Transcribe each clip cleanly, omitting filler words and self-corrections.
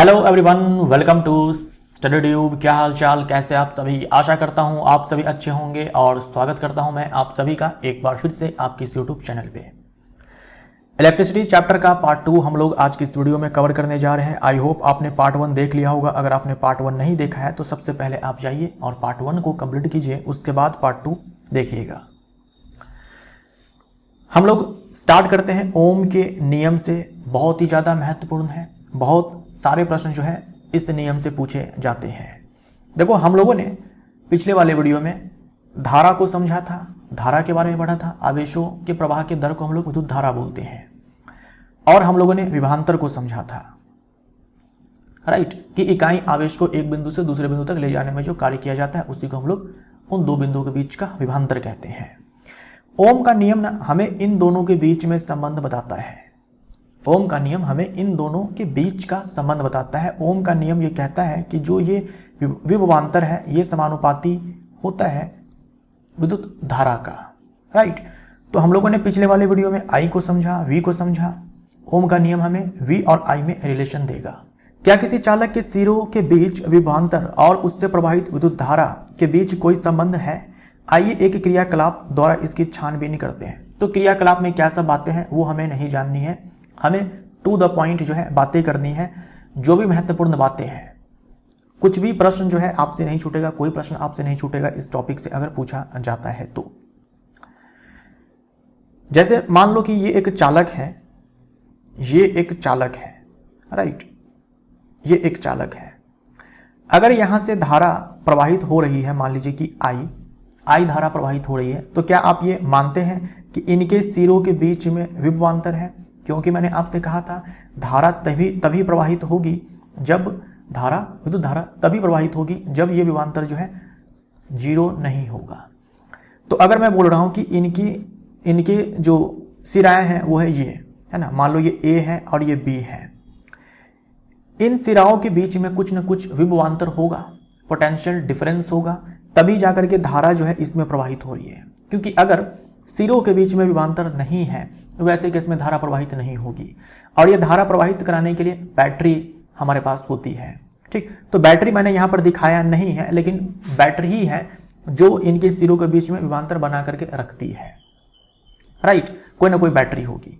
Hello everyone, welcome to study tube. क्या हाल चाल, कैसे आप सभी। आशा करता हूं आप सभी अच्छे होंगे और स्वागत करता हूं मैं आप सभी का एक बार फिर से आपकी इस यूट्यूब चैनल पे। इलेक्ट्रिसिटी चैप्टर का पार्ट 2 हम लोग आज की इस वीडियो में कवर करने जा रहे हैं। आई होप आपने पार्ट 1 देख लिया होगा। अगर आपने पार्ट 1 नहीं देखा है तो सबसे पहले आप जाइए और पार्ट 1 को कंप्लीट कीजिए, उसके बाद पार्ट 2 देखिएगा। हम लोग स्टार्ट करते हैं ओम के नियम से। बहुत ही ज़्यादा महत्वपूर्ण है, बहुत सारे प्रश्न जो है इस नियम से पूछे जाते हैं। देखो, हम लोगों ने पिछले वाले वीडियो में धारा को समझा था, धारा के बारे में पढ़ा था। आवेशों के प्रवाह के दर को हम लोग विद्युत धारा बोलते हैं। और हम लोगों ने विभवांतर को समझा था, राइट, कि इकाई आवेश को एक बिंदु से दूसरे बिंदु तक ले जाने में जो कार्य किया जाता है उसी को हम लोग उन दो बिंदुओं के बीच का विभवांतर कहते हैं। ओम का नियम ना हमें इन दोनों के बीच में संबंध बताता है। ओम का नियम हमें इन दोनों के बीच का संबंध बताता है। ओम का नियम ये कहता है कि जो ये विभवांतर है ये समानुपाती होता है विद्युत धारा का, राइट। तो हम लोगों ने पिछले वाले वीडियो में आई को समझा, वी को समझा। ओम का नियम हमें वी और आई में रिलेशन देगा। क्या किसी चालक के सिरों के बीच विभवांतर और उससे प्रवाहित विद्युत धारा के बीच कोई संबंध है? आइए एक क्रियाकलाप द्वारा इसकी छानबीन करते हैं। तो क्रियाकलाप में क्या सब बातें हैं वो हमें नहीं जाननी है, हमें टू द पॉइंट जो है बातें करनी है। जो भी महत्वपूर्ण बातें हैं, कुछ भी प्रश्न जो है आपसे नहीं छूटेगा, कोई प्रश्न आपसे नहीं छूटेगा इस टॉपिक से अगर पूछा जाता है तो। जैसे मान लो कि ये एक चालक है, ये एक चालक है, राइट, ये एक चालक है। अगर यहां से धारा प्रवाहित हो रही है, मान लीजिए कि आई धारा प्रवाहित हो रही है, तो क्या आप ये मानते हैं कि इनके सिरों के बीच में विभवांतर है? क्योंकि मैंने आपसे कहा था धारा तभी प्रवाहित होगी जब विद्युत धारा तभी प्रवाहित होगी जब ये विभवांतर जो है जीरो नहीं होगा। तो अगर मैं बोल रहा हूं कि इनके जो सिराएं हैं वो है ये, है ना, मान लो ये ए है और ये बी है। इन सिराओं के बीच में कुछ न कुछ विभवांतर होगा, पोटेंशियल डिफरेंस होगा, तभी जाकर के धारा जो है इसमें प्रवाहित हो रही है। क्योंकि अगर सिरों के बीच में विभवांतर नहीं है तो वैसे केस में धारा प्रवाहित नहीं होगी। और ये धारा प्रवाहित कराने के लिए बैटरी हमारे पास होती है, ठीक। तो बैटरी मैंने यहाँ पर दिखाया नहीं है, लेकिन बैटरी ही है जो इनके सिरों के बीच में विभवांतर बना करके रखती है, राइट। कोई ना कोई बैटरी होगी।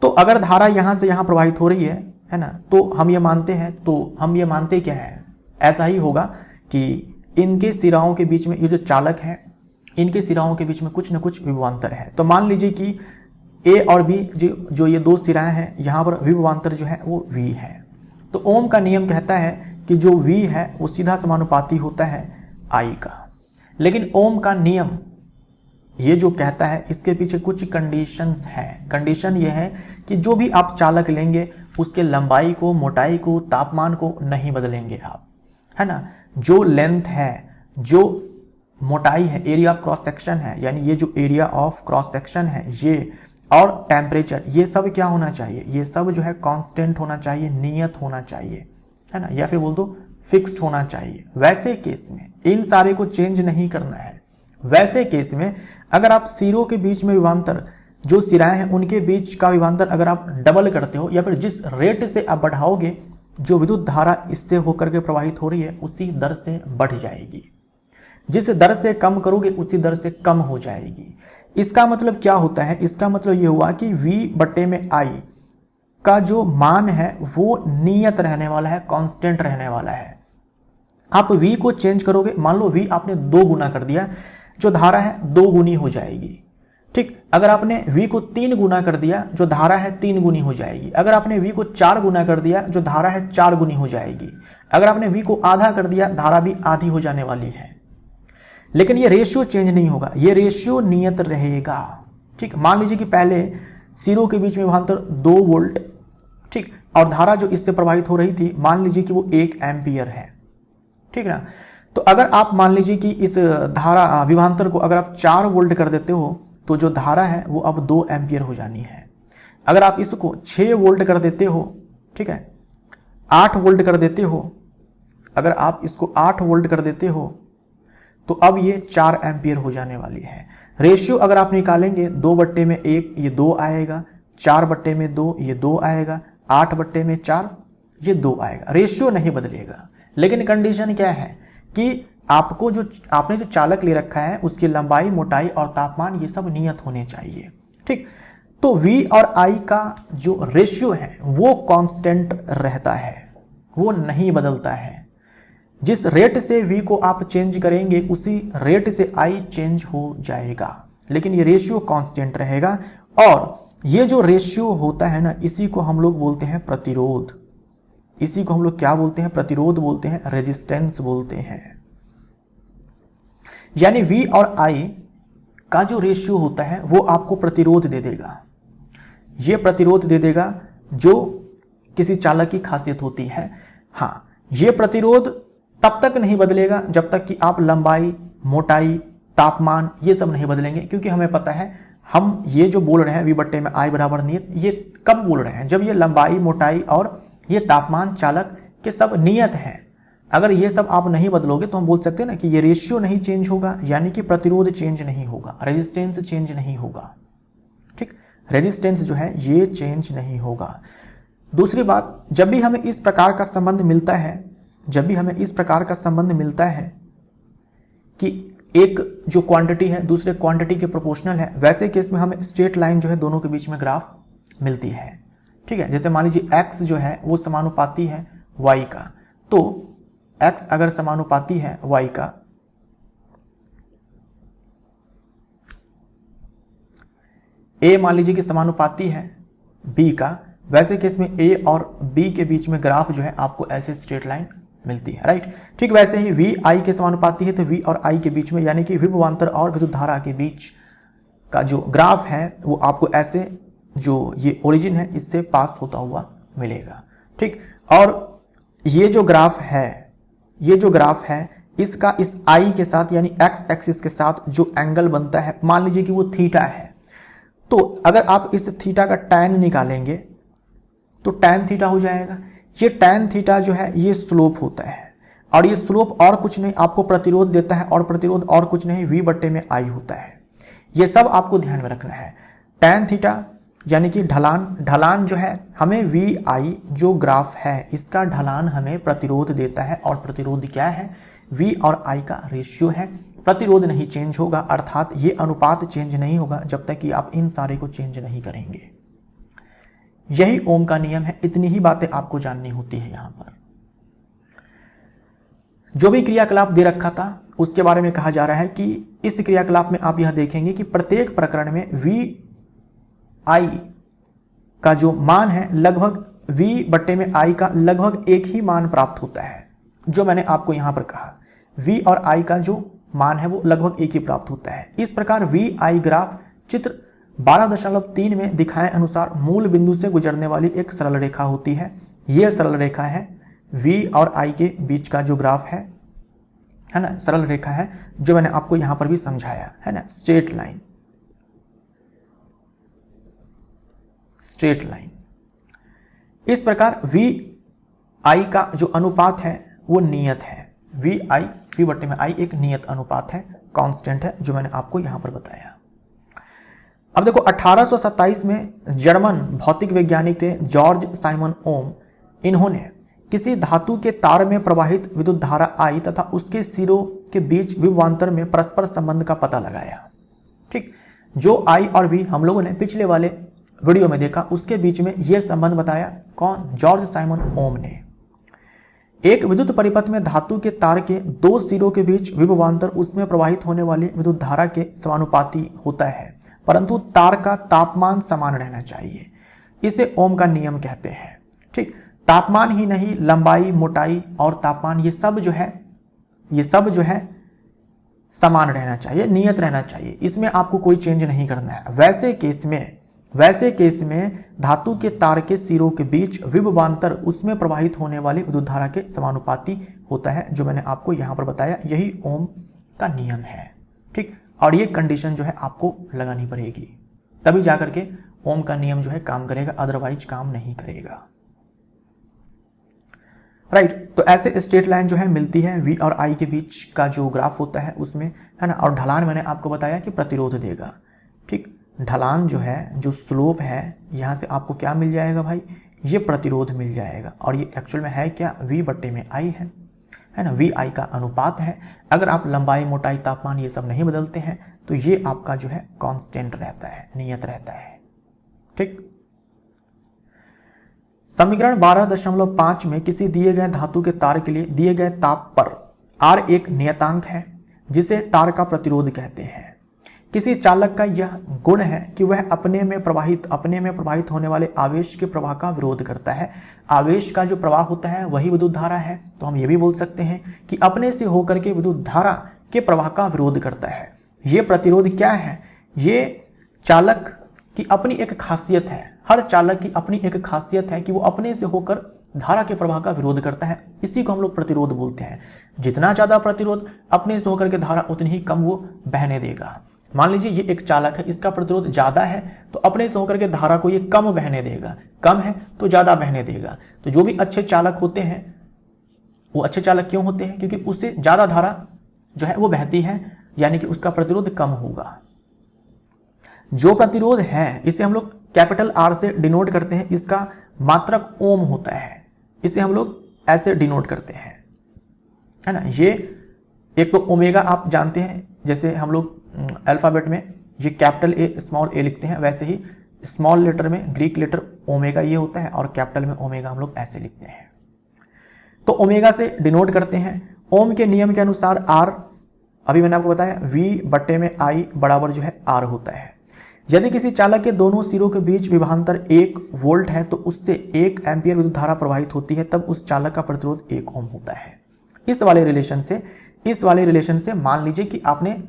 तो अगर धारा यहाँ से यहाँ प्रवाहित हो रही है ना, तो हम ये मानते क्या है, ऐसा ही होगा कि इनके सिराओं के बीच में ये जो चालक है इनके सिराओं के बीच में कुछ न कुछ विभवांतर है। तो मान लीजिए कि ए और बी जो ये दो सिराएं हैं, यहाँ पर विभवांतर जो है वो वी है। तो ओम का नियम कहता है कि जो वी है वो सीधा समानुपाती होता है आई का। लेकिन ओम का नियम ये जो कहता है इसके पीछे कुछ कंडीशंस हैं। कंडीशन ये है कि जो भी आप चालक लेंगे उसके लंबाई को, मोटाई को, तापमान को नहीं बदलेंगे आप, है ना। जो लेंथ है, जो मोटाई है, एरिया ऑफ क्रॉस सेक्शन है, यानी ये जो एरिया ऑफ क्रॉस सेक्शन है ये, और टेम्परेचर, ये सब क्या होना चाहिए, ये सब जो है कांस्टेंट होना चाहिए, नियत होना चाहिए, है ना, या फिर बोल दो फिक्स्ड होना चाहिए। वैसे केस में इन सारे को चेंज नहीं करना है। वैसे केस में अगर आप सिरों के बीच में विभवांतर, जो सिराएं हैं उनके बीच का विभवांतर अगर आप डबल करते हो या फिर जिस रेट से आप बढ़ाओगे, जो विद्युत धारा इससे होकर के प्रवाहित हो रही है उसी दर से बढ़ जाएगी। जिस दर से कम करोगे उसी दर से कम हो जाएगी। इसका मतलब क्या होता है? इसका मतलब ये हुआ कि V/I का जो मान है वो नियत रहने वाला है, कांस्टेंट रहने वाला है। आप V को चेंज करोगे, मान लो V आपने 2 गुना कर दिया, जो धारा है 2 गुनी हो जाएगी, ठीक। अगर आपने V को 3 गुना कर दिया, जो धारा है 3 गुनी हो जाएगी। अगर आपने V को 4 गुना कर दिया, जो धारा है 4 गुनी हो जाएगी। अगर आपने V को आधा कर दिया, धारा भी आधी हो जाने वाली है। लेकिन ये रेशियो चेंज नहीं होगा, ये रेशियो नियत रहेगा, ठीक। मान लीजिए कि पहले सिरों के बीच में विभवांतर 2 वोल्ट, ठीक, और धारा जो इससे प्रवाहित हो रही थी मान लीजिए कि वो 1 एम्पियर है, ठीक ना। तो अगर आप मान लीजिए कि इस धारा विभवांतर को अगर आप 4 वोल्ट कर देते हो तो जो धारा है वो अब 2 एम्पियर हो जानी है। अगर आप इसको 6 वोल्ट कर देते हो, ठीक है, 8 वोल्ट कर देते हो, अगर आप इसको 8 वोल्ट कर देते हो तो अब ये 4 एम्पियर हो जाने वाली है। रेशियो अगर आप निकालेंगे 2/1 ये 2 आएगा, 4/2 ये 2 आएगा, 8/4 ये 2 आएगा, रेशियो नहीं बदलेगा। लेकिन कंडीशन क्या है कि आपने जो चालक ले रखा है उसकी लंबाई, मोटाई और तापमान ये सब नियत होने चाहिए। ठीक, तो V और I का जो रेशियो है वो कांस्टेंट रहता है, वो नहीं बदलता है। जिस रेट से V को आप चेंज करेंगे उसी रेट से I चेंज हो जाएगा, लेकिन ये रेशियो कांस्टेंट रहेगा। और ये जो रेशियो होता है ना, इसी को हम लोग बोलते हैं प्रतिरोध। इसी को हम लोग क्या बोलते हैं? प्रतिरोध बोलते हैं, रेजिस्टेंस बोलते हैं। यानी V और I का जो रेशियो होता है वो आपको प्रतिरोध दे देगा। ये प्रतिरोध दे देगा जो किसी चालक की खासियत होती है। हाँ, ये प्रतिरोध तब तक नहीं बदलेगा जब तक कि आप लंबाई, मोटाई, तापमान ये सब नहीं बदलेंगे, क्योंकि हमें पता है हम ये जो बोल रहे हैं V/I बराबर नियत, ये कब बोल रहे हैं? जब ये लंबाई, मोटाई और ये तापमान चालक के सब नियत हैं। अगर ये सब आप नहीं बदलोगे तो हम बोल सकते हैं ना कि ये रेशियो नहीं चेंज होगा, यानी कि प्रतिरोध चेंज नहीं होगा, रेजिस्टेंस चेंज नहीं होगा। ठीक, रेजिस्टेंस जो है ये चेंज नहीं होगा। दूसरी बात, जब भी हमें इस प्रकार का संबंध मिलता है, कि एक जो क्वांटिटी है दूसरे क्वांटिटी के प्रोपोर्शनल है, वैसे केस में हमें स्ट्रेट लाइन जो है दोनों के बीच में ग्राफ मिलती है। ठीक है, जैसे मान लीजिए x जो है वो समानुपाती है y का, तो x अगर समानुपाती है y का, a मान लीजिए कि समानुपाती है b का, वैसे केस में a और b के बीच में ग्राफ जो है आपको ऐसे स्ट्रेट लाइन मिलती है, राइट। ठीक, वैसे ही v i के समानुपाती है तो v और i के बीच में, यानी कि विभवांतर और विद्युत धारा के बीच का जो ग्राफ है वो आपको ऐसे, जो ये ओरिजिन है इससे पास होता हुआ मिलेगा। ठीक, और ये जो ग्राफ है इसका इस i के साथ यानी x एक्सिस के साथ जो एंगल बनता है, मान लीजिए कि वो थीटा है, तो अगर आप इस थीटा का टैन निकालेंगे तो टैन थीटा हो जाएगा। ये टैन थीटा जो है ये स्लोप होता है, और ये स्लोप और कुछ नहीं आपको प्रतिरोध देता है, और प्रतिरोध और कुछ नहीं V/I होता है। ये सब आपको ध्यान में रखना है। टैन थीटा यानी कि ढलान जो है हमें VI जो ग्राफ है इसका ढलान हमें प्रतिरोध देता है, और प्रतिरोध क्या है? V और I का रेशियो है। प्रतिरोध नहीं चेंज होगा, अर्थात ये अनुपात चेंज नहीं होगा जब तक कि आप इन सारे को चेंज नहीं करेंगे। यही ओम का नियम है। इतनी ही बातें आपको जाननी होती है। यहां पर जो भी क्रियाकलाप दे रखा था उसके बारे में कहा जा रहा है कि इस क्रियाकलाप में आप यह देखेंगे कि प्रत्येक प्रकरण में VI का जो मान है लगभग V/I का लगभग एक ही मान प्राप्त होता है। जो मैंने आपको यहां पर कहा, V और I का जो मान है वो लगभग एक ही प्राप्त होता है। इस प्रकार VI ग्राफ चित्र 12.3 में दिखाए अनुसार मूल बिंदु से गुजरने वाली एक सरल रेखा होती है। यह सरल रेखा है V और I के बीच का जो ग्राफ है ना, सरल रेखा है, जो मैंने आपको यहां पर भी समझाया है ना, स्ट्रेट लाइन। इस प्रकार VI का जो अनुपात है वो नियत है। V/I एक नियत अनुपात है, कांस्टेंट है, जो मैंने आपको यहां पर बताया। अब देखो 1827 में जर्मन भौतिक वैज्ञानिक थे जॉर्ज साइमन ओम। इन्होंने किसी धातु के तार में प्रवाहित विद्युत धारा I तथा उसके सिरों के बीच विभवांतर में परस्पर संबंध का पता लगाया। ठीक, जो I और V हम लोगों ने पिछले वाले वीडियो में देखा, उसके बीच में यह संबंध बताया। कौन? जॉर्ज साइमन ओम ने। एक विद्युत परिपथ में धातु के तार के दो सिरों के बीच विभवांतर उसमें प्रवाहित होने वाली विद्युत धारा के समानुपाती होता है, परंतु तार का तापमान समान रहना चाहिए। इसे ओम का नियम कहते हैं। ठीक, तापमान ही नहीं, लंबाई, मोटाई और तापमान ये सब जो है समान रहना चाहिए, नियत रहना चाहिए। इसमें आपको कोई चेंज नहीं करना है। वैसे केस में धातु के तार के सिरों के बीच विभवांतर उसमें प्रवाहित होने वाली विद्युत धारा के समानुपाती होता है, जो मैंने आपको यहां पर बताया। यही ओम का नियम है। ठीक, और ये कंडीशन जो है आपको लगानी पड़ेगी, तभी जाकर के ओम का नियम जो है काम करेगा, अदरवाइज काम नहीं करेगा। राइट, तो ऐसे स्ट्रेट लाइन जो है मिलती है V और I के बीच का जो ग्राफ होता है उसमें, है ना। और ढलान मैंने आपको बताया कि प्रतिरोध देगा। ठीक, ढलान जो है, जो स्लोप है, यहां से आपको क्या मिल जाएगा भाई? ये प्रतिरोध मिल जाएगा। और ये एक्चुअल में है क्या, V बट्टे में I है ना, V I का अनुपात है। अगर आप लंबाई, मोटाई, तापमान ये सब नहीं बदलते हैं तो ये आपका जो है कांस्टेंट रहता है, नियत रहता है। ठीक। समीकरण 12.5 में किसी दिए गए धातु के तार के लिए दिए गए ताप पर R एक नियतांक है जिसे तार का प्रतिरोध कहते हैं। किसी चालक का यह गुण है कि वह अपने में प्रवाहित होने वाले आवेश के प्रवाह का विरोध करता है। आवेश का जो प्रवाह होता है वही विद्युत धारा है, तो हम ये भी बोल सकते हैं कि अपने से होकर के विद्युत धारा के प्रवाह का विरोध करता है। ये प्रतिरोध क्या है, ये चालक की अपनी एक खासियत है। हर चालक की अपनी एक खासियत है कि वो अपने से होकर धारा के प्रवाह का विरोध करता है। इसी को हम लोग प्रतिरोध बोलते हैं। जितना ज्यादा प्रतिरोध अपने से होकर के धारा उतनी ही कम वो बहने देगा। मान लीजिए ये एक चालक है, इसका प्रतिरोध ज्यादा है तो अपने से होकर के धारा को ये कम बहने देगा, कम है तो ज्यादा बहने देगा। तो जो भी अच्छे चालक होते हैं वो अच्छे चालक क्यों होते हैं, क्योंकि उससे ज्यादा धारा जो है वो बहती है, यानी कि उसका प्रतिरोध कम होगा। जो प्रतिरोध है इसे हम लोग कैपिटल R से डिनोट करते हैं, इसका मात्रक ओम होता है, इसे हम लोग ऐसे डिनोट करते हैं, है ना। ये एक तो ओमेगा आप जानते हैं, जैसे हम लोग अल्फाबेट में ये कैपिटल A स्मॉल a लिखते हैं, वैसे ही स्मॉल लेटर में ग्रीक लेटर ओमेगा ये होता है और कैपिटल में ओमेगा हम लोग ऐसे लिखते हैं। तो ओमेगा से डिनोट करते हैं। ओम के नियम के अनुसार R, अभी मैंने आपको बताया, V बट्टे में I बराबर जो है R होता है। यदि किसी चालक के दोनों सिरों के बीच विभवांतर 1 वोल्ट है तो उससे 1 एम्पियर विद्युत धारा प्रवाहित होती है, तब उस चालक का प्रतिरोध 1 ओम होता है। इस वाले रिलेशन से मान लीजिए कि आपने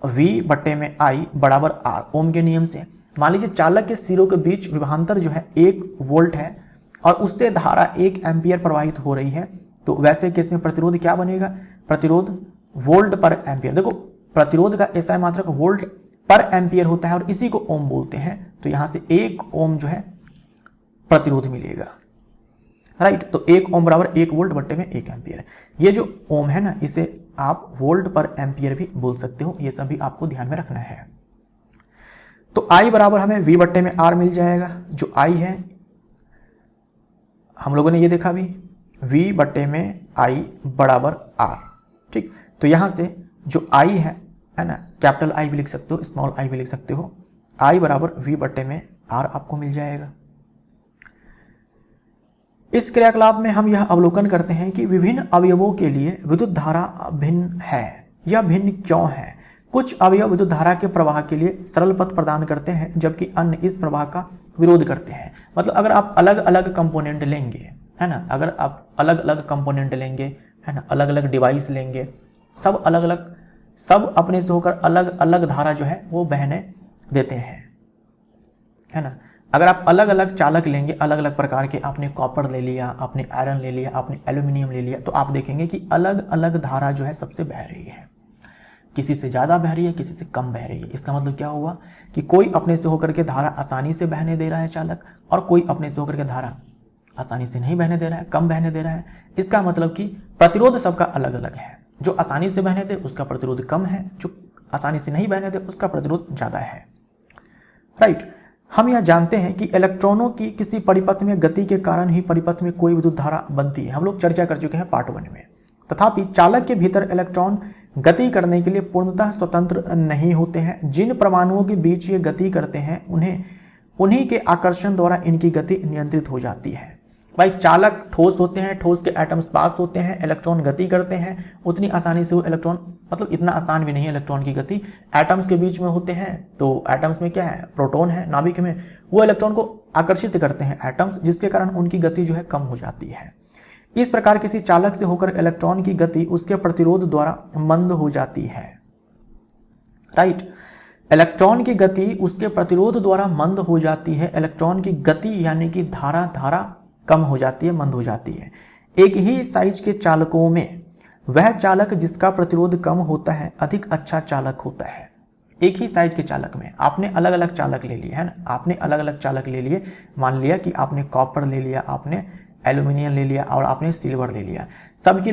V बट्टे में I बराबर R, ओम के नियम से मान लीजिए चालक के सिरों के बीच विभवांतर जो है 1 वोल्ट है और उससे धारा 1 एम्पियर प्रवाहित हो रही है, तो वैसे केस में प्रतिरोध क्या बनेगा, प्रतिरोध वोल्ट पर एम्पियर। देखो प्रतिरोध का ऐसा मात्रक वोल्ट पर एम्पियर होता है और इसी को ओम बोलते हैं, तो यहां से 1 ओम जो है प्रतिरोध मिलेगा, राइट। तो 1 ओम बराबर 1 वोल्ट बट्टे में 1 एम्पियर। ये जो ओम है ना, इसे आप वोल्ट पर एम्पियर भी बोल सकते हो, ये सभी आपको ध्यान में रखना है। तो I बराबर हमें V बट्टे में R मिल जाएगा। जो I है हम लोगों ने ये देखा भी, V बट्टे में I बराबर R, ठीक। तो यहां से जो I है ना, कैपिटल I भी लिख सकते हो, स्मॉल I भी लिख सकते हो। I बराबर V बट्टे में R आपको मिल जाएगा। इस क्रियाकलाप में हम यह अवलोकन करते हैं कि विभिन्न अवयवों के लिए विद्युत धारा भिन्न है। यह भिन्न क्यों है? कुछ अवयव विद्युत धारा के प्रवाह के लिए सरल पथ प्रदान करते हैं, जबकि अन्य इस प्रवाह का विरोध करते हैं। मतलब अगर आप अलग अलग कंपोनेंट लेंगे, है ना, अगर आप अलग अलग कंपोनेंट लेंगे, है ना, अलग अलग डिवाइस लेंगे, सब अपने से होकर अलग अलग धारा जो है वो बहने देते हैं, है ना। अगर आप अलग अलग चालक लेंगे, अलग अलग प्रकार के, आपने कॉपर ले लिया, आपने आयरन ले लिया, आपने एल्यूमिनियम ले लिया, तो आप देखेंगे कि अलग अलग धारा जो है सबसे बह रही है। किसी से ज़्यादा बह रही है, किसी से कम बह रही है। इसका मतलब क्या हुआ कि कोई अपने से होकर के धारा आसानी से बहने दे रहा है चालक, और कोई अपने से होकर के धारा आसानी से नहीं बहने दे रहा है, कम बहने दे रहा है। इसका मतलब कि प्रतिरोध सबका अलग अलग है। जो आसानी से बहने दे उसका प्रतिरोध कम है, जो आसानी से नहीं बहने दे उसका प्रतिरोध ज़्यादा है, राइट। हम यह जानते हैं कि इलेक्ट्रॉनों की किसी परिपथ में गति के कारण ही परिपथ में कोई विद्युत धारा बनती है। हम लोग चर्चा कर चुके हैं पार्ट 1 में। तथापि चालक के भीतर इलेक्ट्रॉन गति करने के लिए पूर्णतः स्वतंत्र नहीं होते हैं। जिन परमाणुओं के बीच ये गति करते हैं उन्हीं के आकर्षण द्वारा इनकी गति नियंत्रित हो जाती है। भाई चालक ठोस होते हैं, ठोस के एटम्स पास होते हैं, इलेक्ट्रॉन गति करते हैं, उतनी आसानी से वो इलेक्ट्रॉन, मतलब इतना आसान भी नहीं है इलेक्ट्रॉन की गति, एटम्स के बीच में होते हैं। तो एटम्स में क्या है, प्रोटॉन है नाभिक में, वो इलेक्ट्रॉन को आकर्षित करते हैं एटम्स, जिसके कारण उनकी गति जो है कम हो जाती है। इस प्रकार किसी चालक से होकर इलेक्ट्रॉन की गति उसके प्रतिरोध द्वारा मंद हो जाती है, राइट। इलेक्ट्रॉन की गति उसके प्रतिरोध द्वारा मंद हो जाती है। इलेक्ट्रॉन की गति यानी कि धारा कम हो जाती है, मंद हो जाती है। एक ही साइज के चालकों में वह चालक जिसका प्रतिरोध कम होता है अधिक अच्छा चालक होता है। एक ही साइज के चालक में आपने अलग अलग चालक ले लिए, है ना, आपने अलग अलग चालक ले लिए। मान लिया कि आपने कॉपर ले लिया, आपने एल्यूमिनियम ले लिया और आपने सिल्वर ले लिया। सबकी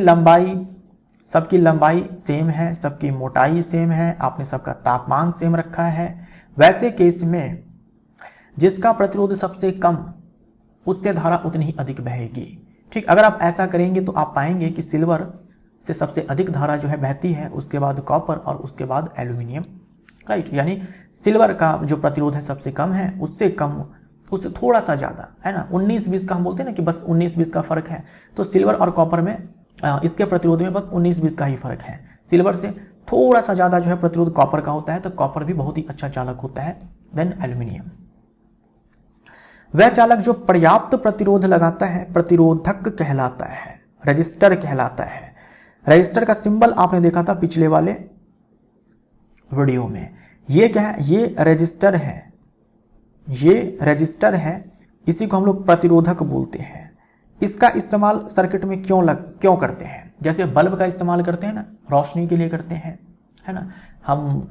लंबाई सेम है, सबकी मोटाई सेम है, आपने सबका तापमान सेम रखा है। वैसे केस में जिसका प्रतिरोध सबसे कम उससे धारा उतनी ही अधिक बहेगी। ठीक, अगर आप ऐसा करेंगे तो आप पाएंगे कि सिल्वर से सबसे अधिक धारा जो है बहती है, उसके बाद कॉपर और उसके बाद एल्यूमिनियम। राइट, यानी सिल्वर का जो प्रतिरोध है सबसे कम है, उससे कम, उससे थोड़ा सा ज़्यादा है ना, 19-20 का हम बोलते हैं ना कि बस 19-20 का फर्क है। तो सिल्वर और कॉपर में इसके प्रतिरोध में बस 19-20 का ही फर्क है। सिल्वर से थोड़ा सा ज़्यादा जो है प्रतिरोध कॉपर का होता है, तो कॉपर भी बहुत ही अच्छा चालक होता है देन एल्यूमिनियम। वह चालक जो पर्याप्त प्रतिरोध लगाता है प्रतिरोधक कहलाता है, रजिस्टर कहलाता है। रजिस्टर का सिंबल आपने देखा था पिछले वाले वीडियो में। ये क्या है? ये रजिस्टर है, ये रजिस्टर है, इसी को हम लोग प्रतिरोधक बोलते हैं। इसका इस्तेमाल सर्किट में क्यों करते हैं? जैसे बल्ब का इस्तेमाल करते हैं ना, रोशनी के लिए करते हैं, है ना। हम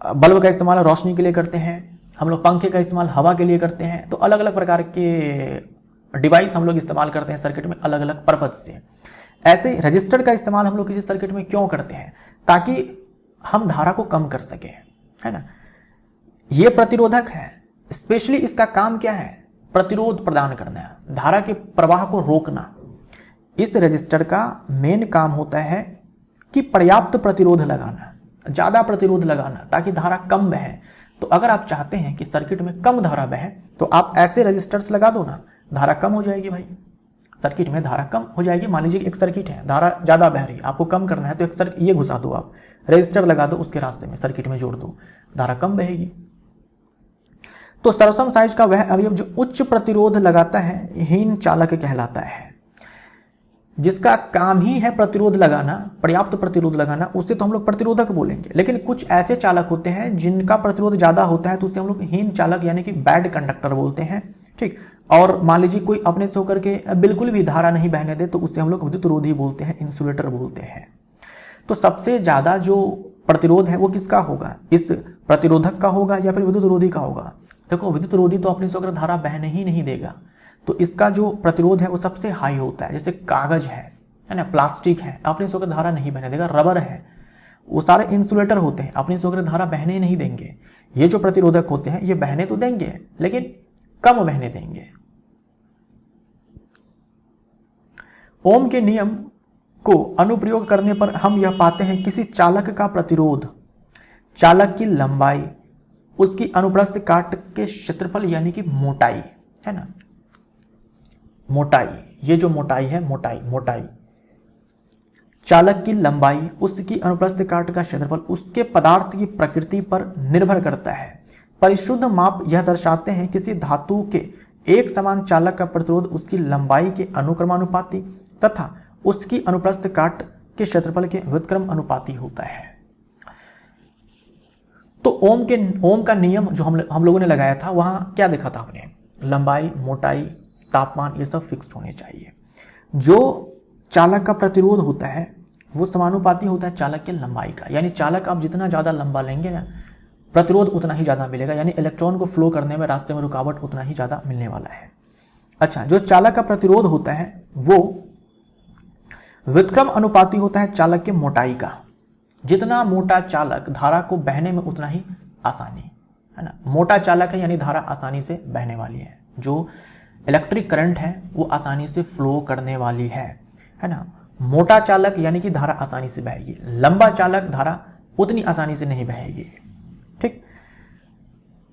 बल्ब का इस्तेमाल रोशनी के लिए करते हैं, हम लोग पंखे का इस्तेमाल हवा के लिए करते हैं। तो अलग अलग प्रकार के डिवाइस हम लोग इस्तेमाल करते हैं सर्किट में अलग अलग पर्पज से। ऐसे ही रजिस्टर का इस्तेमाल हम लोग किसी सर्किट में क्यों करते हैं? ताकि हम धारा को कम कर सके, है ना। ये प्रतिरोधक है, स्पेशली इसका काम क्या है? प्रतिरोध प्रदान करना है, धारा के प्रवाह को रोकना। इस रजिस्टर का मेन काम होता है कि पर्याप्त प्रतिरोध लगाना, ज़्यादा प्रतिरोध लगाना, ताकि धारा कम बहे। तो अगर आप चाहते हैं कि सर्किट में कम धारा बहे तो आप ऐसे रजिस्टर्स लगा दो ना, धारा कम हो जाएगी भाई, सर्किट में धारा कम हो जाएगी। मान लीजिए एक सर्किट है, धारा ज़्यादा बह रही है, आपको कम करना है तो एक ये घुसा दो, आप रजिस्टर लगा दो उसके रास्ते में, सर्किट में जोड़ दो, धारा कम बहेगी। तो सरसम साइज का वह अवयव जो उच्च प्रतिरोध लगाता है हीन चालक कहलाता है। जिसका काम ही है प्रतिरोध लगाना, पर्याप्त प्रतिरोध लगाना, उससे तो हम लोग प्रतिरोधक बोलेंगे। लेकिन कुछ ऐसे चालक होते हैं जिनका प्रतिरोध ज़्यादा होता है, तो उससे हम लोग हीन चालक यानी कि बैड कंडक्टर बोलते हैं। ठीक, और मान लीजिए कोई अपने से होकर के बिल्कुल भी धारा नहीं बहने दे, तो उससे हम लोग विद्युत रोधी बोलते हैं, इंसुलेटर बोलते हैं। तो सबसे ज़्यादा जो प्रतिरोध है वो किसका होगा? इस प्रतिरोधक का होगा या फिर विद्युत रोधी का होगा? देखो, विद्युत रोधी तो अपने से होकर धारा बहने ही नहीं देगा, तो इसका जो प्रतिरोध है वो सबसे हाई होता है। जैसे कागज है ना, प्लास्टिक है, अपने से होकर धारा नहीं बहने देगा। रबर है, वो सारे इंसुलेटर होते हैं, अपने से होकर धारा बहने ही नहीं देंगे। ये जो प्रतिरोधक होते हैं ये बहने तो देंगे लेकिन कम बहने देंगे। ओम के नियम को अनुप्रयोग करने पर हम यह पाते हैं किसी चालक का प्रतिरोध, चालक की लंबाई, उसकी अनुप्रस्थ काट के क्षेत्रफल यानी कि मोटाई, है ना, मोटाई, ये जो मोटाई है, मोटाई, चालक की लंबाई, उसकी अनुप्रस्थ काट का क्षेत्रफल उसके पदार्थ की प्रकृति पर निर्भर करता है। परिशुद्ध माप यह दर्शाते हैं किसी धातु के एक समान चालक का प्रतिरोध उसकी लंबाई के अनुक्रमानुपाती तथा उसकी अनुप्रस्थ काट के क्षेत्रफल के व्युत्क्रम अनुपाती होता है। तो ओम का नियम जो हम लोगों ने लगाया था, वहां क्या देखा था आपने? लंबाई, मोटाई, तापमान, ये सब फिक्स्ड होने चाहिए। जो चालक का प्रतिरोध होता है वो समानुपाती होता है चालक के लंबाई का, यानी चालक आप जितना ज़्यादा लंबा लेंगे ना, प्रतिरोध उतना ही ज़्यादा मिलेगा, यानी इलेक्ट्रॉन को फ्लो करने में रास्ते में रुकावट उतना ही ज़्यादा मिलने वाला है। अच्छा, जो चालक का प्रतिरोध होता है वो व्युत्क्रम अनुपाती होता है चालक के मोटाई का। जितना मोटा चालक, धारा को बहने में उतना ही आसानी, है ना। मोटा चालक है यानी धारा आसानी से बहने वाली है, जो इलेक्ट्रिक करंट है वो आसानी से फ्लो करने वाली है ना। मोटा चालक यानी कि धारा आसानी से बहेगी, लंबा चालक धारा उतनी आसानी से नहीं बहेगी। ठीक,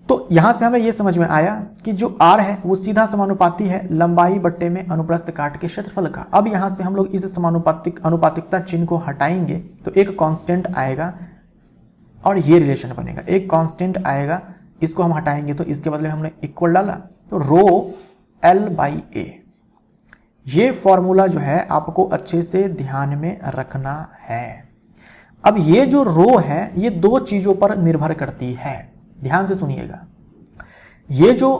तो यहां से हमें यह समझ में आया कि जो R है वो सीधा समानुपाती है लंबाई बट्टे में अनुप्रस्थ काट के क्षेत्रफल का। अब यहां से हम लोग इस अनुपातिकता चिन्ह को हटाएंगे तो एक कांस्टेंट आएगा और ये रिलेशन बनेगा। एक कांस्टेंट आएगा, इसको हम हटाएंगे तो इसके बदले में हमने इक्वल डाला, तो रो L/A। ये फॉर्मूला जो है आपको अच्छे से ध्यान में रखना है। अब ये जो रो है ये दो चीजों पर निर्भर करती है, ध्यान से सुनिएगा। ये जो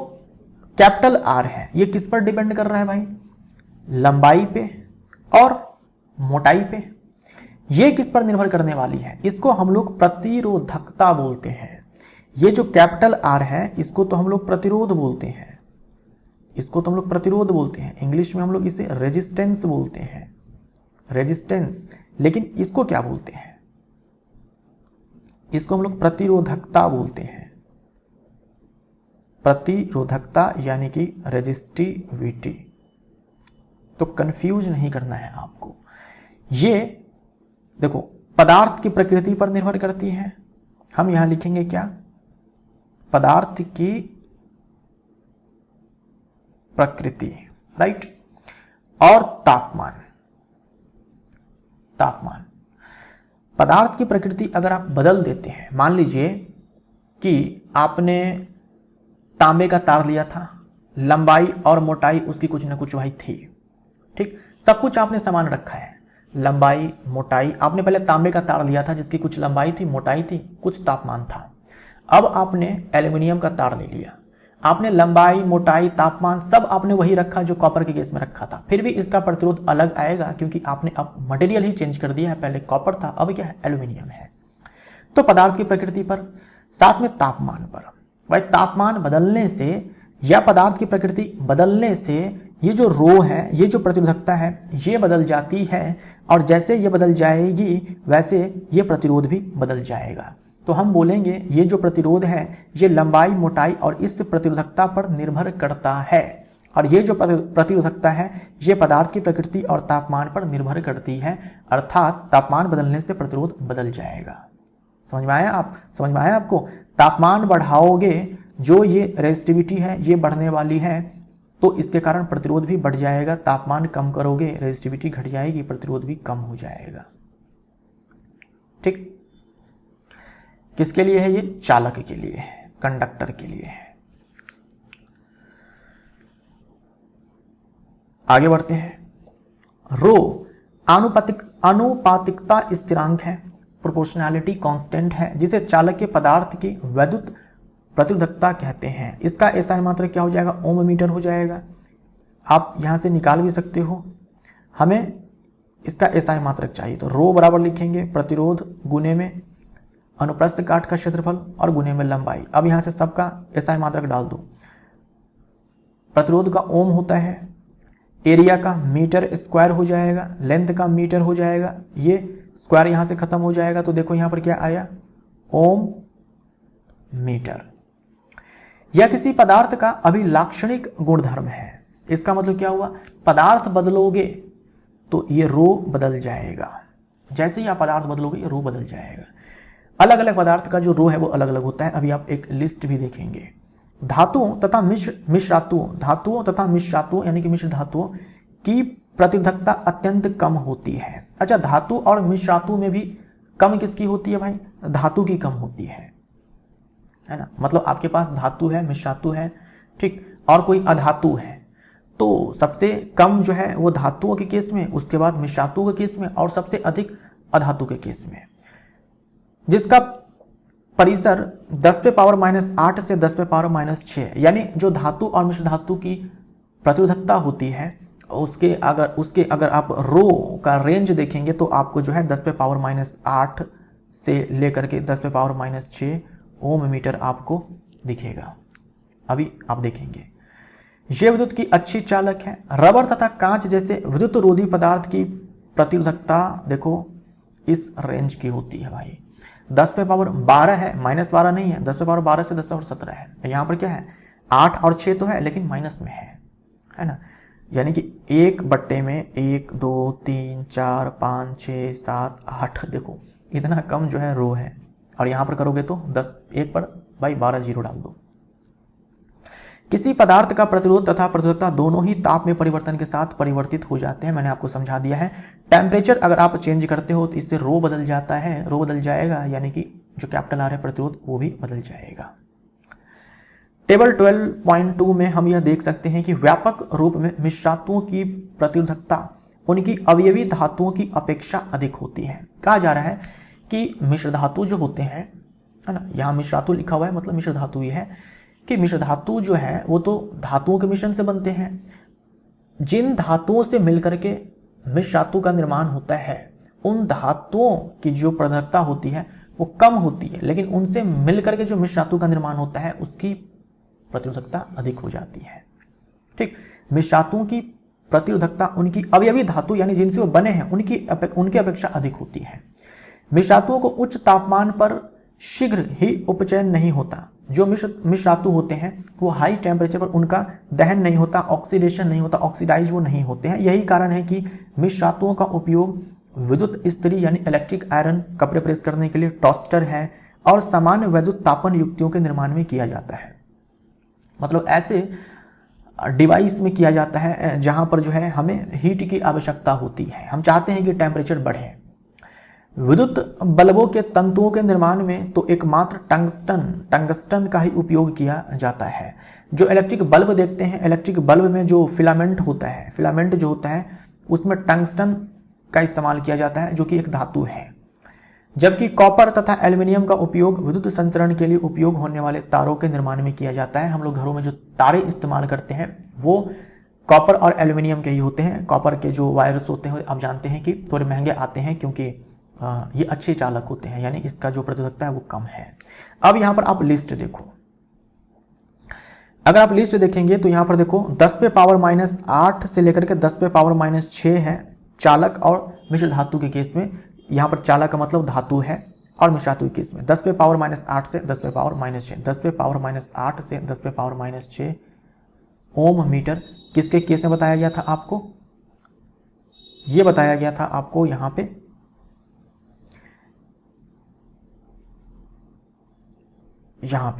कैपिटल R है ये किस पर डिपेंड कर रहा है भाई? लंबाई पे और मोटाई पे। ये किस पर निर्भर करने वाली है? इसको हम लोग प्रतिरोधकता बोलते हैं। ये जो कैपिटल R है इसको तो हम लोग प्रतिरोध बोलते हैं, इसको तो हम लोग प्रतिरोध बोलते हैं। इंग्लिश में हम लोग इसे रेजिस्टेंस बोलते हैं, रेजिस्टेंस। लेकिन इसको क्या बोलते हैं? इसको हम लोग प्रतिरोधकता बोलते हैं। प्रतिरोधकता यानी कि रेजिस्टिविटी। तो कंफ्यूज नहीं करना है आपको। ये देखो पदार्थ की प्रकृति पर निर्भर करती है। हम यहां लिखेंगे क्या, पदार्थ की प्रकृति, राइट, और तापमान। तापमान, पदार्थ की प्रकृति अगर आप बदल देते हैं, मान लीजिए कि आपने तांबे का तार लिया था, लंबाई और मोटाई उसकी कुछ ना कुछ वही थी, ठीक, सब कुछ आपने सामान रखा है, लंबाई मोटाई। आपने पहले तांबे का तार लिया था जिसकी कुछ लंबाई थी, मोटाई थी, कुछ तापमान था। अब आपने एल्यूमिनियम का तार ले लिया, आपने लंबाई मोटाई तापमान सब आपने वही रखा जो कॉपर के केस में रखा था, फिर भी इसका प्रतिरोध अलग आएगा क्योंकि आपने अब मटेरियल ही चेंज कर दिया है। पहले कॉपर था, अब क्या है, एल्यूमिनियम है। तो पदार्थ की प्रकृति पर, साथ में तापमान पर। भाई तापमान बदलने से या पदार्थ की प्रकृति बदलने से ये जो रो है, ये जो प्रतिरोधकता है, ये बदल जाती है, और जैसे ये बदल जाएगी वैसे ये प्रतिरोध भी बदल जाएगा। तो हम बोलेंगे ये जो प्रतिरोध है ये लंबाई मोटाई और इस प्रतिरोधकता पर निर्भर करता है, और ये जो प्रतिरोधकता है ये पदार्थ की प्रकृति और तापमान पर निर्भर करती है, अर्थात तापमान बदलने से प्रतिरोध बदल जाएगा। समझ में आया आपको? तापमान बढ़ाओगे, जो ये रेजिस्टिविटी है ये बढ़ने वाली है, तो इसके कारण प्रतिरोध भी बढ़ जाएगा। तापमान कम करोगे, रेजिस्टिविटी घट जाएगी, प्रतिरोध भी कम हो जाएगा। ठीक, किसके लिए है ये? चालक के लिए है, कंडक्टर के लिए है। आगे बढ़ते हैं। रो आनुपातिकता स्थिरांक है, प्रोपोर्शनैलिटी कांस्टेंट है, जिसे चालक के पदार्थ की वैद्युत प्रतिरोधकता कहते हैं। इसका एसआई मात्रक क्या हो जाएगा? ओम मीटर हो जाएगा। आप यहां से निकाल भी सकते हो। हमें इसका एसआई मात्रक चाहिए तो रो बराबर लिखेंगे प्रतिरोध गुने में अनुप्रस्थ काट का क्षेत्रफल और गुने में लंबाई। अब यहां से सबका एसआई मात्रक डाल दो। प्रतिरोध का ओम होता है, एरिया का मीटर स्क्वायर हो जाएगा, लेंथ का मीटर हो जाएगा, ये स्क्वायर यहां से खत्म हो जाएगा। तो देखो यहां पर क्या आया? ओम मीटर। यह किसी पदार्थ का अभिलाक्षणिक गुणधर्म है। इसका मतलब क्या हुआ? पदार्थ बदलोगे तो ये रो बदल जाएगा। जैसे ही आप पदार्थ बदलोगे ये रो बदल जाएगा। अलग अलग पदार्थ का जो रो है वो अलग अलग होता है। अभी आप एक लिस्ट भी देखेंगे। धातुओं तथा धातुओं तथा मिश्रातुओं यानी कि मिश्र धातुओं की प्रतिरोधकता अत्यंत कम होती है। अच्छा, धातु और मिश्रातु में भी कम किसकी होती है भाई? धातु की कम होती है ना। मतलब आपके पास धातु है, मिश्रातु है, ठीक, और कोई अधातु है, तो सबसे कम जो है वो धातुओं के केस में, उसके बाद मिश्रातु के केस में, और सबसे अधिक अधातु के केस में, जिसका परिसर 10⁻⁸ से 10⁻⁶, यानी जो धातु और मिश्र धातु की प्रतिरोधकता होती है उसके अगर आप रो का रेंज देखेंगे तो आपको जो है 10⁻⁸ से लेकर के 10⁻⁶ ओम मीटर आपको दिखेगा। अभी आप देखेंगे ये विद्युत की अच्छी चालक है। रबर तथा कांच जैसे विद्युत रोधी पदार्थ की प्रतिरोधकता देखो इस रेंज की होती है भाई। 10⁻12 है, -12 नहीं है, 10⁻12 से 10⁻17 है। यहाँ पर क्या है? 8 और 6 तो है लेकिन माइनस में है ना। यानी कि 1/में 1 2 3 4 5 6 7 8, देखो इतना कम जो है रो है। और यहाँ पर करोगे तो 10 1 पर भाई 12 जीरो डाल दो। किसी पदार्थ का प्रतिरोध तथा प्रतिरोधकता दोनों ही ताप में परिवर्तन के साथ परिवर्तित हो जाते हैं। मैंने आपको समझा दिया है। टेम्परेचर अगर आप चेंज करते हो तो इससे रो बदल जाता है, रो बदल जाएगा, यानी कि जो कैपिटल आर है प्रतिरोध वो भी बदल जाएगा। टेबल 12.2 में हम यह देख सकते हैं कि व्यापक रूप में मिश्रातुओं की प्रतिरोधकता उनकी अवयवी धातुओं की अपेक्षा अधिक होती है। कहा जा रहा है कि मिश्र धातु जो होते हैं, है ना, यहाँ मिश्रातु लिखा हुआ है मतलब मिश्र धातु ही है कि मिश्र धातु जो है वो तो धातुओं के मिश्रण से बनते हैं। जिन धातुओं से मिलकर के मिश्र धातु का निर्माण होता है उन धातुओं की जो प्रतिरोधकता होती है वो कम होती है, लेकिन उनसे मिलकर के जो मिश्र धातु का निर्माण होता है उसकी प्रतिरोधकता अधिक हो जाती है। ठीक, मिश्र धातुओं की प्रतिरोधकता उनकी अवयवी धातु यानी जिनसे वो बने हैं उनके अपेक्षा अधिक होती है। मिश्र धातुओं को उच्च तापमान पर शीघ्र ही उपचयन नहीं होता। जो मिश्र धातु होते हैं वो हाई टेम्परेचर पर उनका दहन नहीं होता, ऑक्सीडेशन नहीं होता, ऑक्सीडाइज वो नहीं होते हैं। यही कारण है कि मिश्र धातुओं का उपयोग विद्युत इस्त्री यानी इलेक्ट्रिक आयरन, कपड़े प्रेस करने के लिए, टोस्टर है और सामान्य विद्युत तापन युक्तियों के निर्माण में किया जाता है। मतलब ऐसे डिवाइस में किया जाता है जहां पर जो है हमें हीट की आवश्यकता होती है, हम चाहते हैं कि टेम्परेचर बढ़े। विद्युत बल्बों के तंतुओं के निर्माण में तो एकमात्र टंगस्टन का ही उपयोग किया जाता है। जो इलेक्ट्रिक बल्ब देखते हैं, इलेक्ट्रिक बल्ब में जो फिलामेंट होता है, फिलामेंट जो होता है उसमें टंगस्टन का इस्तेमाल किया जाता है जो कि एक धातु है। जबकि कॉपर तथा एल्युमिनियम का उपयोग विद्युत संचरण के लिए उपयोग होने वाले तारों के निर्माण में किया जाता है। हम लोग घरों में जो तारे इस्तेमाल करते हैं वो कॉपर और एल्युमिनियम के ही होते हैं। कॉपर के जो वायर्स होते हैं आप जानते हैं कि थोड़े महंगे आते हैं क्योंकि ये अच्छे चालक होते हैं, यानी इसका जो प्रतिरोधकता है वो कम है। अब यहां पर आप लिस्ट देखो, अगर आप लिस्ट देखेंगे तो यहां पर देखो 10 पे पावर -8 से लेकर के 10 पे पावर -6 है चालक और मिश्र धातु के केस में। यहां पर चालक का मतलब धातु है और मिश्र धातु के केस में 10 पे पावर -8 से 10 पे पावर -6, 10 पे पावर -8 से 10 पे पावर -6 ओम मीटर किसके केस में बताया गया था आपको? ये बताया गया था आपको यहां पे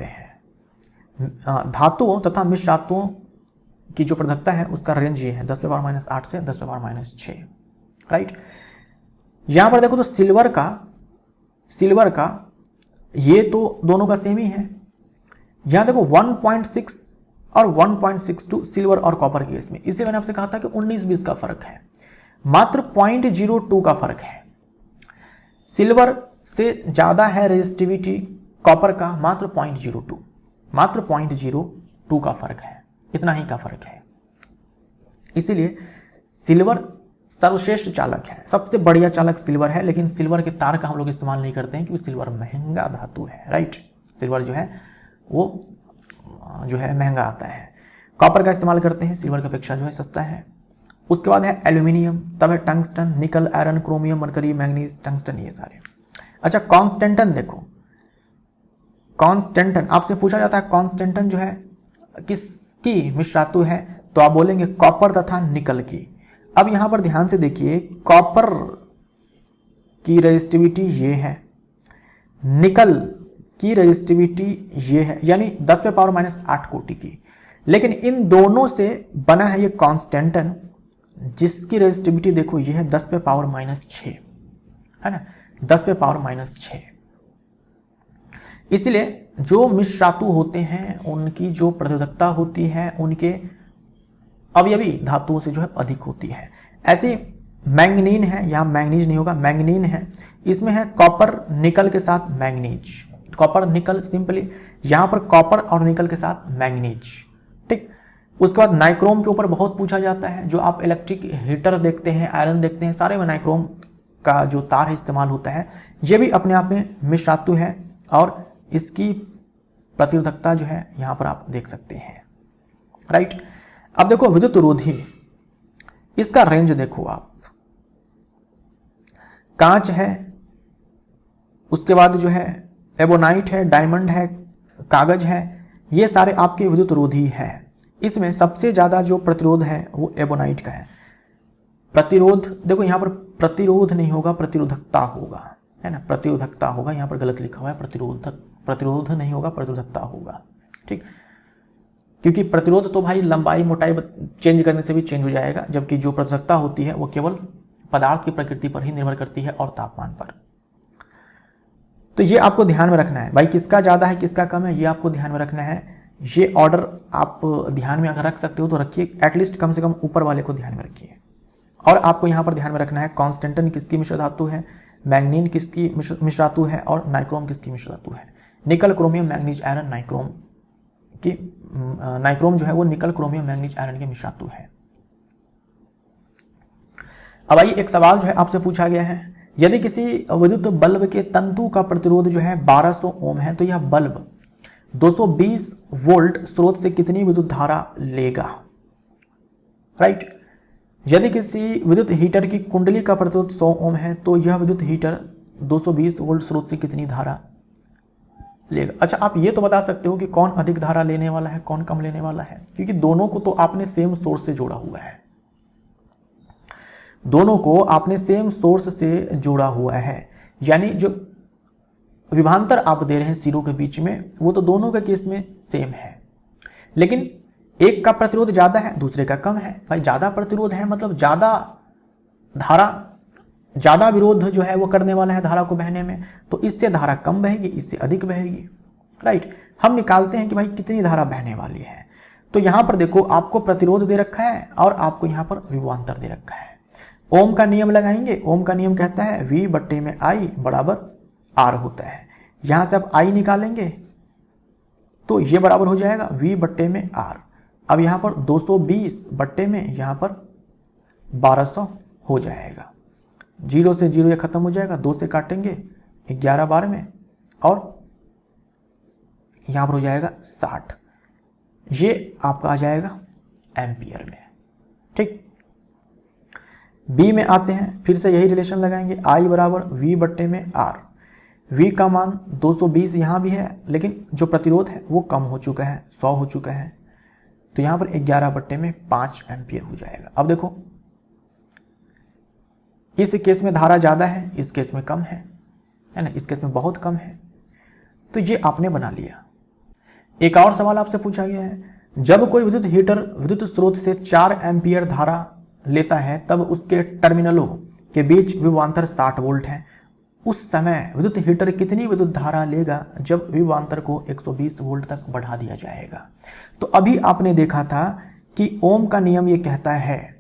है धातुओं तथा मिश्र धातुओं की जो प्रतिरोधकता है उसका रेंज ये है 10 पे पावर -8 से 10 पे पावर -6, राइट। यहां पर देखो तो सिल्वर का ये तो दोनों का सेम ही है। यहां देखो 1.6 और 1.62 सिल्वर और कॉपर के केस में। इससे मैंने आपसे कहा था कि 19-20 का फर्क है, मात्र 0.02 का फर्क है। सिल्वर से ज्यादा है रेजिस्टिविटी कॉपर का, मात्र 0.02 का फर्क है, इतना ही का फर्क है। इसीलिए सिल्वर सर्वश्रेष्ठ चालक है, सबसे बढ़िया चालक सिल्वर है। लेकिन सिल्वर के तार का हम लोग इस्तेमाल नहीं करते हैं क्योंकि सिल्वर महंगा धातु है, राइट। सिल्वर जो है वो जो है महंगा आता है। कॉपर का इस्तेमाल करते हैं, सिल्वर की अपेक्षा जो है सस्ता है। उसके बाद है एल्यूमिनियम, तब है टंगस्टन, निकल, iron, chromium, mercury, manganese, tungsten, ये सारे। अच्छा कॉन्स्टेंटन देखो, कॉन्स्टेंटन आपसे पूछा जाता है कॉन्स्टेंटन जो है किसकी मिश्र धातु है, तो आप बोलेंगे कॉपर तथा निकल की। अब यहां पर ध्यान से देखिए, कॉपर की रेजिस्टिविटी ये है, निकल की रेजिस्टिविटी ये है, यानी 10 पे पावर -8 कोटि की। लेकिन इन दोनों से बना है ये कॉन्स्टेंटन जिसकी रेजिस्टिविटी देखो ये है 10 पे पावर -6, है ना, 10 पे पावर -6। इसलिए जो मिश्र धातु होते हैं उनकी जो प्रतिरोधकता होती है उनके अवयवी धातुओं से जो है अधिक होती है। ऐसे मैंगनीन है, यहां मैंगनीज नहीं होगा, मैंगनीन है, इसमें है कॉपर निकल के साथ मैंगनीज, कॉपर निकल सिंपली, यहां पर कॉपर और निकल के साथ मैंगनीज, ठीक। उसके बाद नाइक्रोम के ऊपर बहुत पूछा जाता है। जो आप इलेक्ट्रिक हीटर देखते हैं, आयरन देखते हैं, सारे में नाइक्रोम का जो तार है इस्तेमाल होता है। यह भी अपने आप में मिश्र धातु है और इसकी प्रतिरोधकता जो है यहां पर आप देख सकते हैं, राइट। अब देखो विद्युत रोधी, इसका रेंज देखो आप, कांच है, उसके बाद जो है एबोनाइट है, डायमंड है, कागज है, ये सारे आपके विद्युत रोधी है। इसमें सबसे ज्यादा जो प्रतिरोध है वो एबोनाइट का है। प्रतिरोध देखो यहां पर प्रतिरोध नहीं होगा, प्रतिरोधकता होगा, है ना, प्रतिरोधकता होगा, यहां पर गलत लिखा हुआ है, प्रतिरोध नहीं होगा, प्रतिरोधकता होगा, ठीक। क्योंकि प्रतिरोध तो भाई लंबाई मोटाई चेंज करने से भी चेंज हो जाएगा, जबकि जो प्रतिरोधकता होती है वो केवल पदार्थ की प्रकृति पर ही निर्भर करती है और तापमान पर। तो ये आपको ध्यान में रखना है भाई, किसका ज्यादा है किसका कम है, ये आपको ध्यान में रखना है। ये ऑर्डर आप ध्यान में अगर रख सकते हो तो रखिए, एटलीस्ट कम से कम ऊपर वाले को ध्यान में रखिए। और आपको यहां पर ध्यान में रखना है कॉन्स्टेंटन किसकी मिश्र धातु है, मैग्नीन किसकी मिश्र धातु है और नाइक्रोम किसकी मिश्र धातु है। निकल, क्रोमियम, मैग्नीज, आयरन, नाइक्रोम की, नाइक्रोम जो है वो निकल, क्रोमियम, मैग्नीज, आयरन की मिश्र धातु है। अब आइए एक सवाल जो है आपसे पूछा गया है, यदि किसी विद्युत बल्ब के तंतु का प्रतिरोध जो है 1200 ओम है तो यह बल्ब 220 वोल्ट स्रोत से कितनी विद्युत धारा लेगा, राइट। यदि किसी विद्युत हीटर की कुंडली का प्रतिरोध 100 ओम है तो यह विद्युत हीटर 220 वोल्ट स्रोत से कितनी धारा लेगा। अच्छा, आप ये तो बता सकते हो कि कौन अधिक धारा लेने वाला है, कौन कम लेने वाला है, क्योंकि दोनों को तो आपने सेम सोर्स से जोड़ा हुआ है, दोनों को आपने सेम सोर्स से जोड़ा हुआ है, यानी जो विभवांतर आप दे रहे हैं सिरों के बीच में वो तो दोनों के केस में सेम है, लेकिन एक का प्रतिरोध ज्यादा है दूसरे का कम है। भाई ज्यादा प्रतिरोध है मतलब ज्यादा धारा, ज्यादा विरोध जो है वो करने वाला है धारा को बहने में, तो इससे धारा कम बहेगी, इससे अधिक बहेगी, राइट। हम निकालते हैं कि भाई कितनी धारा बहने वाली है। तो यहां पर देखो आपको प्रतिरोध दे रखा है और आपको यहां पर विभवांतर दे रखा है। ओम का नियम लगाएंगे। ओम का नियम कहता है V बट्टे में I बराबर R होता है। यहां से आप I निकालेंगे तो ये बराबर हो जाएगा V बट्टे में R। अब यहां पर 220 बट्टे में यहां पर 1200 हो जाएगा। 0 से 0 ये खत्म हो जाएगा, 2 से काटेंगे 11 बार में और यहां पर हो जाएगा 60। ये आपका आ जाएगा एम्पियर में, ठीक। बी में आते हैं, फिर से यही रिलेशन लगाएंगे, I बराबर V बट्टे में R। V का मान 220 यहाँ भी है, लेकिन जो प्रतिरोध है वो कम हो चुका है, 100 हो चुका है, तो यहाँ पर 11 बट्टे में 5 एम्पियर हो जाएगा। अब देखो इस केस में धारा ज़्यादा है, इस केस में कम है ना, इस केस में बहुत कम है, तो ये आपने बना लिया। एक और सवाल आपसे पूछा गया है, जब कोई विद्युत हीटर विद्युत स्रोत से 4 एम्पियर धारा लेता है तब उसके टर्मिनलों के बीच विभवांतर 60 वोल्ट है, उस समय विद्युत हीटर कितनी विद्युत धारा लेगा जब विभवांतर को 120 वोल्ट तक बढ़ा दिया जाएगा। तो अभी आपने देखा था कि ओम का नियम ये कहता है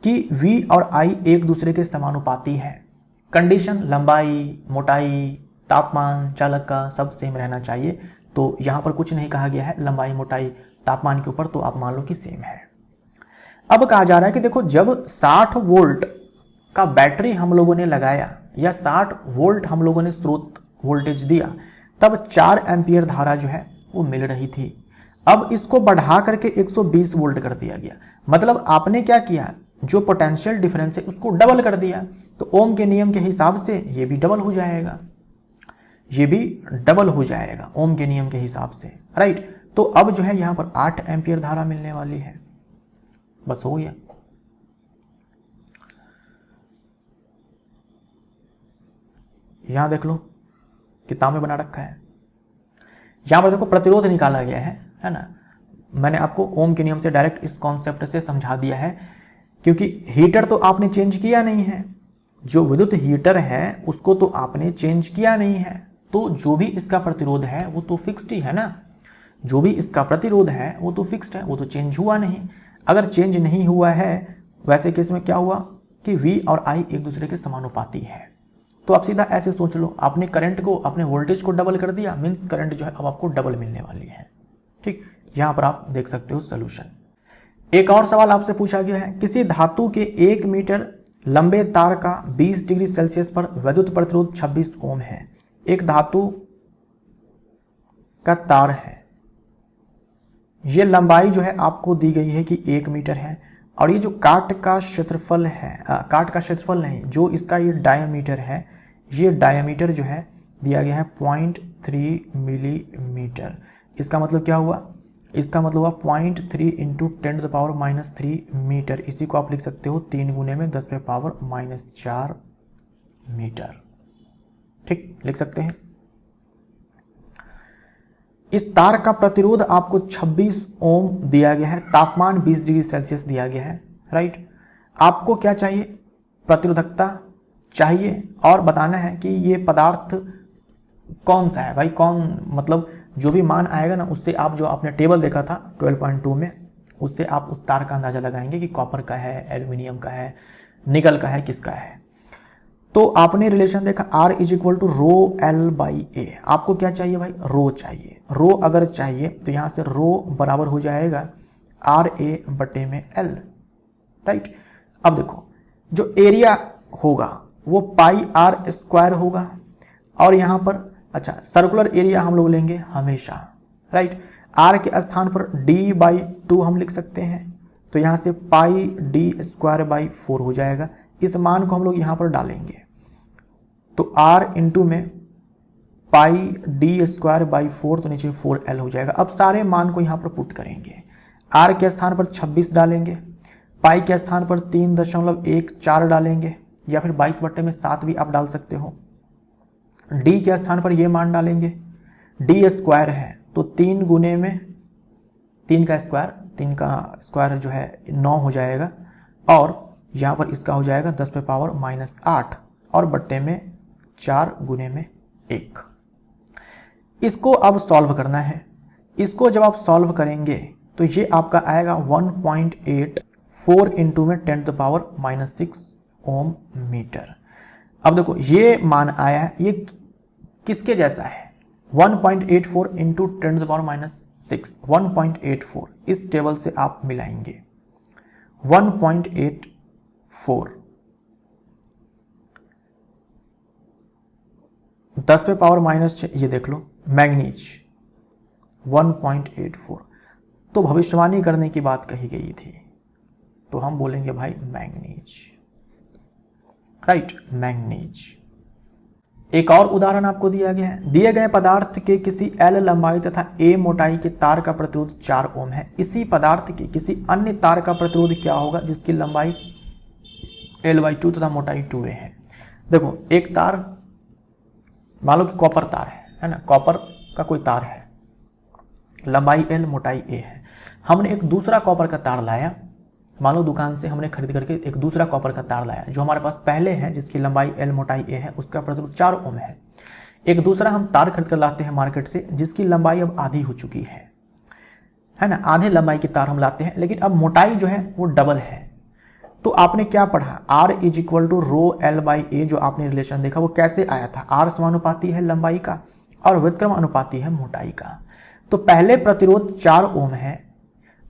कि V और I एक दूसरे के समानुपाती है। कंडीशन लंबाई, मोटाई, तापमान, चालक का सब सेम रहना चाहिए, तो यहाँ पर कुछ नहीं कहा गया है लंबाई, मोटाई, तापमान के ऊपर, तो आप मान लो कि सेम है। अब कहा जा रहा है कि देखो जब 60 वोल्ट का बैटरी हम लोगों ने लगाया या 60 वोल्ट हम लोगों ने स्रोत वोल्टेज दिया, तब 4 एम्पियर धारा जो है वो मिल रही थी। अब इसको बढ़ा करके 120 वोल्ट कर दिया गया, मतलब आपने क्या किया, जो पोटेंशियल डिफरेंस है उसको डबल कर दिया। तो ओम के नियम के हिसाब से ये भी डबल हो जाएगा, ये भी डबल हो जाएगा ओम के नियम के हिसाब से, राइट। तो अब जो है यहाँ पर 8 एम्पियर धारा मिलने वाली है, बस हो गया। यहां देख लो किताब में बना रखा है, यहां पर देखो प्रतिरोध निकाला गया है ना। मैंने आपको ओम के नियम से डायरेक्ट इस कॉन्सेप्ट से समझा दिया है, क्योंकि हीटर तो आपने चेंज किया नहीं है, जो विद्युत हीटर है उसको तो आपने चेंज किया नहीं है, तो जो भी इसका प्रतिरोध है वो तो फिक्स्ड ही है ना, जो भी इसका प्रतिरोध है वो तो फिक्स्ड है, वो तो चेंज हुआ नहीं। अगर चेंज नहीं हुआ है वैसे केस में क्या हुआ कि V और I एक दूसरे के समानुपाती है। तो आप सीधा ऐसे सोच लो, आपने करंट को, अपने वोल्टेज को डबल कर दिया, मीन्स करंट जो है अब आपको डबल मिलने वाली है, ठीक। यहां पर आप देख सकते हो सोल्यूशन। एक और सवाल आपसे पूछा गया है, किसी धातु के 1 मीटर लंबे तार का 20 डिग्री सेल्सियस पर विद्युत प्रतिरोध 26 ओम है। एक धातु का तार है, ये लंबाई जो है आपको दी गई है कि 1 मीटर है, और ये जो काट का क्षेत्रफल है, काट का क्षेत्रफल नहीं, जो इसका ये डायमीटर है, ये डायमीटर जो है दिया गया है 0.3 मिलीमीटर। इसका मतलब क्या हुआ, इसका मतलब हुआ 0.3 इंटू 10⁻³ मीटर। इसी को आप लिख सकते हो 3 गुने में 10⁻⁴ मीटर, ठीक, लिख सकते हैं। इस तार का प्रतिरोध आपको 26 ओम दिया गया है, तापमान 20 डिग्री सेल्सियस दिया गया है, राइट। आपको क्या चाहिए, प्रतिरोधकता चाहिए, और बताना है कि ये पदार्थ कौन सा है। भाई कौन मतलब जो भी मान आएगा ना, उससे आप जो आपने टेबल देखा था 12.2 में, उससे आप उस तार का अंदाजा लगाएंगे कि कॉपर का है, एल्यूमिनियम का है, निकल का है, किसका है। तो आपने रिलेशन देखा R = ρL/A। आपको क्या चाहिए भाई, रो चाहिए। रो अगर चाहिए तो यहां से रो बराबर हो जाएगा RA/L, राइट। अब देखो जो एरिया होगा वो πr² होगा, और यहां पर अच्छा सर्कुलर एरिया हम लोग लेंगे हमेशा, राइट। R के स्थान पर D/2 हम लिख सकते हैं, तो यहां से πd²/4 हो जाएगा। इस मान को हम लोग यहां पर डालेंगे, तो R इंटू में पाई डी स्क्वायर बाई 4, तो नीचे 4L हो जाएगा। अब सारे मान को यहाँ पर पुट करेंगे। आर के स्थान पर 26 डालेंगे, पाई के स्थान पर 3.14 डालेंगे, या फिर 22/7 भी आप डाल सकते हो। डी के स्थान पर ये मान डालेंगे, डी स्क्वायर है तो 3 गुने में 3 का स्क्वायर जो है 9 हो जाएगा, और यहाँ पर इसका हो जाएगा 10⁻⁻8 और बट्टे में 4 गुने में 1। इसको अब सॉल्व करना है। इसको जब आप सॉल्व करेंगे तो ये आपका आएगा 1.84 इंटू में 10⁻⁻6 ओम मीटर। अब देखो ये मान आया है, ये किसके जैसा है? 1.84 इंटू 10⁻⁻6, 1.84 इस टेबल से आप मिलाएंगे। 1.84 10⁻⁻6, ये देख लो मैग्नीज 1.84, तो भविष्यवाणी करने की बात कही गई थी, तो हम बोलेंगे भाई मैग्नीज, राइट, मैग्नीज। एक और उदाहरण आपको दिया गया है। दिए गए पदार्थ के किसी L लंबाई तथा A मोटाई के तार का प्रतिरोध 4 ओम है। इसी पदार्थ के किसी अन्य तार का प्रतिरोध क्या होगा जिसकी लंबाई L/2 तथा मोटाई 2A है। देखो एक तार, मान लो कि कॉपर तार है ना, कॉपर का कोई तार है, लंबाई L मोटाई A है। हमने एक दूसरा कॉपर का तार लाया, मान लो दुकान से हमने खरीद करके एक दूसरा कॉपर का तार लाया, जो हमारे पास पहले है जिसकी लंबाई L मोटाई A है, उसका प्रतिरोध 4 ओम है। एक दूसरा हम तार खरीद कर लाते हैं मार्केट से जिसकी लंबाई अब आधी हो चुकी है ना, आधे लंबाई के तार हम लाते हैं, लेकिन अब मोटाई जो है वो डबल है। तो आपने क्या पढ़ा, R = ρL/A, जो आपने रिलेशन देखा वो कैसे आया था? R समानुपाती है लंबाई का और व्युत्क्रम अनुपाती है मोटाई का। तो पहले प्रतिरोध 4 ओम है,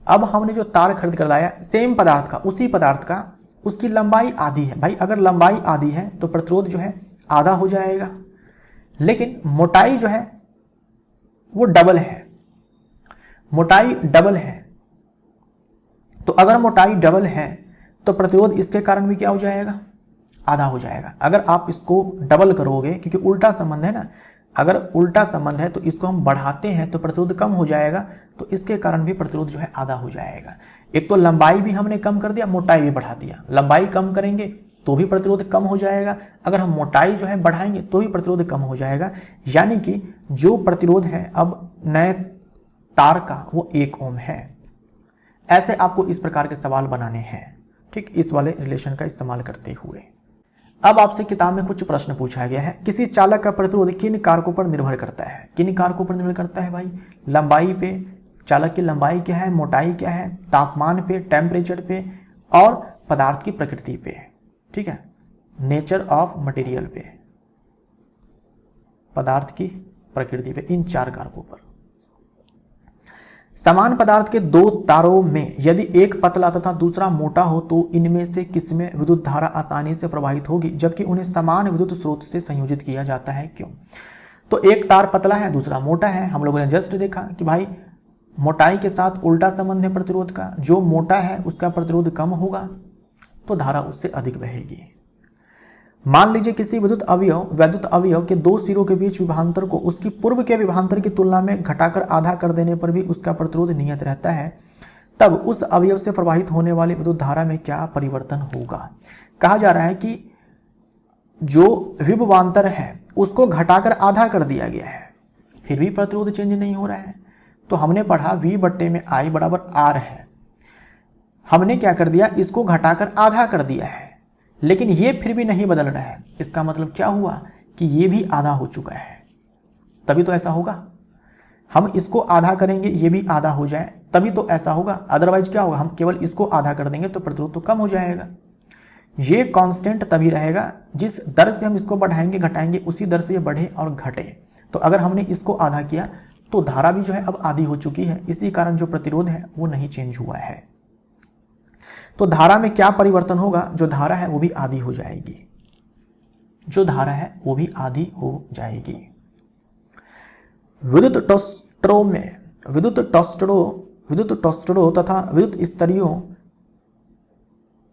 अब हमने जो तार खरीद कर लाया सेम पदार्थ का, उसी पदार्थ का, उसकी लंबाई आधी है। भाई अगर लंबाई आधी है तो प्रतिरोध जो है आधा हो जाएगा, लेकिन मोटाई जो है वो डबल है, मोटाई डबल है। तो अगर मोटाई डबल है तो प्रतिरोध इसके कारण भी क्या हो जाएगा? आधा हो जाएगा। अगर आप इसको डबल करोगे, क्योंकि उल्टा संबंध है ना, अगर उल्टा संबंध है तो इसको हम बढ़ाते हैं तो प्रतिरोध कम हो जाएगा, तो इसके कारण भी प्रतिरोध जो है आधा हो जाएगा। एक तो लंबाई भी हमने कम कर दिया, मोटाई भी बढ़ा दिया। लंबाई कम करेंगे तो भी प्रतिरोध कम हो जाएगा, अगर हम मोटाई जो है बढ़ाएंगे तो भी प्रतिरोध कम हो जाएगा। यानी कि जो प्रतिरोध है अब नए तार का वो 1 ओम है। ऐसे आपको इस प्रकार के सवाल बनाने हैं, ठीक, इस वाले रिलेशन का इस्तेमाल करते हुए। अब आपसे किताब में कुछ प्रश्न पूछा गया है। किसी चालक का प्रतिरोध किन कारकों पर निर्भर करता है? किन कारकों पर निर्भर करता है भाई? लंबाई पे, चालक की लंबाई क्या है, मोटाई क्या है, तापमान पे, टेम्परेचर पे, और पदार्थ की प्रकृति पे, ठीक है, नेचर ऑफ मटेरियल पे, पदार्थ की प्रकृति पे, इन 4 कारकों पर। समान पदार्थ के 2 तारों में यदि एक पतला तथा दूसरा मोटा हो तो इनमें से किसमें विद्युत धारा आसानी से प्रवाहित होगी, जबकि उन्हें समान विद्युत स्रोत से संयोजित किया जाता है, क्यों? तो एक तार पतला है, दूसरा मोटा है। हम लोगों ने जस्ट देखा कि भाई मोटाई के साथ उल्टा संबंध है प्रतिरोध का, जो मोटा है उसका प्रतिरोध कम होगा तो धारा उससे अधिक बहेगी। मान लीजिए किसी वैद्युत अवयव के 2 सिरों के बीच विभवांतर को उसकी पूर्व के विभवांतर की तुलना में घटाकर आधा कर देने पर भी उसका प्रतिरोध नियत रहता है, तब उस अवयव से प्रवाहित होने वाली विद्युत धारा में क्या परिवर्तन होगा? कहा जा रहा है कि जो विभवांतर है उसको घटाकर आधा कर दिया गया है, फिर भी प्रतिरोध चेंज नहीं हो रहा है। तो हमने पढ़ा V/I बराबर R है, हमने क्या कर दिया, इसको घटाकर आधा कर दिया है, लेकिन ये फिर भी नहीं बदल रहा है। इसका मतलब क्या हुआ कि ये भी आधा हो चुका है, तभी तो ऐसा होगा। हम इसको आधा करेंगे, ये भी आधा हो जाए, तभी तो ऐसा होगा। अदरवाइज क्या होगा, हम केवल इसको आधा कर देंगे तो प्रतिरोध तो कम हो जाएगा। ये कांस्टेंट तभी रहेगा जिस दर से हम इसको बढ़ाएंगे घटाएंगे उसी दर से ये बढ़े और घटे। तो अगर हमने इसको आधा किया तो धारा भी जो है अब आधी हो चुकी है, इसी कारण जो प्रतिरोध है वो नहीं चेंज हुआ है। तो धारा में क्या परिवर्तन होगा? जो धारा है वो भी आधी हो जाएगी, जो धारा है वो भी आधी हो जाएगी। विद्युत टॉस्टरों तथा विद्युत स्तरियों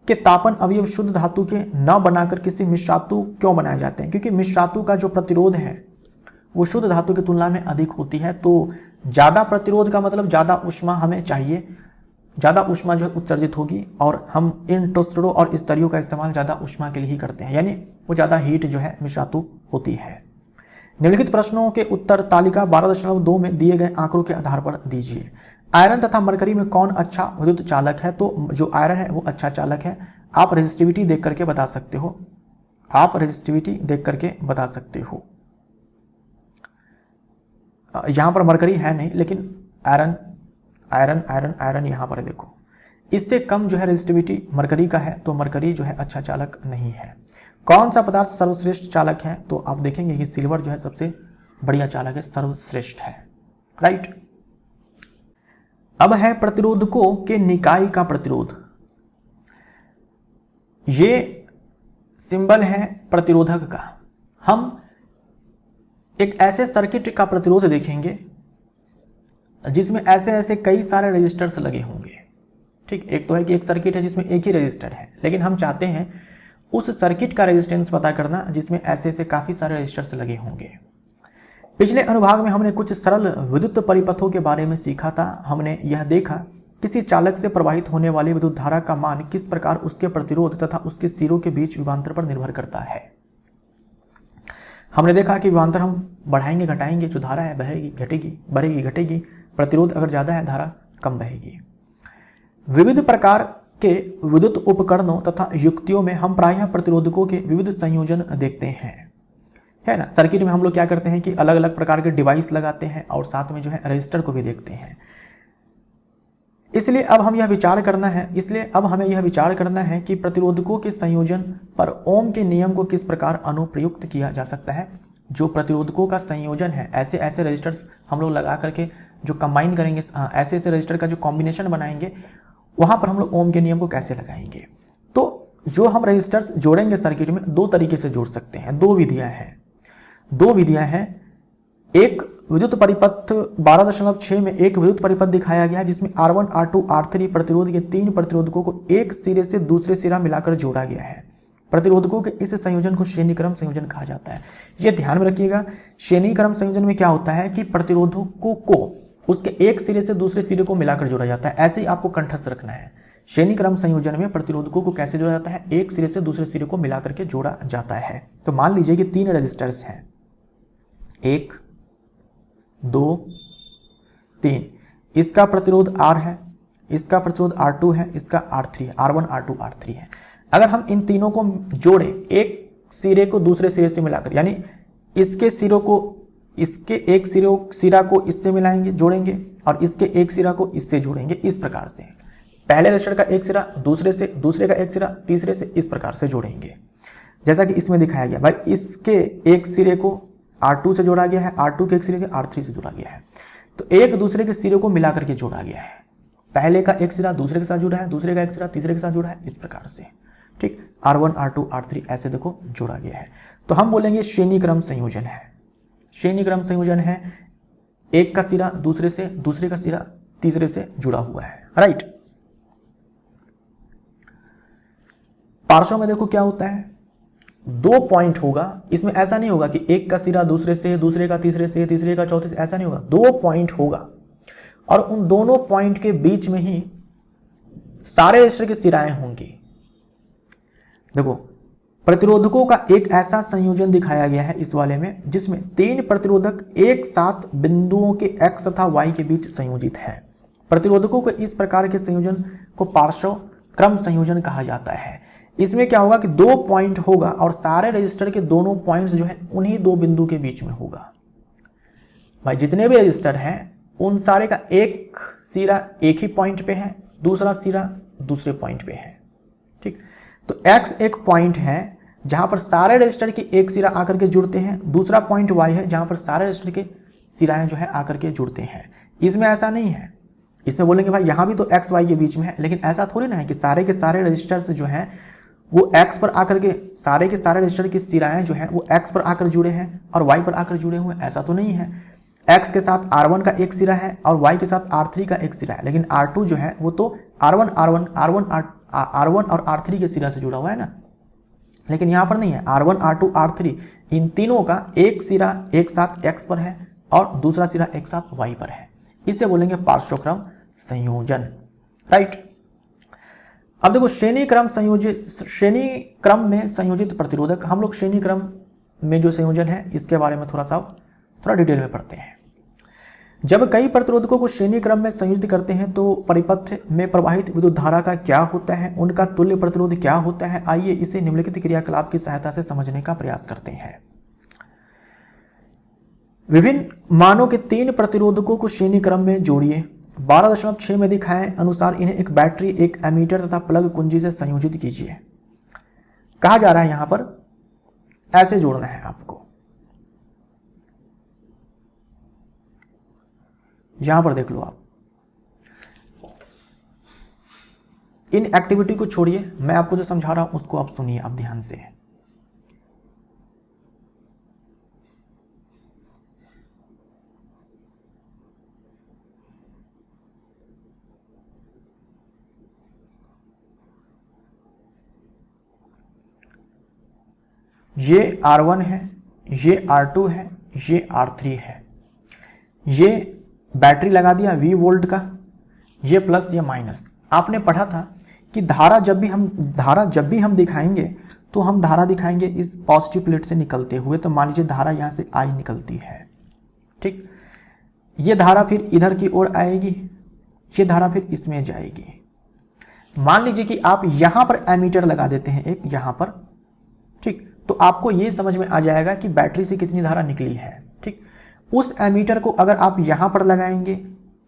के तापन अवयव शुद्ध धातु के न बनाकर किसी मिश्रातु क्यों बनाए जाते हैं? क्योंकि मिश्रातु का जो प्रतिरोध है वो शुद्ध धातु की तुलना में अधिक होती है। तो ज़्यादा प्रतिरोध का मतलब ज़्यादा ऊष्मा हमें चाहिए, ज़्यादा ऊष्मा जो है उत्सर्जित होगी, और हम इन टोस्टरों और स्तरियों का इस्तेमाल ज़्यादा ऊष्मा के लिए ही करते हैं, यानी वो ज़्यादा हीट जो है मिश्रातु होती है। निम्नलिखित प्रश्नों के उत्तर तालिका 12.2 में दिए गए आंकड़ों के आधार पर दीजिए। आयरन तथा मरकरी में कौन अच्छा विद्युत चालक है? तो जो आयरन है वो अच्छा चालक है। आप रेजिस्टिविटी देख करके बता सकते हो, आप रेजिस्टिविटी देख करके बता सकते हो। यहां पर मरकरी है नहीं, लेकिन आयरन आयरन आयरन आयरन यहां पर देखो, इससे कम जो है रेजिस्टिविटी मरकरी का है, तो मरकरी जो है अच्छा चालक नहीं है। कौन सा पदार्थ सर्वश्रेष्ठ चालक है? तो आप देखेंगे कि सिल्वर जो है सबसे बढ़िया चालक है, सर्वश्रेष्ठ है, राइट। अब है प्रतिरोधकों के निकाय का प्रतिरोध। ये सिंबल है प्रतिरोधक का। हम एक ऐसे सर्किट का प्रतिरोध देखेंगे जिसमें ऐसे ऐसे कई सारे रेजिस्टर्स लगे होंगे, ठीक। एक तो है कि एक सर्किट है जिसमें एक ही रेजिस्टर है, लेकिन हम चाहते हैं उस सर्किट का रेजिस्टेंस पता करना जिसमें ऐसे ऐसे काफी सारे रेजिस्टर्स लगे होंगे। पिछले अनुभाग में हमने कुछ सरल विद्युत परिपथों के बारे में सीखा था। हमने यह देखा किसी चालक से प्रवाहित होने वाली विद्युत धारा का मान किस प्रकार उसके प्रतिरोध तथा उसके सिरों के बीच विभवांतर पर निर्भर करता है। हमने देखा कि विभवांतर हम बढ़ाएंगे घटाएंगे, जो धारा है बहेगी घटेगी, बढ़ेगी घटेगी, प्रतिरोध अगर ज्यादा है धारा कम बहेगी। विविध प्रकार के विद्युत उपकरणों तथा युक्तियों में हम प्रायः प्रतिरोधकों के विविध संयोजन देखते हैं, है ना। सर्किट में हम लोग क्या करते हैं कि अलग अलग प्रकार के डिवाइस लगाते हैं और साथ में जो है रजिस्टर को भी देखते हैं। इसलिए अब हमें यह विचार करना है कि प्रतिरोधकों के संयोजन पर ओम के नियम को किस प्रकार अनुप्रयुक्त किया जा सकता है। जो प्रतिरोधकों का संयोजन है, ऐसे ऐसे रजिस्टर्स हम लोग लगा करके जो कंबाइन करेंगे, ऐसे ऐसे रजिस्टर का जो कॉम्बिनेशन बनाएंगे, वहां पर हम लोग ओम के नियम को कैसे लगाएंगे। तो जो हम रजिस्टर्स जोड़ेंगे सर्किट में, दो तरीके से जोड़ सकते हैं, दो विधियां हैं। एक विद्युत परिपथ 12.6 में एक विद्युत परिपथ दिखाया गया है जिसमें R1, R2, R3 प्रतिरोध के 3 प्रतिरोधकों को एक सिरे से दूसरे सिरा मिलाकर जोड़ा गया है। प्रतिरोधकों के इस संयोजन को श्रेणीक्रम संयोजन कहा जाता है। यह ध्यान में रखिएगा, श्रेणीक्रम संयोजन में क्या होता है कि प्रतिरोधकों को उसके एक सिरे से दूसरे सिरे को मिलाकर जोड़ा जाता है। ऐसे ही आपको कंठस्थ रखना है। श्रेणीक्रम संयोजन में प्रतिरोधकों को कैसे जोड़ा जाता है? एक सिरे से दूसरे सिरे को मिलाकर के जोड़ा जाता है। तो मान लीजिए कि 3 रजिस्टर्स हैं, 1 2 3। इसका प्रतिरोध R है, इसका प्रतिरोध R2 है, इसका R3 है, R1 R2 R3 है। अगर हम इन तीनों को जोड़े, एक सिरे को दूसरे सिरे से मिलाकर, यानी इसके सिरों को, इसके एक सिरा को इससे मिलाएंगे, जोड़ेंगे, और इसके एक सिरा को इससे जोड़ेंगे। इस प्रकार से पहले रजिस्टर का एक सिरा दूसरे से, दूसरे का एक सिरा तीसरे से, इस प्रकार से जोड़ेंगे जैसा कि इसमें दिखाया गया। भाई इसके एक सिरे को R2 से जोड़ा गया है, R2 के एक सिरे के R3 से जोड़ा गया है, तो एक दूसरे के सिरे को मिलाकर के जोड़ा गया है। पहले का एक सिरा दूसरे के साथ जुड़ा है, दूसरे का एक सिरा तीसरे के साथ जुड़ा है, इस प्रकार से, ठीक। R1 R2 R3 ऐसे देखो जोड़ा गया है। तो हम बोलेंगे श्रेणीक्रम संयोजन है। श्रेणीक्रम संयोजन है, एक का सिरा दूसरे से, दूसरे का सिरा तीसरे से जुड़ा हुआ है, राइट। पार्श्व में देखो क्या होता है, 2 पॉइंट होगा। इसमें ऐसा नहीं होगा कि एक का सिरा दूसरे से, दूसरे का तीसरे से, तीसरे का चौथे से, ऐसा नहीं होगा। 2 पॉइंट होगा और उन दोनों पॉइंट के बीच में ही सारे रजिस्टर की सिराएं होंगी। देखो, प्रतिरोधकों का एक ऐसा संयोजन दिखाया गया है इस वाले में जिसमें 3 प्रतिरोधक एक साथ बिंदुओं के x तथा y के बीच संयोजित है। प्रतिरोधकों के इस प्रकार के संयोजन को पार्श्व क्रम संयोजन कहा जाता है। इसमें क्या होगा कि 2 पॉइंट होगा और सारे रजिस्टर के दोनों पॉइंट्स जो है उन्हीं 2 बिंदु के बीच में होगा। भाई जितने भी रजिस्टर हैं उन सारे का एक सिरा एक ही पॉइंट पे है, दूसरा सिरा दूसरे पॉइंट पे है, ठीक। तो x एक पॉइंट है जहां पर सारे रजिस्टर के एक सिरा आकर के जुड़ते हैं, दूसरा पॉइंट y है जहां पर सारे रजिस्टर के सिराएं जो है आकर के जुड़ते हैं। इसमें ऐसा नहीं है, इसमें बोलेंगे भाई यहां भी तो x y के बीच में है, लेकिन ऐसा थोड़ी ना है कि सारे के सारे रजिस्टर्स जो हैं वो x पर आकर के सारे रजिस्टर की सिराएं जो है वो x पर आकर जुड़े हैं और y पर आकर जुड़े हुए, ऐसा तो नहीं है। x के साथ R1 का एक सिरा है और y के साथ R3 का एक सिरा है, लेकिन R2 जो है वो तो R1 और R3 के सिरा से जुड़ा हुआ है ना। लेकिन यहां पर नहीं है। R1 R2 R3 इन तीनों का एक सिरा एक साथ x पर है और दूसरा सिरा एक साथ y पर है। इसे बोलेंगे पार्श्वक्रम संयोजन, राइट। अब देखो श्रेणी क्रम में संयोजित प्रतिरोधक, हम लोग श्रेणी क्रम में जो संयोजन है इसके बारे में थोड़ा डिटेल में पढ़ते हैं। जब कई प्रतिरोधकों को श्रेणी क्रम में संयोजित करते हैं तो परिपथ में प्रवाहित विद्युत धारा का क्या होता है, उनका तुल्य प्रतिरोध क्या होता है, आइए इसे निम्नलिखित क्रियाकलाप की सहायता से समझने का प्रयास करते हैं। विभिन्न मानों के 3 प्रतिरोधकों को श्रेणी क्रम में जोड़िए। 12.6 में दिखाए अनुसार इन्हें एक बैटरी, एक एमीटर तथा प्लग कुंजी से संयोजित कीजिए। कहा जा रहा है यहां पर ऐसे जोड़ना है आपको। यहां पर देख लो आप, इन एक्टिविटी को छोड़िए, मैं आपको जो समझा रहा हूं उसको आप सुनिए आप ध्यान से। ये R1 है, ये R2 है, ये R3 है। ये बैटरी लगा दिया V वोल्ट का, ये प्लस ये माइनस। आपने पढ़ा था कि धारा जब भी हम दिखाएंगे तो हम धारा दिखाएंगे इस पॉजिटिव प्लेट से निकलते हुए। तो मान लीजिए धारा यहां से I निकलती है, ठीक। ये धारा फिर इधर की ओर आएगी, ये धारा फिर इसमें जाएगी। मान लीजिए कि आप यहां पर एमीटर लगा देते हैं एक यहां पर, ठीक, तो आपको ये समझ में आ जाएगा कि बैटरी से कितनी धारा निकली है, ठीक। उस एमीटर को अगर आप यहां पर लगाएंगे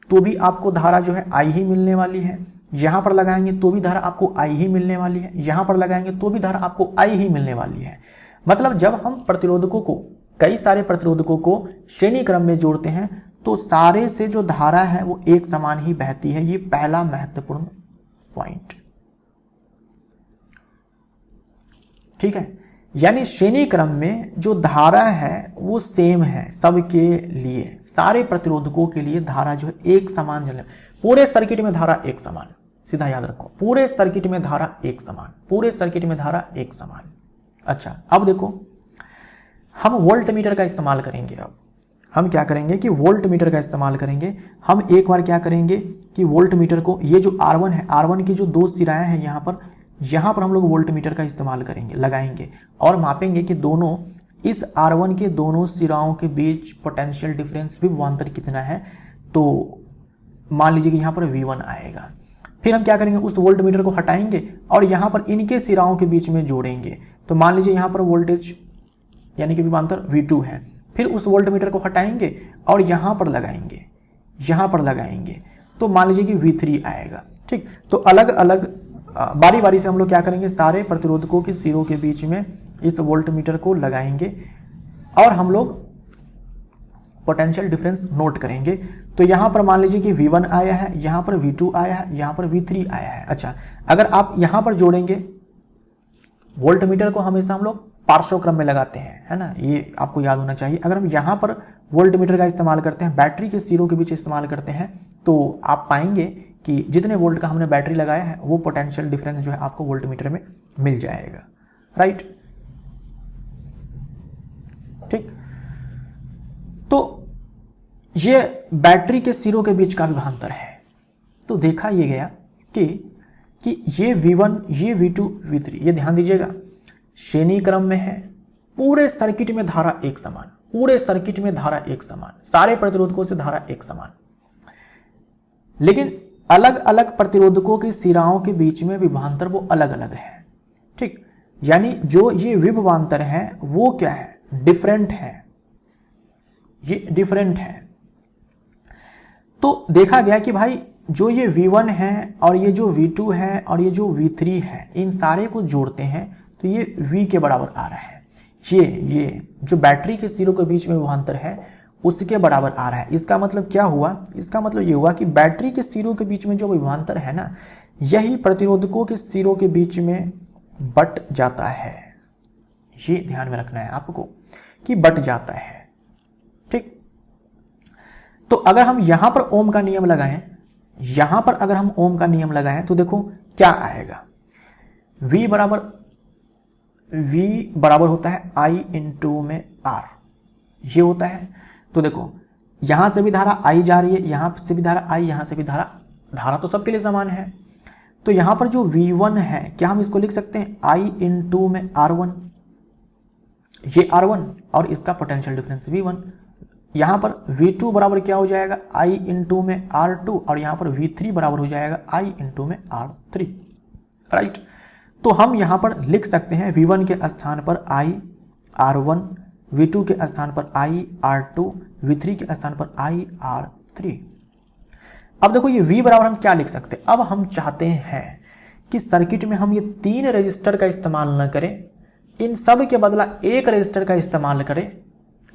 तो भी आपको धारा जो है I ही मिलने वाली है, यहां पर लगाएंगे तो भी धारा आपको I ही मिलने वाली है, यहां पर लगाएंगे तो भी धारा आपको I ही मिलने वाली है। मतलब जब हम प्रतिरोधकों को, कई सारे प्रतिरोधकों को श्रेणी क्रम में जोड़ते हैं तो सारे से जो धारा है वो एक समान ही बहती है। ये पहला महत्वपूर्ण पॉइंट, ठीक है। यानी श्रेणी क्रम में जो धारा है वो सेम है सबके लिए, सारे प्रतिरोधकों के लिए धारा जो है एक समान चले। पूरे सर्किट में धारा एक समान, सीधा याद रखो, पूरे सर्किट में धारा एक समान, पूरे सर्किट में धारा एक समान। अच्छा, अब देखो हम वोल्ट मीटर का इस्तेमाल करेंगे। अब हम क्या करेंगे कि वोल्ट मीटर का इस्तेमाल करेंगे। हम एक बार क्या करेंगे कि वोल्ट मीटर को, ये जो R1 है, R1 की जो 2 सिराएं हैं यहाँ पर हम लोग वोल्ट मीटर का इस्तेमाल करेंगे, लगाएंगे और मापेंगे कि दोनों, इस R1 के दोनों सिराओं के बीच पोटेंशियल डिफरेंस भी विभवांतर कितना है। तो मान लीजिए कि यहाँ पर V1 आएगा। फिर हम क्या करेंगे, उस वोल्ट मीटर को हटाएंगे और यहाँ पर इनके सिराओं के बीच में जोड़ेंगे। तो मान लीजिए यहाँ पर वोल्टेज यानी कि विभवांतर V2 है। फिर उस वोल्ट मीटर को हटाएंगे और यहाँ पर लगाएंगे, यहाँ पर लगाएंगे, तो मान लीजिए कि V3 आएगा, ठीक। तो अलग अलग बारी बारी से हम लोग क्या करेंगे, सारे प्रतिरोधकों के सिरों के बीच में इस वोल्ट मीटर को लगाएंगे और हम लोग पोटेंशियल डिफरेंस नोट करेंगे। तो यहां पर मान लीजिए कि V1 आया है, यहां पर V2 आया है, यहां पर V3 आया है। अच्छा, अगर आप यहां पर जोड़ेंगे, वोल्ट मीटर को हमेशा हम लोग पार्श्व क्रम में लगाते हैं, है ना, ये आपको याद होना चाहिए। अगर हम यहां पर वोल्ट मीटर का इस्तेमाल करते हैं, बैटरी के सिरों के बीच इस्तेमाल करते हैं, तो आप पाएंगे कि जितने वोल्ट का हमने बैटरी लगाया है वो पोटेंशियल डिफरेंस जो है आपको वोल्ट मीटर में मिल जाएगा, राइट, ठीक। तो ये बैटरी के सिरों के बीच का विभवांतर है। तो देखा ये गया कि ये V1, ये V2, V3, ये ध्यान दीजिएगा श्रेणी क्रम में है, पूरे सर्किट में धारा एक समान, पूरे सर्किट में धारा एक समान, सारे प्रतिरोधकों से धारा एक समान, लेकिन अलग अलग प्रतिरोधकों के सिराओं के बीच में विभवांतर वो अलग अलग है, ठीक। यानी जो ये विभवांतर है वो क्या है, डिफरेंट है, ये डिफरेंट है। तो देखा गया कि भाई जो ये V1 है और ये जो V2 है और ये जो V3 है, इन सारे को जोड़ते हैं तो ये V के बराबर आ रहा है। ये जो बैटरी के सिरों के बीच में विभवांतर है उसके बराबर आ रहा है। इसका मतलब क्या हुआ, इसका मतलब ये हुआ कि बैटरी के सिरों के बीच में जो विभवांतर है ना, यही प्रतिरोधकों के सिरों के बीच में बट जाता है। ये ध्यान में रखना है आपको कि बट जाता है, ठीक। तो अगर हम यहां पर ओम का नियम लगाएं, यहां पर अगर हम ओम का नियम लगाएं तो देखो क्या आएगा, V बराबर V बराबर होता है I इंटू में R, ये होता है। तो देखो यहां से भी धारा I जा रही है, यहां से भी धारा I, यहां से भी धारा तो सबके लिए समान है। तो यहां पर जो V1 है, क्या हम इसको लिख सकते हैं I इंटू में R1, ये R1 और इसका पोटेंशियल डिफरेंस V1। यहां पर V2 बराबर क्या हो जाएगा I इंटू में R2, और यहां पर V3 बराबर हो जाएगा I इंटू में R3, राइट। तो हम यहां पर लिख सकते हैं V1 के स्थान पर I R1, V2 के स्थान पर I R2, V3 के स्थान पर I R3। अब देखो ये V बराबर हम क्या लिख सकते हैं। अब हम चाहते हैं कि सर्किट में हम ये 3 रजिस्टर का इस्तेमाल न करें, इन सब के बदला एक रजिस्टर का इस्तेमाल करें,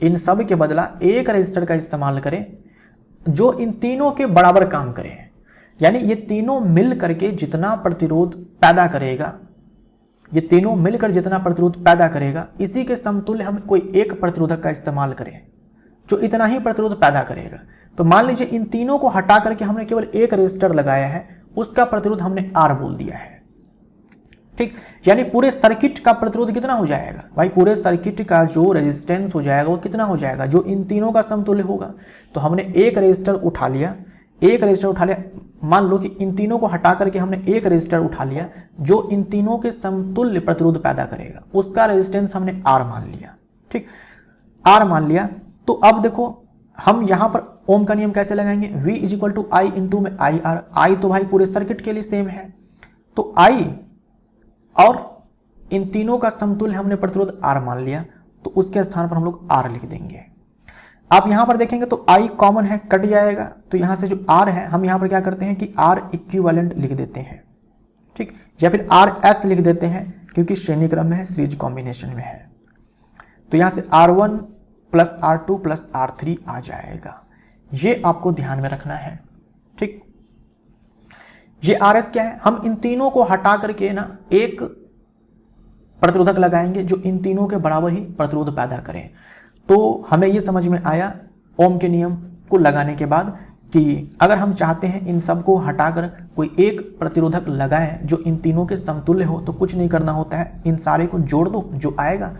इन सब के बदला एक रजिस्टर का इस्तेमाल करें जो इन तीनों के बराबर काम करे। यानी ये तीनों मिल करके जितना प्रतिरोध पैदा करेगा, ये तीनों मिलकर जितना प्रतिरोध पैदा करेगा, इसी के समतुल्य हम कोई एक प्रतिरोधक का इस्तेमाल करें जो इतना ही प्रतिरोध पैदा करेगा। तो मान लीजिए इन तीनों को हटा करके हमने केवल एक रेजिस्टर लगाया है, उसका प्रतिरोध हमने R बोल दिया है, ठीक। यानी पूरे सर्किट का प्रतिरोध कितना हो जाएगा भाई, पूरे सर्किट का जो रेजिस्टेंस हो जाएगा वो कितना हो जाएगा, जो इन तीनों का समतुल्य होगा। तो हमने एक रेजिस्टर उठा लिया, एक रेजिस्टर उठा लिया, मान लो कि इन तीनों को हटा करके हमने एक रेजिस्टर उठा लिया जो इन तीनों के समतुल्य प्रतिरोध पैदा करेगा, उसका रेजिस्टेंस हमने R मान लिया, ठीक, R मान लिया। तो अब देखो हम यहां पर ओम का नियम कैसे लगाएंगे, V is equal to I into में आई आर। I तो भाई पूरे सर्किट के लिए सेम है, तो I और इन तीनों का समतुल्य हमने प्रतिरोध R मान लिया, तो उसके स्थान पर हम लोग R लिख देंगे। आप यहां पर देखेंगे तो I कॉमन है, कट जाएगा, तो यहां से जो R है हम यहां पर क्या करते हैं कि R इक्विवेलेंट लिख देते हैं, ठीक, या फिर RS लिख देते हैं क्योंकि श्रेणी क्रम में है, सीरीज कॉम्बिनेशन में है। तो यहां से R1 plus R2 plus R3 आ जाएगा, ये आपको ध्यान में रखना है, ठीक। ये RS क्या है, हम इन तीनों को हटा करके ना एक प्रतिरोधक लगाएंगे जो इन तीनों के बराबर ही प्रतिरोध पैदा करें। तो हमें ये समझ में आया ओम के नियम को लगाने के बाद कि अगर हम चाहते हैं इन सब को हटाकर कोई एक प्रतिरोधक लगाएं जो इन तीनों के समतुल्य हो, तो कुछ नहीं करना होता है, इन सारे को जोड़ दो, जो आएगा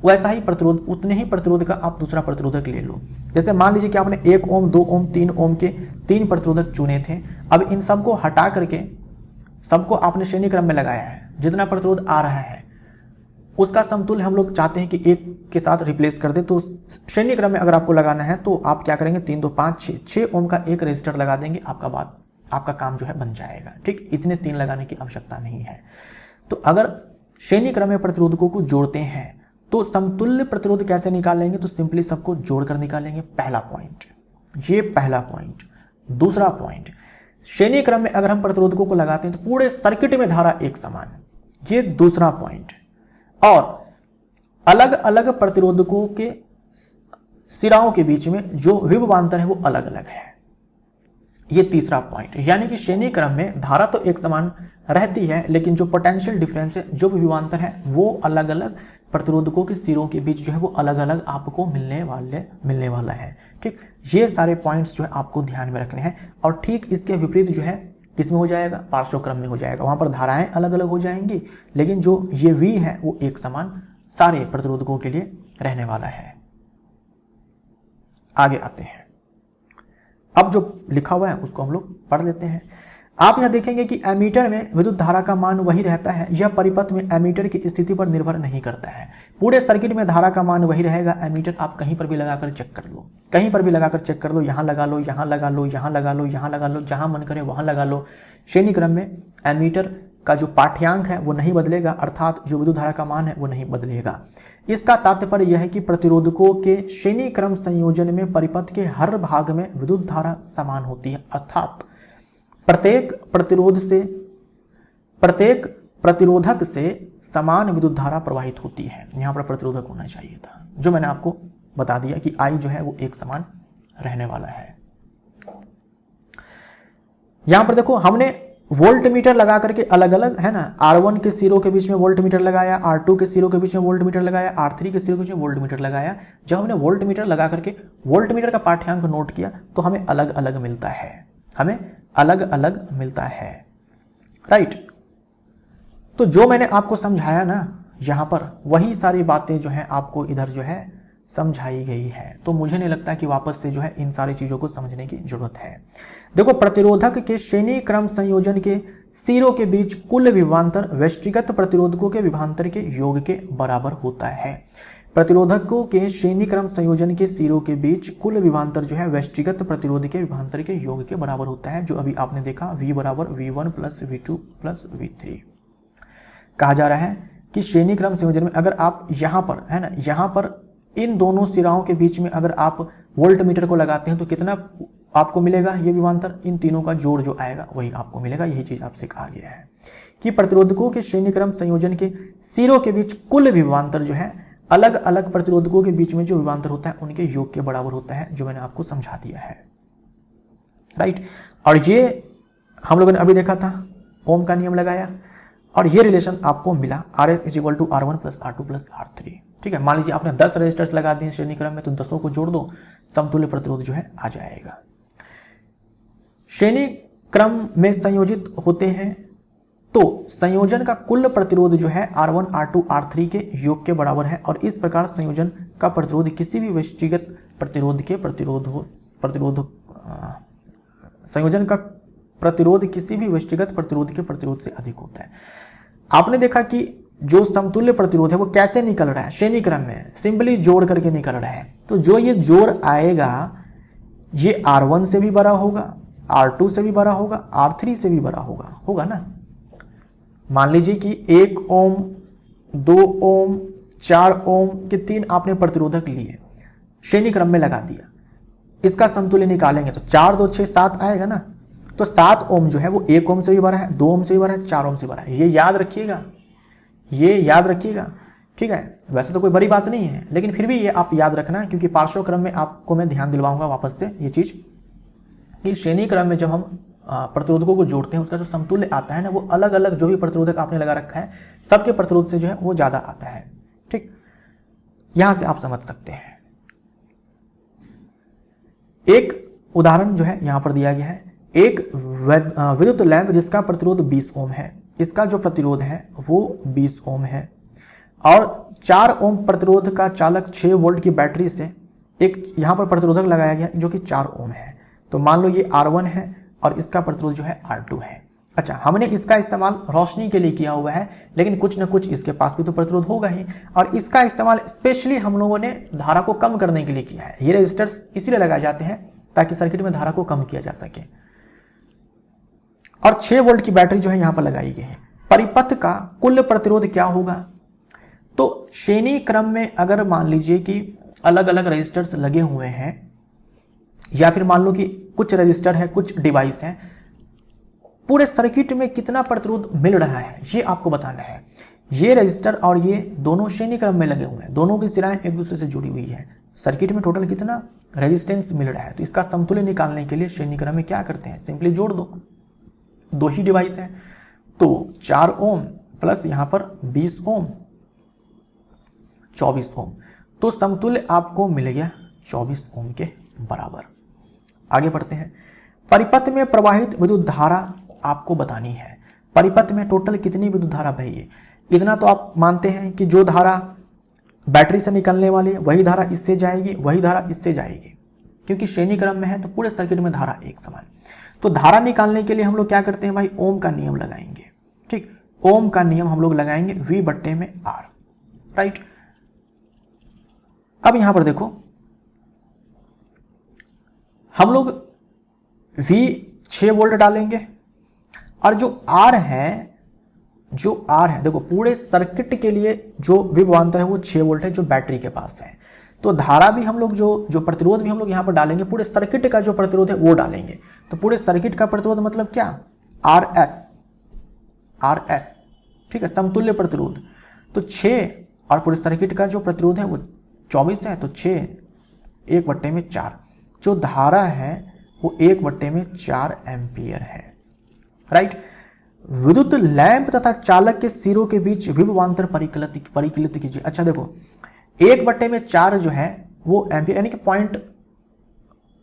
वैसा ही प्रतिरोध, उतने ही प्रतिरोध का आप दूसरा प्रतिरोधक ले लो। जैसे मान लीजिए कि आपने 1 ओम, 2 ओम, 3 ओम के 3 प्रतिरोधक चुने थे, अब इन सबको हटा करके सबको आपने श्रेणी क्रम में लगाया है, जितना प्रतिरोध आ रहा है उसका समतुल्य हम लोग चाहते हैं कि एक के साथ रिप्लेस कर दे। तो श्रेणी क्रम में अगर आपको लगाना है तो आप क्या करेंगे, 3 2 5 6 ओम का एक रेजिस्टर लगा देंगे, आपका काम जो है बन जाएगा, ठीक। इतने 3 लगाने की आवश्यकता नहीं है। तो अगर श्रेणी क्रम में प्रतिरोधकों को जोड़ते हैं तो समतुल्य प्रतिरोध कैसे निकालेंगे, तो सिंपली सबको जोड़कर निकालेंगे, पहला पॉइंट, ये पहला पॉइंट। दूसरा पॉइंट, श्रेणी क्रम में अगर हम प्रतिरोधकों को लगाते हैं तो पूरे सर्किट में धारा एक समान, ये दूसरा पॉइंट। और अलग अलग प्रतिरोधकों के सिराओं के बीच में जो विभवांतर है वो अलग अलग है, ये तीसरा पॉइंट। यानी कि श्रेणी क्रम में धारा तो एक समान रहती है, लेकिन जो पोटेंशियल डिफरेंस है, जो विभवांतर है, वो अलग अलग प्रतिरोधकों के सिरों के बीच जो है वो अलग अलग आपको मिलने वाला है, ठीक। ये सारे पॉइंट्स जो है आपको ध्यान में रखने हैं। और ठीक इसके विपरीत जो है किसमें हो जाएगा, पार्श्वक्रम में हो जाएगा, वहां पर धाराएं अलग अलग हो जाएंगी, लेकिन जो ये V है वो एक समान सारे प्रतिरोधकों के लिए रहने वाला है। आगे आते हैं, अब जो लिखा हुआ है उसको हम लोग पढ़ लेते हैं। आप यहां देखेंगे कि एमीटर में विद्युत धारा का मान वही रहता है, यह परिपथ में एमीटर की स्थिति पर निर्भर नहीं करता है। पूरे सर्किट में धारा का मान वही रहेगा, एमीटर आप कहीं पर भी लगाकर चेक कर लो, कहीं पर भी लगाकर चेक कर लो, यहां लगा लो, यहां लगा लो, यहां लगा लो, यहां लगा लो, जहां मन करे वहां लगा लो। श्रेणी क्रम में एमीटर का जो पाठ्यांक है वो नहीं बदलेगा, अर्थात जो विद्युत धारा का मान है वो नहीं बदलेगा। इसका तात्पर्य यह है कि प्रतिरोधकों के श्रेणी क्रम संयोजन में परिपथ के हर भाग में विद्युत धारा समान होती है, अर्थात प्रत्येक प्रतिरोधक से समान विद्युत धारा प्रवाहित होती है। यहां पर प्रतिरोधक होना चाहिए था, जो मैंने आपको बता दिया कि I जो है वो एक समान रहने वाला है। यहां पर देखो हमने वोल्ट मीटर लगा करके अलग अलग है ना, R1 के सिरों के बीच में वोल्ट मीटर लगाया, R2 के सिरों के बीच में वोल्ट मीटर लगाया, R3 के सिरों के बीच में वोल्ट मीटर लगाया। जब हमने वोल्ट मीटर लगा करके वोल्ट मीटर का पाठ्यांक नोट किया तो हमें अलग अलग मिलता है, हमें अलग अलग मिलता है, राइट। तो जो मैंने आपको समझाया ना यहाँ पर वही सारी बातें जो है आपको इधर जो है समझाई गई है। तो मुझे नहीं लगता कि वापस से जो है इन सारी चीज़ों को समझने की जरूरत है। देखो, प्रतिरोधक के श्रेणी क्रम संयोजन के सिरों के बीच कुल विभवांतर व्यष्टिगत प्रतिरोधकों के विभवांतर के योग के बराबर होता है। प्रतिरोधकों के श्रेणी क्रम संयोजन के सिरों के बीच कुल विभवांतर जो है व्यष्टिगत प्रतिरोध के विभवांतर के योग के बराबर होता है, जो अभी आपने देखा V बराबर V1 plus V2 plus V3। कहा जा रहा है कि श्रेणी क्रम संयोजन में अगर आप यहाँ पर है ना, यहाँ पर इन दोनों सिराओं के बीच में अगर आप वोल्ट मीटर को लगाते हैं तो कितना आपको मिलेगा, ये विभवांतर इन तीनों का जोड़ जो आएगा वही आपको मिलेगा। यही चीज आपसे कहा गया है कि प्रतिरोधकों के श्रेणी क्रम संयोजन के सिरों के बीच कुल विभवांतर जो है अलग अलग प्रतिरोधकों के बीच में जो विभवांतर होता है उनके योग के बराबर होता है, जो मैंने आपको समझा दिया है। राइट, और ये हम लोगों ने अभी देखा था, ओम का नियम लगाया और ये रिलेशन आपको मिला RS is equal to R1 plus R2 plus R3। ठीक है, मान लीजिए आपने 10 रेजिस्टर्स लगा दिए श्रेणी क्रम में, तो 10 को जोड़ दो, समतुल्य प्रतिरोध जो है आ जाएगा। श्रेणी क्रम में संयोजित होते हैं तो संयोजन का कुल प्रतिरोध जो है R1 R2 R3 के योग के बराबर है, और इस प्रकार संयोजन का प्रतिरोध किसी भी व्यष्टिगत प्रतिरोध के संयोजन का प्रतिरोध किसी भी व्यष्टिगत प्रतिरोध के प्रतिरोध से अधिक होता है। आपने देखा कि जो समतुल्य प्रतिरोध है वो कैसे निकल रहा है, श्रेणी क्रम में सिंपली जोड़ करके निकल रहा है। तो जो ये जोड़ आएगा ये R1 से भी बड़ा होगा, R2 से भी बड़ा होगा, R3 से भी बड़ा होगा ना। मान लीजिए कि 1 ओम 2 ओम 4 ओम के 3 आपने प्रतिरोधक लिए, श्रेणी क्रम में लगा दिया, इसका समतुल्य निकालेंगे तो 4 2 6 7 आएगा ना। तो 7 ओम जो है वो 1 ओम से भी बड़ा है, 2 ओम से भी बड़ा है, 4 ओम से बड़ा है। ये याद रखिएगा, ठीक है। वैसे तो कोई बड़ी बात नहीं है, लेकिन फिर भी ये आप याद रखना, क्योंकि पार्श्व क्रम में आपको मैं ध्यान दिलवाऊंगा वापस से ये चीज कि श्रेणी क्रम में जब हम प्रतिरोधकों को जोड़ते हैं उसका जो समतुल्य आता है ना, वो अलग अलग जो भी प्रतिरोधक आपने लगा रखा है सबके प्रतिरोध से जो है वो ज्यादा आता है। ठीक, यहां से आप समझ सकते हैं। एक उदाहरण जो है यहां पर दिया गया है, एक विद्युत लैंप जिसका प्रतिरोध 20 ओम है, इसका जो प्रतिरोध है वो 20 ओम है, और 4 ओम प्रतिरोध का चालक 6 वोल्ट की बैटरी से एक यहां पर प्रतिरोधक लगाया गया जो कि 4 ओम है। तो मान लो ये R1 है और इसका प्रतिरोध जो है R2 है। अच्छा, हमने इसका इस्तेमाल रोशनी के लिए किया हुआ है, लेकिन कुछ ना कुछ इसके पास भी तो प्रतिरोध होगा ही, और इसका इस्तेमाल स्पेशली हम लोगों ने धारा को कम करने के लिए किया है। ये रेजिस्टर्स इसीलिए लगाए जाते हैं ताकि सर्किट में धारा को कम किया जा सके, और 6 वोल्ट की बैटरी जो है यहां पर लगाई गई है। परिपथ का कुल प्रतिरोध क्या होगा? तो श्रेणी क्रम में अगर मान लीजिए कि अलग अलग रेजिस्टर्स लगे हुए हैं, या फिर मान लो कि कुछ रजिस्टर है, कुछ डिवाइस है, पूरे सर्किट में कितना प्रतिरोध मिल रहा है ये आपको बताना है। ये रजिस्टर और ये दोनों श्रेणी क्रम में लगे हुए हैं, दोनों की सिराएं एक दूसरे से जुड़ी हुई है, सर्किट में टोटल कितना रेजिस्टेंस मिल रहा है। तो इसका समतुल्य निकालने के लिए श्रेणी क्रम में क्या करते हैं, सिंपली जोड़ दो, 2 ही डिवाइस है, तो 4 ओम प्लस यहां पर 20 ओम 24 ओम, तो समतुल्य आपको मिल गया 24 ओम के बराबर। आगे बढ़ते हैं। परिपथ में प्रवाहित विद्युत धारा आपको बतानी है। परिपथ में टोटल कितनी विद्युत धारा बही, इतना तो आप मानते हैं कि जो धारा बैटरी से निकलने वाली है वही धारा इससे जाएगी, वही धारा इससे जाएगी, क्योंकि श्रेणी क्रम में है तो पूरे सर्किट में धारा एक समान। तो धारा निकालने के लिए हम लोग क्या करते हैं भाई, ओम का नियम लगाएंगे। ठीक, ओम का नियम हम लोग लगाएंगे V बट्टे में R। राइट, अब यहां पर देखो हम लोग V 6 वोल्ट डालेंगे, और जो R है देखो पूरे सर्किट के लिए जो विभवांतर है वो 6 वोल्ट है जो बैटरी के पास है। तो धारा भी हम लोग जो प्रतिरोध भी हम लोग यहां पर डालेंगे, पूरे सर्किट का जो प्रतिरोध है वो डालेंगे। तो पूरे सर्किट का प्रतिरोध मतलब क्या, RS, ठीक है, समतुल्य प्रतिरोध। तो 6 और पूरे सर्किट का जो प्रतिरोध है वो 24 है, तो 6 1/4, जो धारा है वो 1/4 एम्पियर है। राइट, विद्युत लैंप तथा चालक के सिरों के बीच विभवांतर परिकलित कीजिए। अच्छा देखो 1/4 जो है वो एम्पियर, यानी कि पॉइंट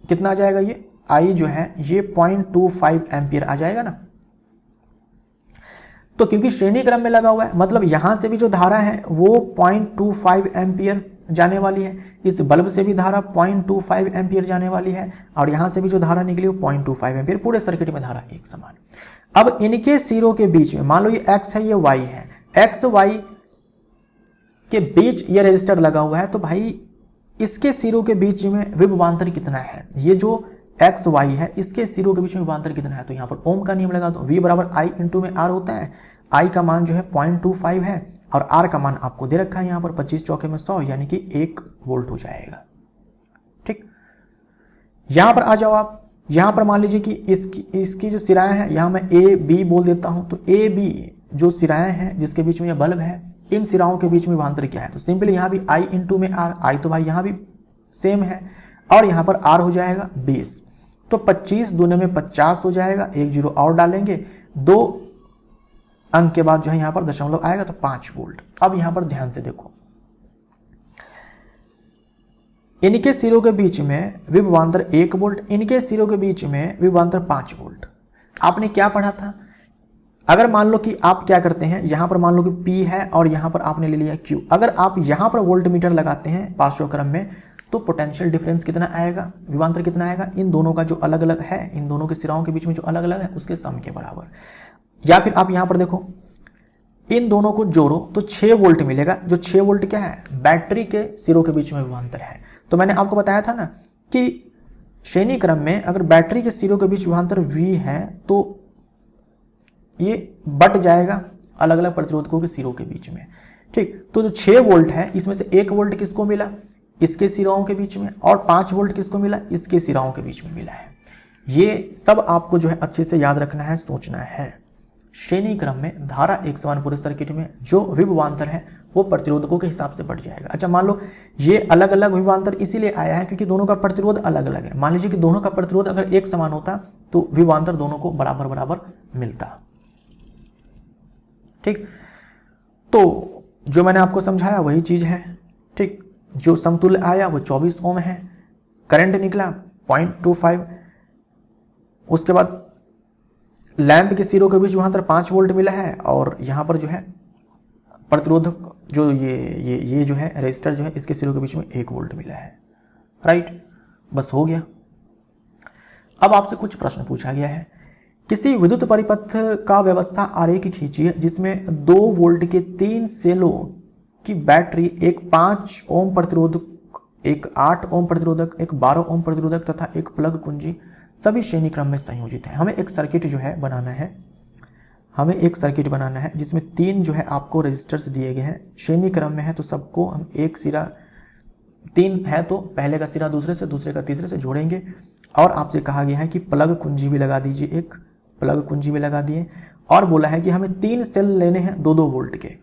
कितना आ जाएगा, ये I जो है ये 0.25 एम्पियर आ जाएगा ना। तो क्योंकि श्रेणी क्रम में लगा हुआ है, मतलब यहां से भी जो धारा है वो 0.25 एम्पियर जाने वाली है, इस बल्ब से भी धारा 0.25 एम्पियर जाने वाली है, और यहां से भी जो धारा निकली वो 0.25 एम्पियर, पूरे सर्किट में धारा एक समान। अब इनके सिरों के बीच में मान लो ये x है, ये y है, x y के बीच ये रेजिस्टर लगा हुआ है, तो भाई इसके सिरों के बीच में विभवांतर कितना है, ये जो एक्स वाई है इसके सिरों के बीच में विभवांतर कितना है, तो यहाँ पर ओम का नियम लगा दो, V बराबर I इंटू में R होता है, I का मान जो है 0.25 है और R का मान आपको दे रखा है यहाँ पर 25 चौके में 100 यानी कि 1 वोल्ट हो जाएगा। ठीक, यहाँ पर आ जाओ आप, यहाँ पर मान लीजिए कि इसकी जो सिराएं हैं, यहाँ मैं A B बोल देता हूँ, तो A B जो सिराएं हैं जिसके बीच में यह बल्ब है, इन सिराओं के बीच में विभवांतर क्या है, तो सिंपली यहाँ भी I इंटू में R, I तो भाई यहाँ भी सेम है और यहाँ पर R हो जाएगा 20, तो 25 दूने में 50 हो जाएगा, एक जीरो और डालेंगे, 2 अंक के बाद जो है यहाँ पर दशमलव आएगा तो 5 वोल्ट। अब यहाँ पर ध्यान से देखो, इनके सिरों के बीच में विभवांतर 1 वोल्ट, इनके सिरों के बीच में विभवांतर 5 वोल्ट। आपने क्या पढ़ा था, अगर मान लो कि आप क्या करते हैं, यहां पर मान लो कि P है और यहां पर आपने ले लिया Q, अगर आप यहां पर वोल्ट मीटर लगाते हैं पार्श्वक्रम में, तो पोटेंशियल डिफरेंस कितना आएगा, विभवांतर कितना आएगा, इन दोनों का जो अलग अलग है, इन दोनों के सिराओं के बीच में जो अलग अलग है उसके सम के बराबर। या फिर आप यहां पर देखो, इन दोनों को जोड़ो तो 6 वोल्ट मिलेगा, जो 6 वोल्ट क्या है, बैटरी के सिरों के बीच में विभवांतर है। तो मैंने आपको बताया था ना कि श्रेणी क्रम में अगर बैटरी के सिरों के बीच विभवांतर V है तो ये बट जाएगा अलग अलग प्रतिरोधकों के सिरों के बीच में। ठीक, तो जो 6 वोल्ट है इसमें से 1 वोल्ट किसको मिला, इसके सिराओं के बीच में, और 5 वोल्ट किसको मिला, इसके सिराओं के बीच में मिला है। ये सब आपको जो है अच्छे से याद रखना है, सोचना है। श्रेणी क्रम में धारा एक समान पूरे सर्किट में, जो विभवांतर है वो प्रतिरोधकों के हिसाब से बढ़ जाएगा। अच्छा, मान लो ये अलग अलग विभवांतर इसीलिए आया है क्योंकि दोनों का प्रतिरोध अलग अलग है। मान लीजिए कि दोनों का प्रतिरोध अगर एक समान होता तो विभवांतर दोनों को बराबर बराबर मिलता। ठीक, तो जो मैंने आपको समझाया वही चीज है। ठीक, जो समतुल्य आया वो 24 ओम है, करंट निकला 0.25, उसके बाद लैंप के सिरों के बीच वहां पर 5 वोल्ट मिला है, और यहां पर जो है प्रतिरोधक जो ये जो है रेजिस्टर जो है इसके सिरों के बीच में 1 वोल्ट मिला है। राइट, बस हो गया। अब आपसे कुछ प्रश्न पूछा गया है, किसी विद्युत परिपथ का व्यवस्था आरेख खींचिए जिसमें 2 वोल्ट के 3 सेलों की बैटरी, एक 5 ओम प्रतिरोधक, एक 8 ओम प्रतिरोधक, एक 12 ओम प्रतिरोधक तथा एक प्लग कुंजी सभी श्रेणी क्रम में संयोजित है। हमें एक सर्किट जो है बनाना है, हमें एक सर्किट बनाना है जिसमें 3 जो है आपको रेजिस्टर्स दिए गए हैं, श्रेणी क्रम में है तो सबको हम एक सिरा, 3 है तो पहले का सिरा दूसरे से, दूसरे का तीसरे से जोड़ेंगे, और आपसे कहा गया है कि प्लग कुंजी भी लगा दीजिए, एक प्लग कुंजी भी लगा दिए, और बोला है कि हमें 3 सेल लेने हैं 2-2 वोल्ट के,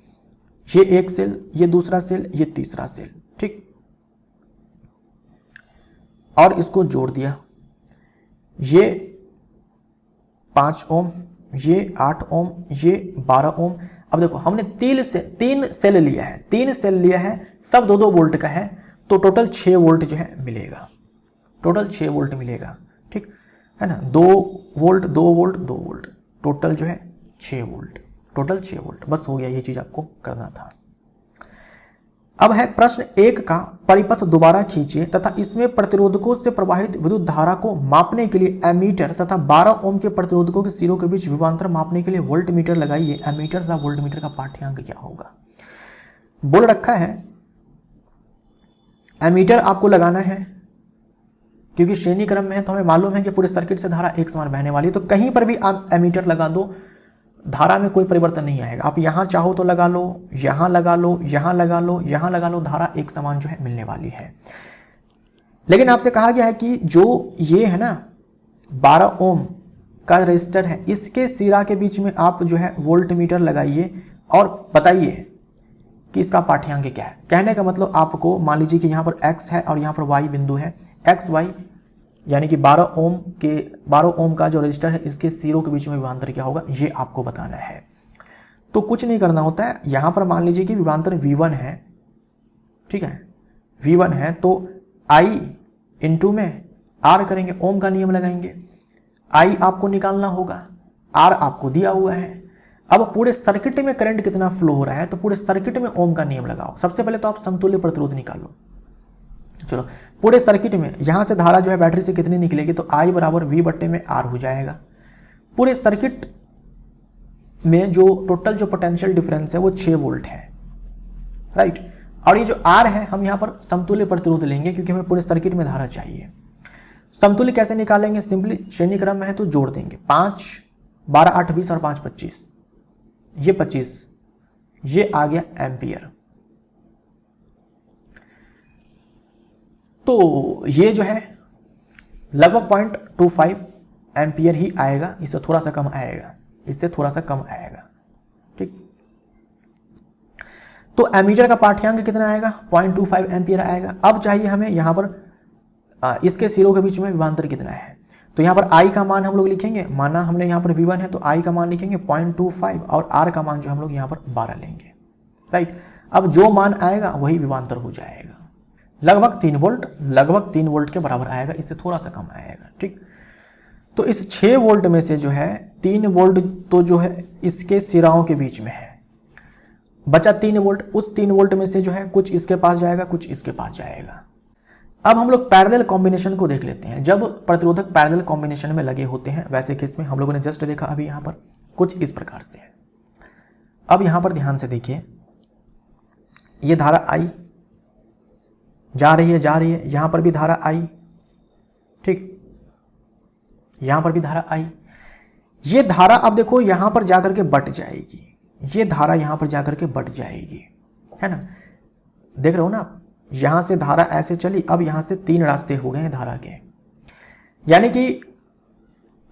ये एक सेल, ये दूसरा सेल, ये तीसरा सेल। ठीक, और इसको जोड़ दिया, ये 5 ओम, ये 8 ओम, ये 12 ओम। अब देखो हमने 3 सेल लिया है, 3 सेल लिया है, सब 2-2 वोल्ट का है, तो टोटल 6 वोल्ट जो है मिलेगा, टोटल 6 वोल्ट मिलेगा। ठीक है ना, 2 वोल्ट 2 वोल्ट 2 वोल्ट, टोटल जो है 6 वोल्ट, टोटल 6 वोल्ट। बस हो गया, ये चीज आपको करना था। अब है प्रश्न 1 का, परिपथ दोबारा खींचिए तथा इसमें प्रतिरोधकों से प्रवाहित विद्युत धारा को मापने के लिए एमीटर तथा 12 ओम के प्रतिरोधकों के सिरों के बीच विभवांतर मापने के लिए वोल्ट मीटर लगाइए। एमीटर तथा वोल्ट मीटर का पाठ्यांक क्या होगा, बोल रखा है। एमीटर आपको लगाना है क्योंकि श्रेणी क्रम में है, तो हमें मालूम है कि पूरे सर्किट से धारा एक समान बहने वाली है, तो कहीं पर भी आप एमीटर लगा दो, धारा में कोई परिवर्तन नहीं आएगा। आप यहां चाहो तो लगा लो, यहां लगा लो, यहां लगा लो, यहां लगा लो, धारा एक समान जो है मिलने वाली है। लेकिन आपसे कहा गया है कि जो ये है ना 12 ओम का रेजिस्टर है, इसके सिरा के बीच में आप जो है वोल्ट मीटर लगाइए और बताइए कि इसका पाठ्यांक क्या है। कहने का मतलब आपको, मान लीजिए कि यहां पर x है और यहां पर y बिंदु है, x y यानी कि 12 ओम का जो रजिस्टर है इसके सिरों के बीच में विभवांतर क्या होगा, ये आपको बताना है। तो कुछ नहीं करना होता है, यहां पर मान लीजिए कि विभवांतर V1 है, ठीक है, V1 है तो I इंटू में R करेंगे, ओम का नियम लगाएंगे। I आपको निकालना होगा, R आपको दिया हुआ है। अब पूरे सर्किट में करंट कितना फ्लो हो रहा है, तो पूरे सर्किट में ओम का नियम लगाओ। सबसे पहले तो आप समतुल्य प्रतिरोध निकालो। चलो पूरे सर्किट में यहां से धारा जो है बैटरी से कितनी निकलेगी, तो I बराबर V बट्टे में R हो जाएगा। पूरे सर्किट में जो टोटल जो पोटेंशियल डिफरेंस है वो 6 वोल्ट है, राइट। और ये जो R है हम यहां पर समतुल्य प्रतिरोध लेंगे क्योंकि हमें पूरे सर्किट में धारा चाहिए। समतुल्य कैसे निकालेंगे, सिंपली श्रेणी क्रम में है तो जोड़ देंगे। 5 12 8 20 और 5 25, ये 25, ये आ गया एम्पियर। तो ये जो है लगभग 0.25 एम्पियर ही आएगा, इससे थोड़ा सा कम आएगा, इससे थोड़ा सा कम आएगा, ठीक। तो एमीटर का पाठ्यांक कितना आएगा, 0.25 एम्पियर आएगा। अब चाहिए हमें यहां पर इसके सिरों के बीच में विभवांतर कितना है, तो यहां पर I का मान हम लोग लिखेंगे, माना हमने यहां पर V1 है तो I का मान लिखेंगे 0.25 और R का मान जो हम लोग यहां पर 12 लेंगे, राइट। अब जो मान आएगा वही विभवांतर हो जाएगा, लगभग 3 वोल्ट, लगभग 3 वोल्ट के बराबर आएगा, इससे थोड़ा सा कम आएगा, ठीक। तो इस 6 वोल्ट में से जो है 3 वोल्ट तो जो है इसके सिराओं के बीच में है, बचा 3 वोल्ट। उस 3 वोल्ट में से जो है कुछ इसके पास जाएगा, कुछ इसके पास जाएगा। अब हम लोग पैरेलल कॉम्बिनेशन को देख लेते हैं। जब प्रतिरोधक पैरेलल कॉम्बिनेशन में लगे होते हैं, वैसे केस में हम लोगों ने जस्ट देखा अभी यहां पर कुछ इस प्रकार से है। अब यहां पर ध्यान से देखिए, ये धारा I जा रही है, यहां पर भी धारा I, ठीक, यहां पर भी धारा I। ये धारा अब देखो यहां पर जाकर के बट जाएगी, ये धारा यहां पर जाकर के बट जाएगी, है ना, देख रहे हो ना आप। यहां से धारा ऐसे चली, अब यहां से 3 रास्ते हो गए हैं धारा के, यानी कि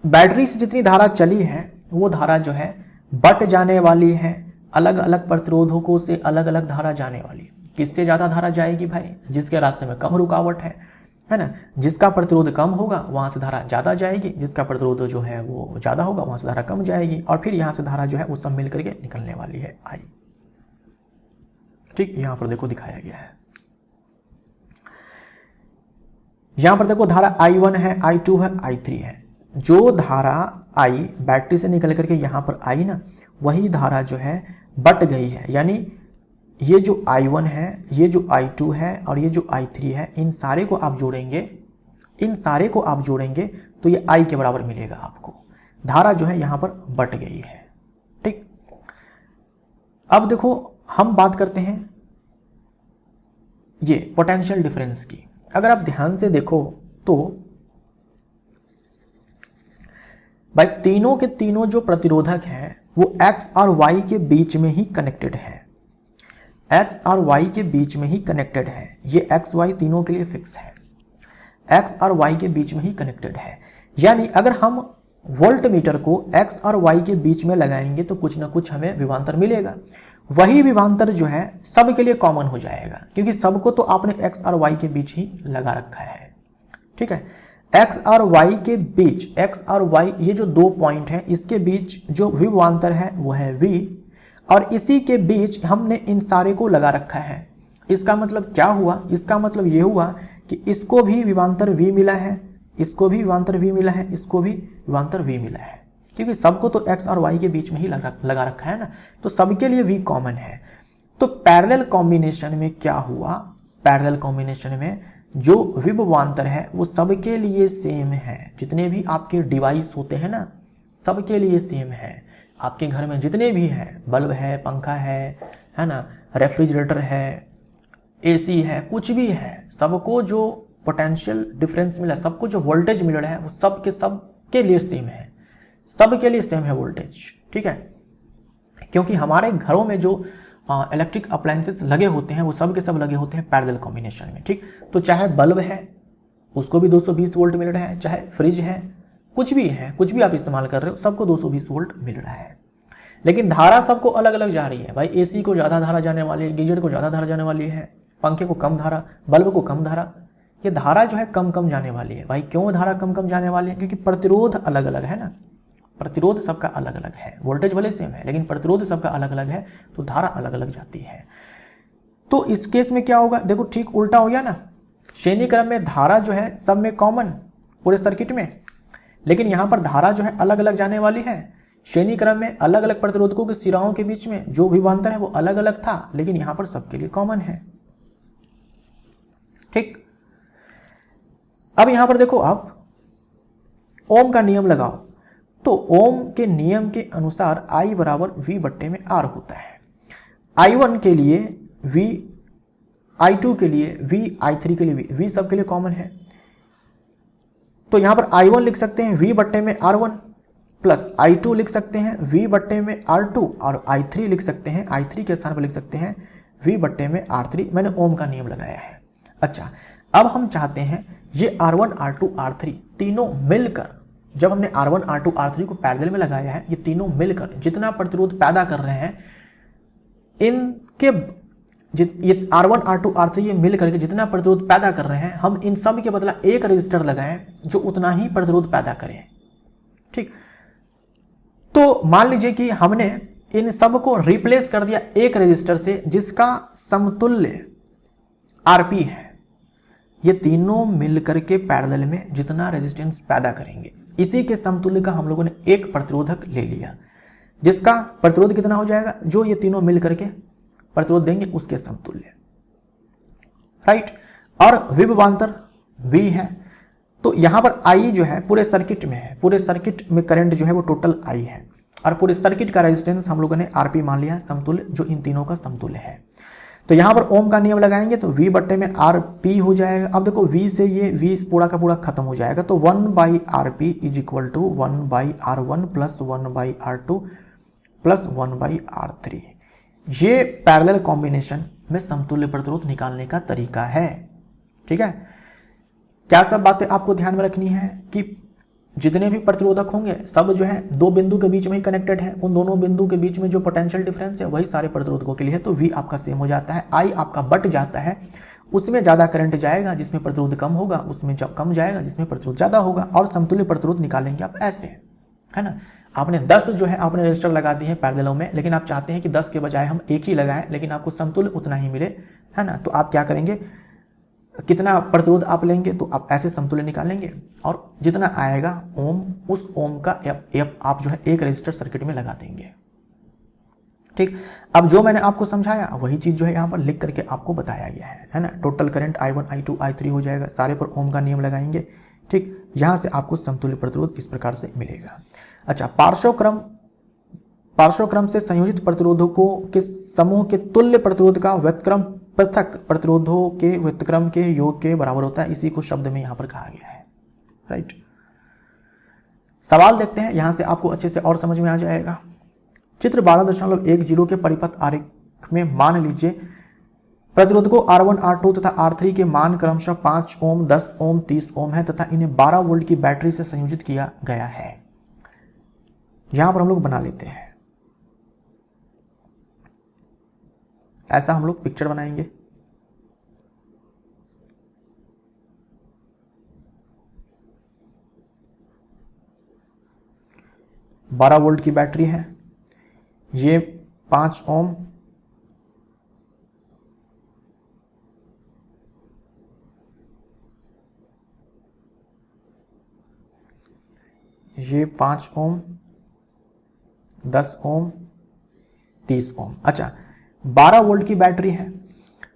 बैटरी से जितनी धारा चली है वो धारा जो है बट जाने वाली है, अलग अलग प्रतिरोधकों से अलग अलग धारा जाने वाली। किससे ज्यादा धारा जाएगी भाई, जिसके रास्ते में कम रुकावट है ना। जिसका प्रतिरोध कम होगा वहां से धारा ज्यादा जाएगी, जिसका प्रतिरोध जो है वो ज्यादा होगा वहां से धारा कम जाएगी, और फिर यहां से धारा जो है वो सब मिलकर के निकलने वाली है I, ठीक। यहां पर देखो दिखाया गया है, यहां पर देखो धारा I1 है, I2 है, I3 है। जो धारा I बैटरी से निकल करके यहां पर आई ना, वही धारा जो है बट गई है, यानी ये जो I1 है, ये जो I2 है और ये जो I3 है, इन सारे को आप जोड़ेंगे, इन सारे को आप जोड़ेंगे तो ये I के बराबर मिलेगा आपको। धारा जो है यहां पर बट गई है, ठीक। अब देखो हम बात करते हैं ये पोटेंशियल डिफरेंस की। अगर आप ध्यान से देखो तो भाई तीनों के तीनों जो प्रतिरोधक हैं वो X और Y के बीच में ही कनेक्टेड है, X और Y के बीच में ही कनेक्टेड है। ये X Y तीनों के लिए फिक्स है, X और Y के बीच में ही कनेक्टेड है। यानी अगर हम वोल्ट मीटर को X और Y के बीच में लगाएंगे तो कुछ ना कुछ हमें विभवांतर मिलेगा। वही विभवांतर जो है सब के लिए कॉमन हो जाएगा, क्योंकि सबको तो आपने X और Y के बीच ही लगा रखा है, ठीक है। X और Y के बीच, X और Y ये जो 2 पॉइंट है, इसके बीच जो विभवांतर है वो है V, और इसी के बीच हमने इन सारे को लगा रखा है। इसका मतलब क्या हुआ, इसका मतलब ये हुआ कि इसको भी विभवांतर V मिला है, इसको भी विभवांतर V मिला है, इसको भी विभवांतर V मिला है, क्योंकि सबको तो X और Y के बीच में ही लगा रखा है ना, तो सबके लिए V कॉमन है। तो पैरेलल कॉम्बिनेशन में क्या हुआ, पैरेलल कॉम्बिनेशन में जो विभवांतर है वो सबके लिए सेम है। जितने भी आपके डिवाइस होते हैं ना, सबके लिए सेम है। आपके घर में जितने भी हैं, बल्ब है, पंखा है ना, रेफ्रिजरेटर है, AC है, कुछ भी है, सबको जो पोटेंशियल डिफरेंस मिला, सबको जो वोल्टेज मिल रहा है वो सबके लिए सेम है, सबके लिए सेम है वोल्टेज, ठीक है। क्योंकि हमारे घरों में जो इलेक्ट्रिक अप्लायंसेस लगे होते हैं वो सब के सब लगे होते हैं पैरेलल कॉम्बिनेशन में, ठीक। तो चाहे बल्ब है उसको भी 220 वोल्ट मिल रहा है, चाहे फ्रिज है, कुछ भी है, कुछ भी आप इस्तेमाल कर रहे हो, सबको 220 वोल्ट मिल रहा है। लेकिन धारा सबको अलग अलग जा रही है भाई। AC को ज़्यादा धारा जाने वाली है, गीजर को ज़्यादा धारा जाने वाली है, पंखे को कम धारा, बल्ब को कम धारा। ये धारा जो है कम कम जाने वाली है भाई। क्यों धारा कम कम जाने वाली है? क्योंकि प्रतिरोध अलग अलग है ना, प्रतिरोध सबका अलग अलग है। वोल्टेज भले सेम है लेकिन प्रतिरोध सबका अलग अलग है, तो धारा अलग अलग जाती है। तो इस केस में क्या होगा, देखो ठीक उल्टा हो गया ना। श्रेणी क्रम में धारा जो है सब में कॉमन पूरे सर्किट में, लेकिन यहां पर धारा जो है अलग अलग जाने वाली है। श्रेणी क्रम में अलग अलग प्रतिरोधकों के सिराओं के बीच में जो विभवांतर है वो अलग अलग था, लेकिन यहां पर सबके लिए कॉमन है। ठीक, अब यहां पर देखो, आप ओम का नियम लगाओ तो ओम के नियम के अनुसार I बराबर V बट्टे में R होता है। I1 के लिए V, I2 के लिए V, I3 के लिए V सबके लिए कॉमन है। तो यहां पर I1 लिख सकते हैं V बट्टे में R1 प्लस I2 लिख सकते हैं V बट्टे में R2 और I3 लिख सकते हैं, I3 के स्थान पर लिख सकते हैं V बट्टे में R3। मैंने ओम का नियम लगाया है। अच्छा, अब हम चाहते हैं ये R1, R2, R3 तीनों मिलकर, जब हमने R1, R2, R3 को पैरेलल में लगाया है, ये तीनों मिलकर जितना प्रतिरोध पैदा कर रहे हैं, इनके ये R1, R2, R3 ये मिल करके जितना प्रतिरोध पैदा कर रहे हैं, हम इन सब के बदला एक रजिस्टर लगाएं जो उतना ही प्रतिरोध पैदा करे। ठीक, तो मान लीजिए कि हमने इन सब को रिप्लेस कर दिया एक रजिस्टर से जिसका समतुल्य आरपी है। ये तीनों मिलकर के पैरेलल में जितना रेजिस्टेंस पैदा करेंगे, इसी के समतुल्य का हम लोगों ने एक प्रतिरोधक ले लिया, जिसका प्रतिरोध कितना हो जाएगा, जो ये तीनों मिलकर के प्रतिरोध देंगे उसके समतुल्य। राइट, और विभवांतर V है। तो यहां पर I जो है पूरे सर्किट में है, पूरे सर्किट में करंट जो है वो टोटल I है, और पूरे सर्किट का रेजिस्टेंस हम लोगों ने RP मान लिया है समतुल्य, जो इन तीनों का समतुल्य है। तो यहां पर ओम का नियम लगाएंगे तो V बट्टे में RP हो जाएगा। अब देखो V से ये V पूरा का पूरा खत्म हो जाएगा, तो 1/RP is equal to 1/R1 plus 1/R2 plus 1/R3। ये पैरेलल कॉम्बिनेशन में समतुल्य प्रतिरोध निकालने का तरीका है। ठीक है, क्या सब बातें आपको ध्यान में रखनी है कि जितने भी प्रतिरोधक होंगे सब जो है दो बिंदु के बीच में ही कनेक्टेड है, उन दोनों बिंदु के बीच में जो पोटेंशियल डिफरेंस है वही सारे प्रतिरोधकों के लिए है। तो V आपका सेम हो जाता है, I आपका बट जाता है, उसमें ज्यादा करंट जाएगा जिसमें प्रतिरोध कम होगा, उसमें जब कम जाएगा जिसमें प्रतिरोध ज्यादा होगा, और समतुल्य प्रतिरोध निकालेंगे आप ऐसे, है ना। आपने 10 जो है आपने रजिस्टर लगा दिए हैं पैरेललों में, लेकिन आप चाहते हैं कि 10 के बजाय हम एक ही लगाएं, लेकिन आपको समतुल्य उतना ही मिले, है ना। तो आप क्या करेंगे, कितना प्रतिरोध आप लेंगे तो आप ऐसे समतुल्य निकालेंगे, और जितना आएगा ओम, उस ओम का एफ आप जो है एक रजिस्टर सर्किट में लगा देंगे। ठीक, अब जो मैंने आपको समझाया वही चीज जो है यहाँ पर लिख करके आपको बताया गया है ना। Total current I1, I2, I3 हो जाएगा, सारे पर ओम का नियम लगाएंगे। ठीक, यहां से आपको समतुल्य प्रतिरोध इस प्रकार से मिलेगा। अच्छा, पार्श्वक्रम से संयोजित प्रतिरोधकों के समूह के तुल्य प्रतिरोध का व्युत्क्रम पृथक प्रतिरोधों के व्युत्क्रम के योग के बराबर होता है, इसी को शब्द में यहां पर कहा गया है। राइट, सवाल देखते हैं, यहां से आपको अच्छे से और समझ में आ जाएगा। चित्र 12.10 के परिपथ आरेख में मान लीजिए प्रतिरोधकों R1, R2 तथा R3 के मान क्रमशः 5 ओम, 10 ओम, 30 ओम है तथा इन्हें 12 वोल्ट की बैटरी से संयोजित किया गया है। यहां पर हम लोग बना लेते हैं, ऐसा हम लोग पिक्चर बनाएंगे। बारह वोल्ट की बैटरी है, ये 5 ओम, ये 5 ओम, 10 ओम, 30 ओम। अच्छा, 12 वोल्ट की बैटरी है,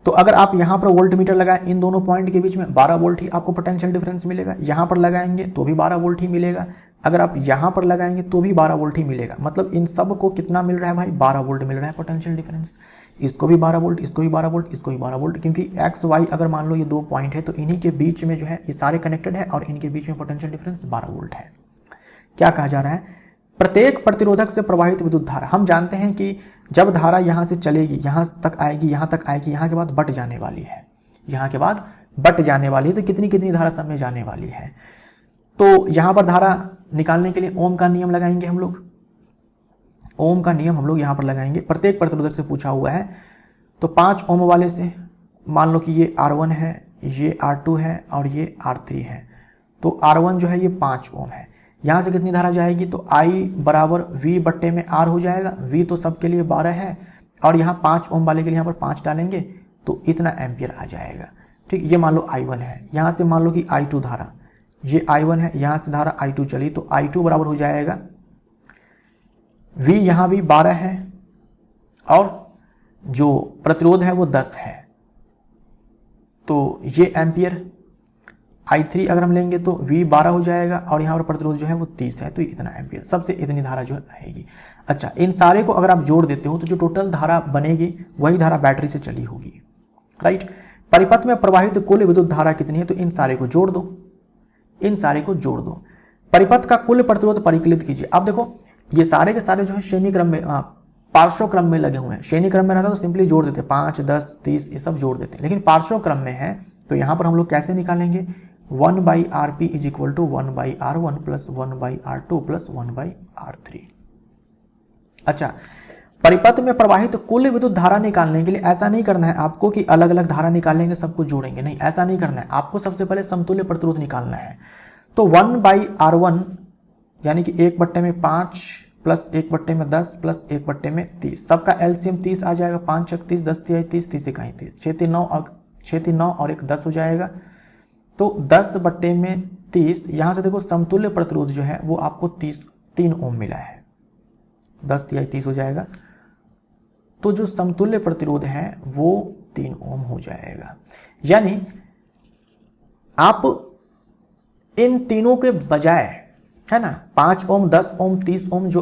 तो अगर आप यहां पर वोल्ट मीटर लगाएं इन दोनों पॉइंट के बीच में 12 वोल्ट ही आपको पोटेंशियल डिफरेंस मिलेगा। यहां पर लगाएंगे तो भी 12 वोल्ट ही मिलेगा, अगर आप यहां पर लगाएंगे तो भी 12 वोल्ट ही मिलेगा। मतलब इन सब को कितना मिल रहा है भाई, 12 वोल्ट मिल रहा है पोटेंशियल डिफरेंस। इसको भी 12 वोल्ट, इसको भी 12 वोल्ट, इसको भी 12 वोल्ट, क्योंकि एक्स वाई अगर मान लो ये दो पॉइंट है तो इन्हीं के बीच में जो है ये सारे कनेक्टेड है और इनके बीच में पोटेंशियल डिफरेंस 12 वोल्ट है। क्या कहा जा रहा है, प्रत्येक प्रतिरोधक से प्रवाहित विद्युत धारा, हम जानते हैं कि जब धारा यहां से चलेगी यहां तक आएगी, यहां तक आएगी, यहां के बाद बट जाने वाली है, यहां के बाद बट जाने वाली है, तो कितनी कितनी धारा सब में जाने वाली है। तो यहां पर धारा निकालने के लिए ओम का नियम लगाएंगे हम लोग, ओम का नियम हम लोग यहां पर लगाएंगे। प्रत्येक प्रतिरोधक से पूछा हुआ है, तो 5 ओम वाले से मान लो कि ये R1 है, ये R2 है और ये R3 है, तो R1 जो है ये 5 ओम है, यहां से कितनी धारा जाएगी, तो I बराबर V बट्टे में R हो जाएगा। V तो सबके लिए 12 है और यहाँ 5 ओम वाले के लिए यहाँ पर 5 डालेंगे तो इतना एम्पियर आ जाएगा। ठीक, ये मान लो I1 है, यहाँ से मान लो कि I2 धारा, ये I1 है, यहाँ से धारा I2 चली, तो I2 बराबर हो जाएगा V यहाँ भी 12 है और जो प्रतिरोध है वो 10 है, तो ये एम्पियर। I3 अगर हम लेंगे तो V 12 हो जाएगा और यहाँ पर प्रतिरोध जो है वो 30 है, तो इतना एम्पियर, सबसे इतनी धारा जो है आएगी। अच्छा, इन सारे को अगर आप जोड़ देते हो तो जो टोटल धारा बनेगी वही धारा बैटरी से चली होगी, राइट। परिपथ में प्रवाहित कुल विद्युत धारा कितनी है, तो इन सारे को जोड़ दो, इन सारे को जोड़ दो। परिपथ का कुल प्रतिरोध परिकलित कीजिए। अब देखो ये सारे के सारे जो है श्रेणी क्रम में, पार्श्व क्रम में लगे हुए हैं। श्रेणी क्रम में रहता तो सिंपली जोड़ देते, 5, 10, 30 ये सब जोड़ देते, लेकिन पार्श्व क्रम में है तो यहाँ पर हम लोग कैसे निकालेंगे, 1/Rp is equal to 1/R1 plus 1/R2 plus 1/R3। अच्छा, परिपथ में प्रवाहित तो कुल विद्युत धारा निकालने के लिए ऐसा नहीं करना है आपको कि अलग अलग धारा निकालेंगे सबको जोड़ेंगे, नहीं, ऐसा नहीं करना है। आपको सबसे पहले समतुल्य प्रतिरोध निकालना है। तो 1/R1 यानी कि 1/5 प्लस 1/10 प्लस 1/30, सबका एलसीएम 30 आ जाएगा। 5 × 30, 10 × 30, 30 × 30, 6 × 9 और 1 10 हो जाएगा। तो 10/30, यहाँ से देखो समतुल्य प्रतिरोध जो है वो आपको 3 ओम मिला है, 10 × 30 हो जाएगा। तो जो समतुल्य प्रतिरोध है वो 3 ओम हो जाएगा। यानी आप इन तीनों के बजाय, है ना, 5 ओम, 10 ओम, 30 ओम जो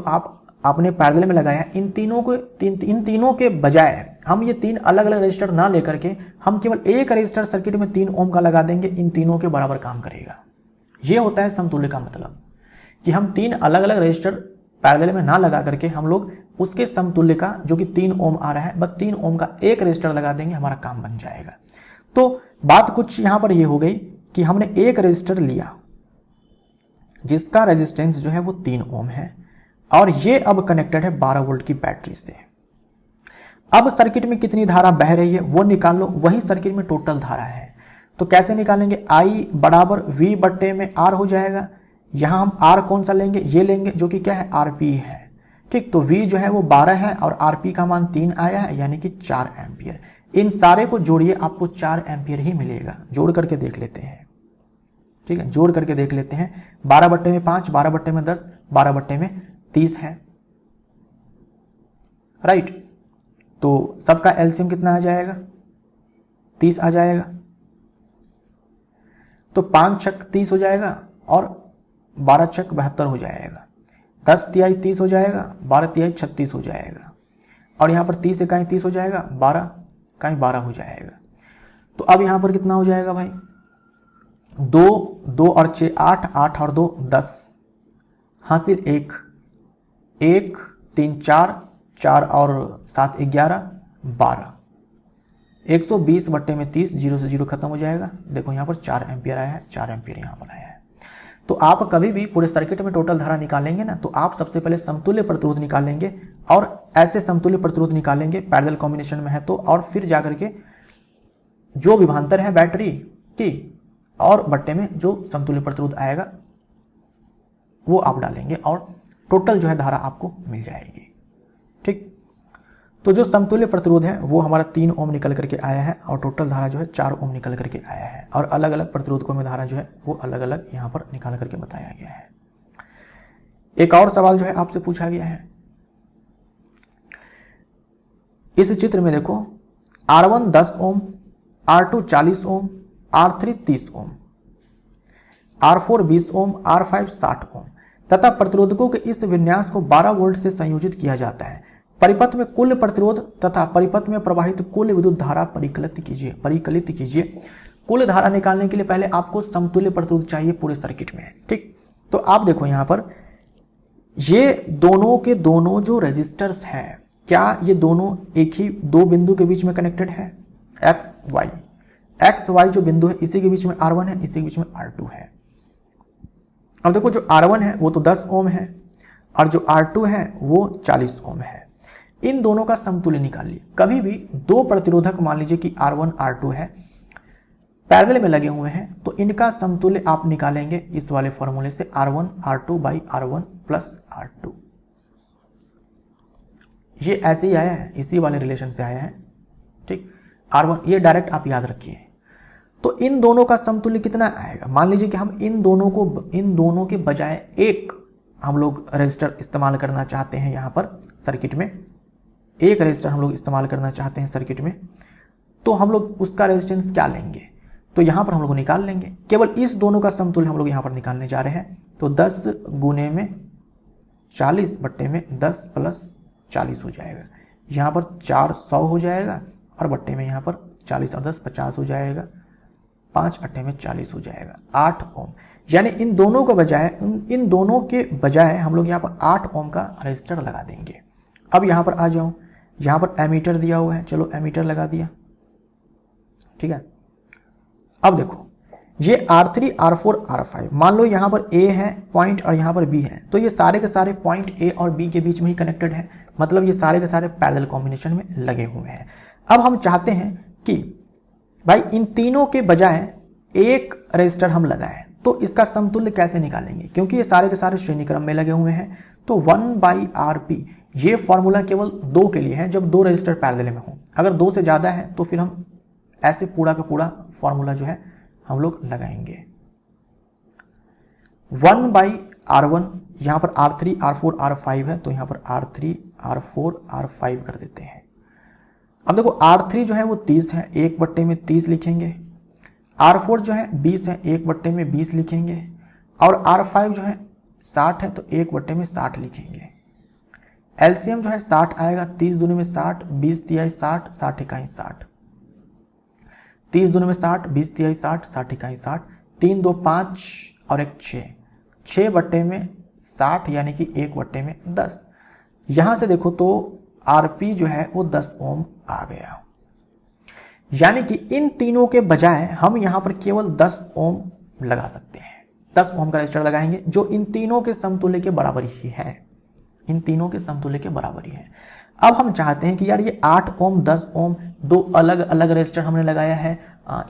आपने पैरेलल में लगाया, इन तीनों के बजाय हम ये 3 अलग अलग रजिस्टर ना लेकर के हम केवल एक रजिस्टर सर्किट में 3 ओम का लगा देंगे, इन तीनों के बराबर काम करेगा। ये होता है समतुल्य का मतलब, कि हम 3 अलग अलग रजिस्टर पैरेलल में ना लगा करके हम लोग उसके समतुल्य का जो कि 3 ओम आ रहा है, बस 3 ओम का एक रजिस्टर लगा देंगे, हमारा काम बन जाएगा। तो बात कुछ यहां पर ये हो गई कि हमने एक रजिस्टर लिया जिसका रेजिस्टेंस जो है वो 3 ओम है और ये अब कनेक्टेड है 12 वोल्ट की बैटरी से। अब सर्किट में कितनी धारा बह रही है वो निकाल लो, वही सर्किट में टोटल धारा है। तो कैसे निकालेंगे, I बराबर V/R हो जाएगा। यहां हम R कौन सा लेंगे, ये लेंगे जो कि क्या है, RP है, ठीक। तो V जो है वो 12 है और RP का मान 3 आया है, यानी कि 4 एम्पियर। इन सारे को जोड़िए, आपको 4 एम्पियर ही मिलेगा। जोड़ करके देख लेते हैं, ठीक है, जोड़ करके देख लेते हैं। 12/5, 12/10, 12/30 है, राइट। तो सबका एलसीएम कितना आ जाएगा, 30 आ जाएगा। तो 5 × 30 हो जाएगा और 12 × 72 हो जाएगा। 10 तिहाई 30 हो जाएगा, 12 तिहाई 36 हो जाएगा और यहाँ पर 30 इकाई 30 हो जाएगा, 12 इकाई 12 हो जाएगा। तो अब यहाँ पर कितना हो जाएगा भाई, 2 और 6 8, 8 और 2 10, हासिल 1, 3 4, 4 और 7 11, 12, 120/30, 0 से 0 खत्म हो जाएगा। देखो यहाँ पर 4 एम्पियर आया है, 4 एम्पियर यहाँ पर आया है। तो आप कभी भी पूरे सर्किट में टोटल धारा निकालेंगे ना, तो आप सबसे पहले समतुल्य प्रतिरोध निकालेंगे और ऐसे समतुल्य प्रतिरोध निकालेंगे पैरेलल कॉम्बिनेशन में है तो, और फिर जाकर के जो विभवांतर है बैटरी की और बट्टे में जो समतुल्य प्रतिरोध आएगा वो आप डालेंगे और टोटल जो है धारा आपको मिल जाएगी, ठीक। तो जो समतुल्य प्रतिरोध है वो हमारा 3 ओम निकल करके आया है और टोटल धारा जो है 4 ओम निकल करके आया है और अलग अलग प्रतिरोधकों में धारा जो है वो अलग अलग यहाँ पर निकाल करके बताया गया है। एक और सवाल जो है आपसे पूछा गया है, इस चित्र में देखो R1 10 ओम, R2 40 ओम, R3 30 ओम, R4 20 ओम, R5 60 ओम तथा प्रतिरोधकों के इस विन्यास को 12 वोल्ट से संयोजित किया जाता है। परिपथ में कुल प्रतिरोध तथा परिपथ में प्रवाहित कुल विद्युत धारा परिकलित कीजिए। कुल धारा निकालने के लिए पहले आपको समतुल्य प्रतिरोध चाहिए पूरे सर्किट में, ठीक। तो आप देखो यहाँ पर ये दोनों के दोनों जो रेजिस्टर्स हैं, क्या ये दोनों एक ही 2 बिंदु के बीच में कनेक्टेड है, एक्स वाई जो बिंदु है इसी के बीच में R1 है, इसी के बीच में R2 है। अब देखो जो R1 है वो तो 10 ओम है और जो R2 है वो 40 ओम है। इन दोनों का समतुल्य निकालिए। कभी भी 2 प्रतिरोधक मान लीजिए कि R1 R2 है, पैरेलल में लगे हुए हैं, तो इनका समतुल्य आप निकालेंगे इस वाले फॉर्मूले से, R1 R2/R1 प्लस R2। ये ऐसे ही आया है, इसी वाले रिलेशन से आया है, ठीक। R1 ये डायरेक्ट आप याद रखिए। तो इन दोनों का समतुल्य कितना आएगा, मान लीजिए कि हम इन दोनों के बजाय एक हम लोग रजिस्टर इस्तेमाल करना चाहते हैं यहाँ पर सर्किट में, एक रजिस्टर हम लोग इस्तेमाल करना चाहते हैं सर्किट में, तो हम लोग उसका रेजिस्टेंस क्या लेंगे, तो यहाँ पर हम लोग निकाल लेंगे। केवल इस दोनों का समतुल्य हम लोग यहाँ पर निकालने जा रहे हैं। तो 10 गुने में 40 बट्टे में 10 प्लस 40 हो जाएगा। यहाँ पर 400 हो जाएगा और बट्टे में यहाँ पर 40 और 10 50 हो जाएगा। 5 अट्ठे में 40 हो जाएगा। 8 ओम, यानी इन दोनों के बजाय हम लोग यहाँ पर 8 ओम का रजिस्टर लगा देंगे। अब यहाँ पर आ जाओ, यहाँ पर एमीटर दिया हुआ है, चलो एमीटर लगा दिया, ठीक है। अब देखो ये R3 R4 R5, मान लो यहाँ पर A है पॉइंट और यहाँ पर B है, तो ये सारे के सारे पॉइंट A और B के बीच में ही कनेक्टेड है, मतलब ये सारे के सारे पैरेलल कॉम्बिनेशन में लगे हुए हैं। अब हम चाहते हैं कि भाई इन तीनों के बजाय एक रजिस्टर हम लगाएं, तो इसका समतुल्य कैसे निकालेंगे, क्योंकि ये सारे के सारे श्रेणी क्रम में लगे हुए हैं। तो 1/RP ये फॉर्मूला केवल 2 के लिए है, जब 2 रजिस्टर पैरेलल में हो। अगर 2 से ज़्यादा है तो फिर हम ऐसे पूरा का पूरा फॉर्मूला जो है हम लोग लगाएंगे। 1/R1, यहाँ पर R3 R4 R5 है, तो यहाँ पर R3 R4 R5 कर देते हैं। अब देखो R3 जो है वो 30 है, 1 बट्टे में 30 लिखेंगे। R4 जो है 20 है, 1 बट्टे में 20 लिखेंगे। और R5 जो है 60 है, तो 1 बट्टे में 60 लिखेंगे। एलसीएम जो है 60 आएगा, 30 दूनी में 60, 20 तिहाई 60, 60 इकाई 60, 30 दूनी में 60, 20 तिहाई 60, 60 इकाई 60, 3 2 5 और 1 6, 6 बट्टे में 60 यानी कि 1 बट्टे में 10। यहाँ से देखो तो आरपी जो है वो 10 ओम आ गया, यानी कि इन तीनों के बजाय हम यहाँ पर केवल 10 ओम लगा सकते हैं। 10 ओम का रजिस्टर लगाएंगे जो इन तीनों के समतुल्य के बराबर ही है, इन तीनों के समतुल्य के बराबर ही है। अब हम चाहते हैं कि यार ये 8 ओम 10 ओम 2 अलग अलग रजिस्टर हमने लगाया है,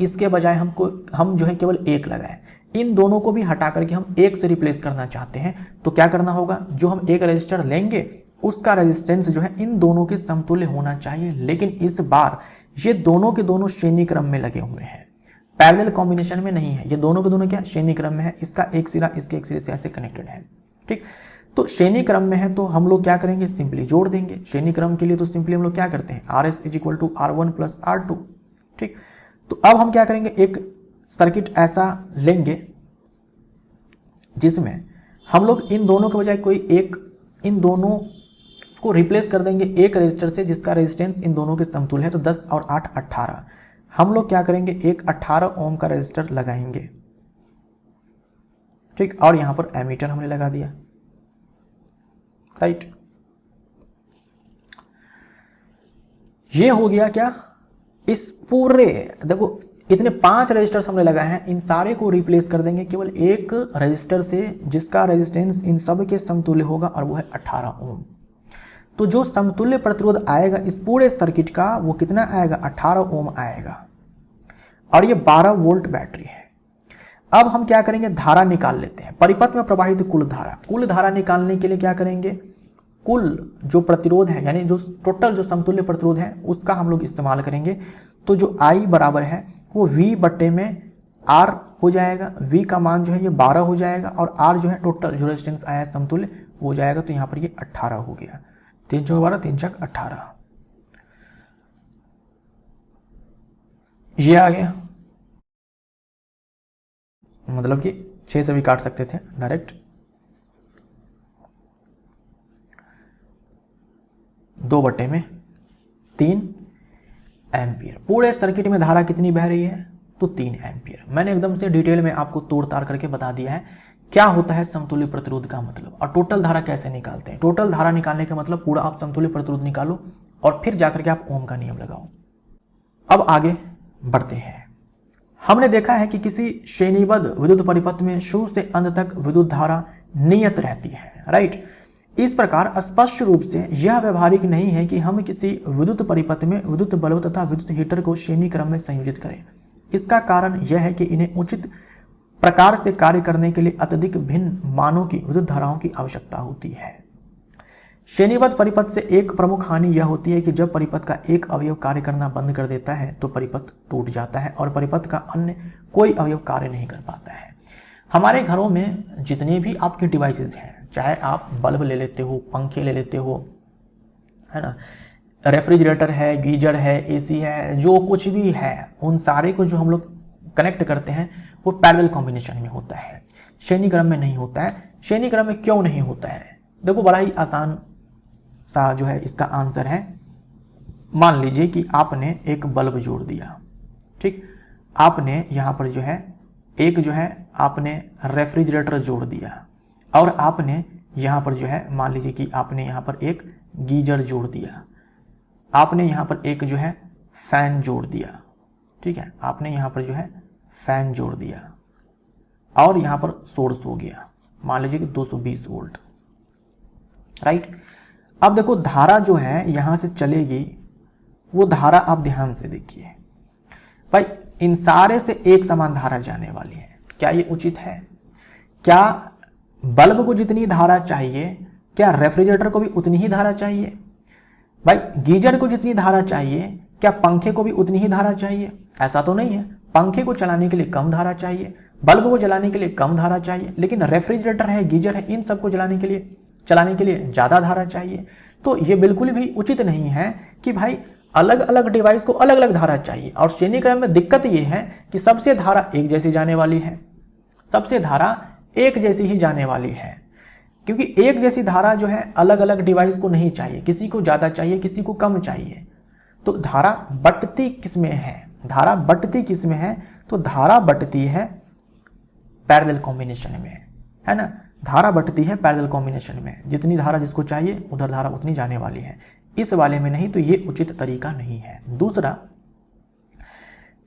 इसके बजाय हम जो है केवल एक लगाए। इन दोनों को भी हटा करके हम एक से रिप्लेस करना चाहते हैं, तो क्या करना होगा, जो हम एक रजिस्टर लेंगे उसका रेजिस्टेंस जो है इन दोनों के समतुल्य होना चाहिए। लेकिन इस बार ये दोनों के दोनों श्रेणी क्रम में लगे हुए हैं, पैरेलल कॉम्बिनेशन में नहीं है। ये दोनों के दोनों क्या श्रेणी क्रम में है, इसका एक सिरा इसके एक सिरे से ऐसे कनेक्टेड है, ठीक। तो श्रेणी क्रम में है तो हम लोग क्या करेंगे, सिंपली जोड़ देंगे। श्रेणी क्रम के लिए तो सिंपली हम लोग क्या करते हैं, RS = R1 + R2, ठीक। तो अब हम क्या करेंगे, एक सर्किट ऐसा लेंगे जिसमें हम लोग इन दोनों के बजाय कोई एक, इन दोनों को रिप्लेस कर देंगे एक रजिस्टर से जिसका रेजिस्टेंस इन दोनों के समतुल्य है। तो 10 और 8 18, हम लोग क्या करेंगे, एक 18 ओम का रजिस्टर लगाएंगे, ठीक। और यहां पर एमीटर हमने लगा दिया, राइट। ये हो गया क्या, इस पूरे देखो इतने 5 रजिस्टर्स हमने लगाए हैं, इन सारे को रिप्लेस कर देंगे केवल एक रजिस्टर से जिसका रेजिस्टेंस इन सब के समतुल्य होगा और वो है 18 ओम। तो जो समतुल्य प्रतिरोध आएगा इस पूरे सर्किट का वो कितना आएगा, 18 ओम आएगा। और ये 12 वोल्ट बैटरी है। अब हम क्या करेंगे, धारा निकाल लेते हैं, परिपथ में प्रवाहित कुल धारा निकालने के लिए क्या करेंगे, कुल जो प्रतिरोध है यानी जो टोटल जो समतुल्य प्रतिरोध है उसका हम लोग इस्तेमाल करेंगे। तो जो I बराबर है वो V बट्टे में R हो जाएगा। V का मान जो है ये 12 हो जाएगा और R जो है टोटल जो रेजिस्टेंस आया है समतुल्य हो जाएगा। तो यहाँ पर ये 18 हो गया, 3 चौक 12 3 चौक 18, ये आ गया। मतलब कि 6 से भी काट सकते थे डायरेक्ट। 2 बट्टे में 3 एम्पियर। पूरे सर्किट में धारा कितनी बह रही है, तो 3 एम्पियर। मैंने एकदम से डिटेल में आपको तोड़ ताड़ करके बता दिया है क्या होता है समतुल्य प्रतिरोध का मतलब, और टोटल धारा कैसे निकालते हैं। टोटल धारा निकालने का मतलब पूरा आप समतुल्य प्रतिरोध निकालो और फिर जाकर के आप ओम का नियम लगाओ। अब आगे बढ़ते हैं। हमने देखा है कि किसी श्रेणीबद्ध विद्युत परिपथ में शुरू से अंत तक विद्युत धारा नियत रहती है, राइट। इस प्रकार स्पष्ट रूप से यह व्यवहारिक नहीं है कि हम किसी विद्युत परिपथ में विद्युत बल्ब तथा विद्युत हीटर को श्रेणी क्रम में संयोजित करें। इसका कारण यह है कि इन्हें उचित प्रकार से कार्य करने के लिए अत्यधिक भिन्न मानों की विद्युत धाराओं की आवश्यकता होती है। श्रेणीबद्ध परिपथ से एक प्रमुख हानि यह होती है कि जब परिपथ का एक अवयव कार्य करना बंद कर देता है तो परिपथ टूट जाता है और परिपथ का अन्य कोई अवयव कार्य नहीं कर पाता है। हमारे घरों में जितने भी आपके डिवाइसेस हैं, चाहे आप बल्ब ले लेते हो, पंखे ले लेते हो, है ना, रेफ्रिजरेटर है, गीजर है, एसी है, जो कुछ भी है, उन सारे को जो हम लोग कनेक्ट करते हैं वो पैरेलल कॉम्बिनेशन में होता है, श्रेणी क्रम में नहीं होता है। श्रेणी क्रम में क्यों नहीं होता है? देखो बड़ा ही आसान सा जो है इसका आंसर है। मान लीजिए कि आपने एक बल्ब जोड़ दिया, ठीक, आपने यहाँ पर जो है एक जो है आपने रेफ्रिजरेटर जोड़ दिया, और आपने यहाँ पर जो है मान लीजिए कि आपने यहाँ पर एक गीजर जोड़ दिया, आपने यहाँ पर एक जो है फैन जोड़ दिया, ठीक है, आपने यहाँ पर जो है फैन जोड़ दिया, और यहाँ पर सोर्स हो गया मान लीजिए कि 220 वोल्ट, राइट। अब देखो धारा जो है यहाँ से चलेगी, वो धारा आप ध्यान से देखिए भाई, इन सारे से एक समान धारा जाने वाली है। क्या ये उचित है? क्या बल्ब को जितनी धारा चाहिए, क्या रेफ्रिजरेटर को भी उतनी ही धारा चाहिए? भाई गीजर को जितनी धारा चाहिए, क्या पंखे को भी उतनी ही धारा चाहिए? ऐसा तो नहीं है। पंखे को चलाने के लिए कम धारा चाहिए, बल्ब को जलाने के लिए कम धारा चाहिए, लेकिन रेफ्रिजरेटर है, गीजर है, इन सबको चलाने के लिए ज़्यादा धारा चाहिए। तो ये बिल्कुल भी उचित नहीं है कि भाई अलग अलग डिवाइस को अलग अलग धारा चाहिए। और श्रेणी क्रम में दिक्कत ये है कि सबसे धारा एक जैसी जाने वाली है, सबसे धारा एक जैसी ही जाने वाली है, क्योंकि एक जैसी धारा जो है अलग अलग डिवाइस को नहीं चाहिए, किसी को ज़्यादा चाहिए, किसी को कम चाहिए। तो धारा बंटती किस में है? धारा बंटती किस में है? तो धारा बंटती है पैरेलल कॉम्बिनेशन में, है ना। धारा बंटती है पैरेलल कॉम्बिनेशन में, जितनी धारा जिसको चाहिए उधर धारा उतनी जाने वाली है, इस वाले में नहीं। तो ये उचित तरीका नहीं है। दूसरा,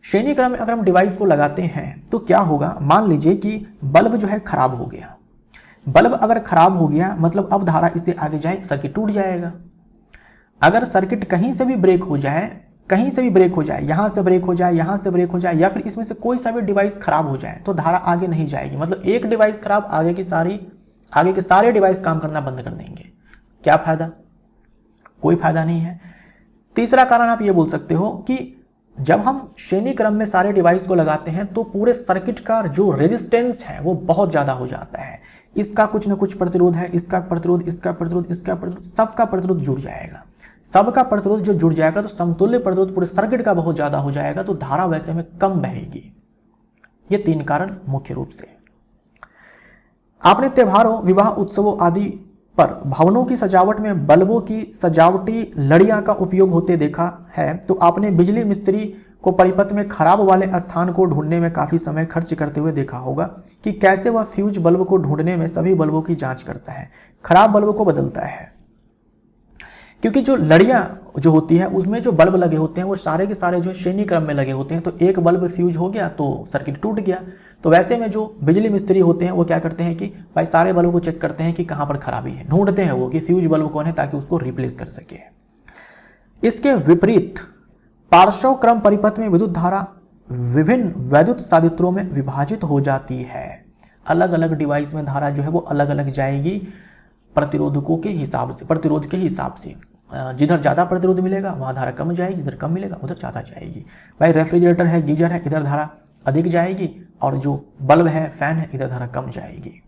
श्रेणी क्रम में अगर हम डिवाइस को लगाते हैं तो क्या होगा? मान लीजिए कि बल्ब जो है खराब हो गया, बल्ब अगर खराब हो गया मतलब अब धारा इससे आगे जाए, सर्किट टूट जाएगा। अगर सर्किट कहीं से भी ब्रेक हो जाए, कहीं से भी ब्रेक हो जाए, यहां से ब्रेक हो जाए, यहां से ब्रेक हो जाए, या फिर इसमें से कोई सा भी डिवाइस खराब हो जाए, तो धारा आगे नहीं जाएगी। मतलब एक डिवाइस खराब, आगे के सारे डिवाइस काम करना बंद कर देंगे। क्या फायदा? कोई फायदा नहीं है। तीसरा कारण आप ये बोल सकते हो कि जब हम श्रेणी क्रम में सारे डिवाइस को लगाते हैं तो पूरे सर्किट का जो रेजिस्टेंस है वो बहुत ज्यादा हो जाता है। इसका कुछ ना कुछ प्रतिरोध है, इसका प्रतिरोध, इसका प्रतिरोध, इसका प्रतिरोध, सबका प्रतिरोध जुड़ जाएगा। सबका प्रतिरोध जो जुड़ जाएगा तो समतुल्य प्रतिरोध पूरे सर्किट का बहुत ज्यादा हो जाएगा, तो धारा वैसे में कम बहेगी। ये 3 कारण मुख्य रूप से। आपने त्योहारों, विवाह उत्सवों आदि पर भवनों की सजावट में बल्बों की सजावटी लड़ियां का उपयोग होते देखा है, तो आपने बिजली मिस्त्री को परिपथ में खराब वाले स्थान को ढूंढने में काफी समय खर्च करते हुए देखा होगा कि कैसे वह फ्यूज बल्ब को ढूंढने में सभी बल्बों की जांच करता है, खराब बल्ब को बदलता है। क्योंकि जो लड़ियां जो होती है उसमें जो बल्ब लगे होते हैं वो सारे के सारे जो श्रेणी क्रम में लगे होते हैं, तो एक बल्ब फ्यूज हो गया तो सर्किट टूट गया। तो वैसे में जो बिजली मिस्त्री होते हैं वो क्या करते हैं कि भाई सारे बल्ब को चेक करते हैं कि कहां पर खराबी है, ढूंढते हैं वो कि फ्यूज बल्ब कौन है ताकि उसको रिप्लेस कर सके। इसके विपरीत पार्श्व क्रम परिपथ में विद्युत धारा विभिन्न वैद्युत साधित्रों में विभाजित हो जाती है। अलग अलग डिवाइस में धारा जो है वो अलग अलग जाएगी प्रतिरोधकों के हिसाब से, प्रतिरोध के हिसाब से। जिधर ज़्यादा प्रतिरोध मिलेगा वहाँ धारा कम जाएगी, जिधर कम मिलेगा उधर ज़्यादा जाएगी। भाई रेफ्रिजरेटर है, गीजर है, इधर धारा अधिक जाएगी, और जो बल्ब है, फैन है, इधर धारा कम जाएगी।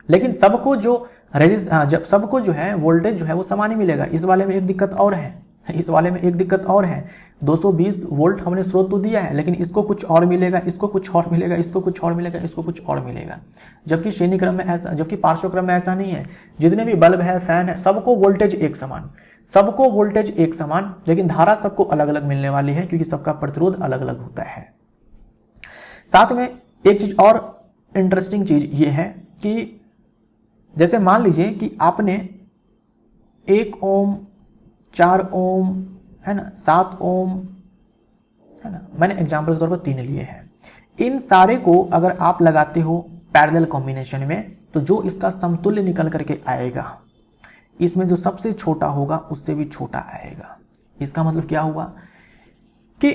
लेकिन सबको जब सबको जो है वोल्टेज जो है वो समान ही मिलेगा। इस वाले में एक दिक्कत और है, इस वाले में एक दिक्कत और है। 220 वोल्ट हमने स्रोत तो दिया है, लेकिन इसको कुछ और मिलेगा, इसको कुछ और मिलेगा, इसको कुछ और मिलेगा, इसको कुछ और मिलेगा। जबकि श्रेणी क्रम में ऐसा, जबकि पार्श्व क्रम में ऐसा नहीं है। जितने भी बल्ब है, फैन है, सबको वोल्टेज एक समान, सबको वोल्टेज एक समान, लेकिन धारा सबको अलग अलग मिलने वाली है क्योंकि सबका प्रतिरोध अलग अलग होता है। साथ में एक चीज और इंटरेस्टिंग चीज ये है कि जैसे मान लीजिए कि आपने 1 ओम, 4 ओम, है ना, 7 ओम, है ना, मैंने एग्जाम्पल के तौर पर 3 लिए हैं। इन सारे को अगर आप लगाते हो पैरेलल कॉम्बिनेशन में तो जो इसका समतुल्य निकल करके आएगा, इसमें जो सबसे छोटा होगा उससे भी छोटा आएगा। इसका मतलब क्या हुआ कि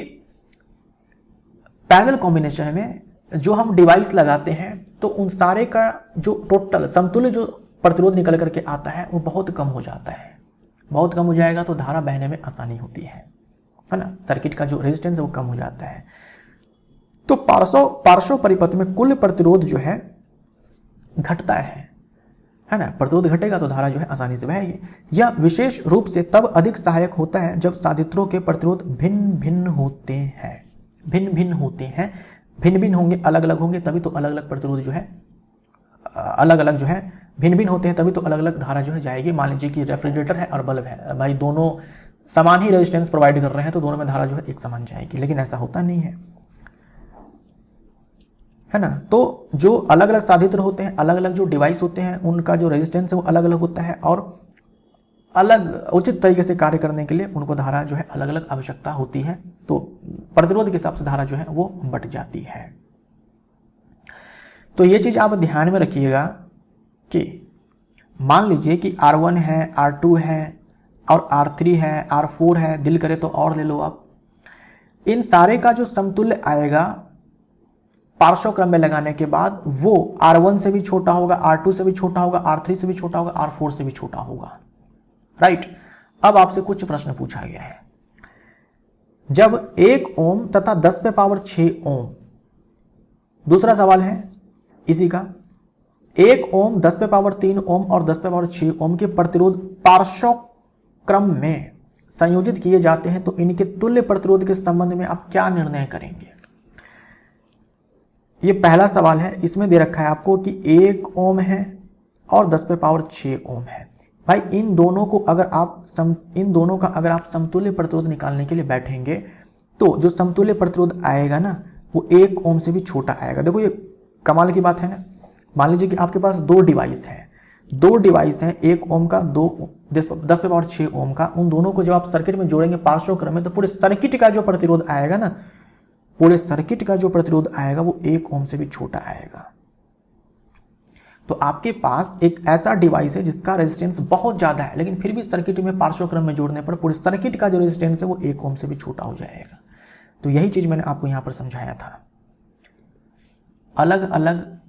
पैरेलल कॉम्बिनेशन में जो हम डिवाइस लगाते हैं तो उन सारे का जो टोटल समतुल्य जो प्रतिरोध निकल करके आता है वो बहुत कम हो जाता है। बहुत कम हो जाएगा तो धारा बहने में आसानी होती है ना। सर्किट का जो रेजिस्टेंस है वो कम हो जाता है। तो पार्श्व परिपथ में कुल प्रतिरोध जो है घटता है। है ना, प्रतिरोध घटेगा तो धारा जो है आसानी से बहेगी। यह विशेष रूप से तब अधिक सहायक होता है जब साधित्रों के प्रतिरोध भिन्न भिन्न होते हैं। भिन्न भिन्न होते हैं, भिन्न भिन्न होंगे, अलग अलग होंगे, तभी तो अलग अलग प्रतिरोध जो है अलग अलग जो है भिन्न भिन्न होते हैं, तभी तो अलग अलग धारा जो है जाएगी। मान लीजिए कि रेफ्रिजरेटर है और बल्ब है, भाई दोनों समान ही रेजिस्टेंस प्रोवाइड कर रहे हैं तो दोनों में धारा जो है एक समान जाएगी, लेकिन ऐसा होता नहीं है ना। तो जो अलग अलग साधित्र होते हैं, अलग अलग जो डिवाइस होते हैं, उनका जो रेजिस्टेंस है वो अलग अलग होता है और अलग उचित तरीके से कार्य करने के लिए उनको धारा जो है अलग अलग आवश्यकता होती है। तो प्रतिरोध के हिसाब से धारा जो है वो बट जाती है। तो ये चीज आप ध्यान में रखिएगा कि मान लीजिए कि R1 है, R2 है और R3 है, R4 है, दिल करे तो और ले लो आप। इन सारे का जो समतुल्य आएगा पार्श्व क्रम में लगाने के बाद वो R1 से भी छोटा होगा, R2 से भी छोटा होगा, R3 से भी छोटा होगा, R4 से भी छोटा होगा। राइट। अब आपसे कुछ प्रश्न पूछा गया है। जब 1 ओम तथा 10 पे पावर 6 ओम, दूसरा सवाल है इसी का, 1 ओम 10 पे पावर 3 ओम और 10 पे पावर 6 ओम के प्रतिरोध पार्श्व क्रम में संयोजित किए जाते हैं तो इनके तुल्य प्रतिरोध के संबंध में आप क्या निर्णय करेंगे? ये पहला सवाल है। इसमें दे रखा है आपको कि 1 ओम है और 10 पे पावर 6 ओम है। भाई इन दोनों का अगर आप समतुल्य प्रतिरोध निकालने के लिए बैठेंगे तो जो समतुल्य प्रतिरोध आएगा ना वो 1 ओम से भी छोटा आएगा। देखो ये कमाल की बात है ना। मान लीजिए कि आपके पास दो डिवाइस हैं, 1 ओम का, 10 पे पावर 6 ओम का। उन दोनों को जब आप सर्किट में जोड़ेंगे पार्श्व क्रम में तो पूरे सर्किट का जो प्रतिरोध आएगा ना, पूरे सर्किट का जो प्रतिरोध आएगा वो 1 ओम से भी छोटा आएगा। तो आपके पास एक ऐसा डिवाइस है जिसका रेजिस्टेंस बहुत ज्यादा है, लेकिन फिर भी सर्किट में पार्श्व क्रम में जोड़ने पर पूरे सर्किट का जो रेजिस्टेंस है वो 1 ओम से भी छोटा हो जाएगा। तो यही चीज मैंने आपको यहां पर समझाया था। अलग अलग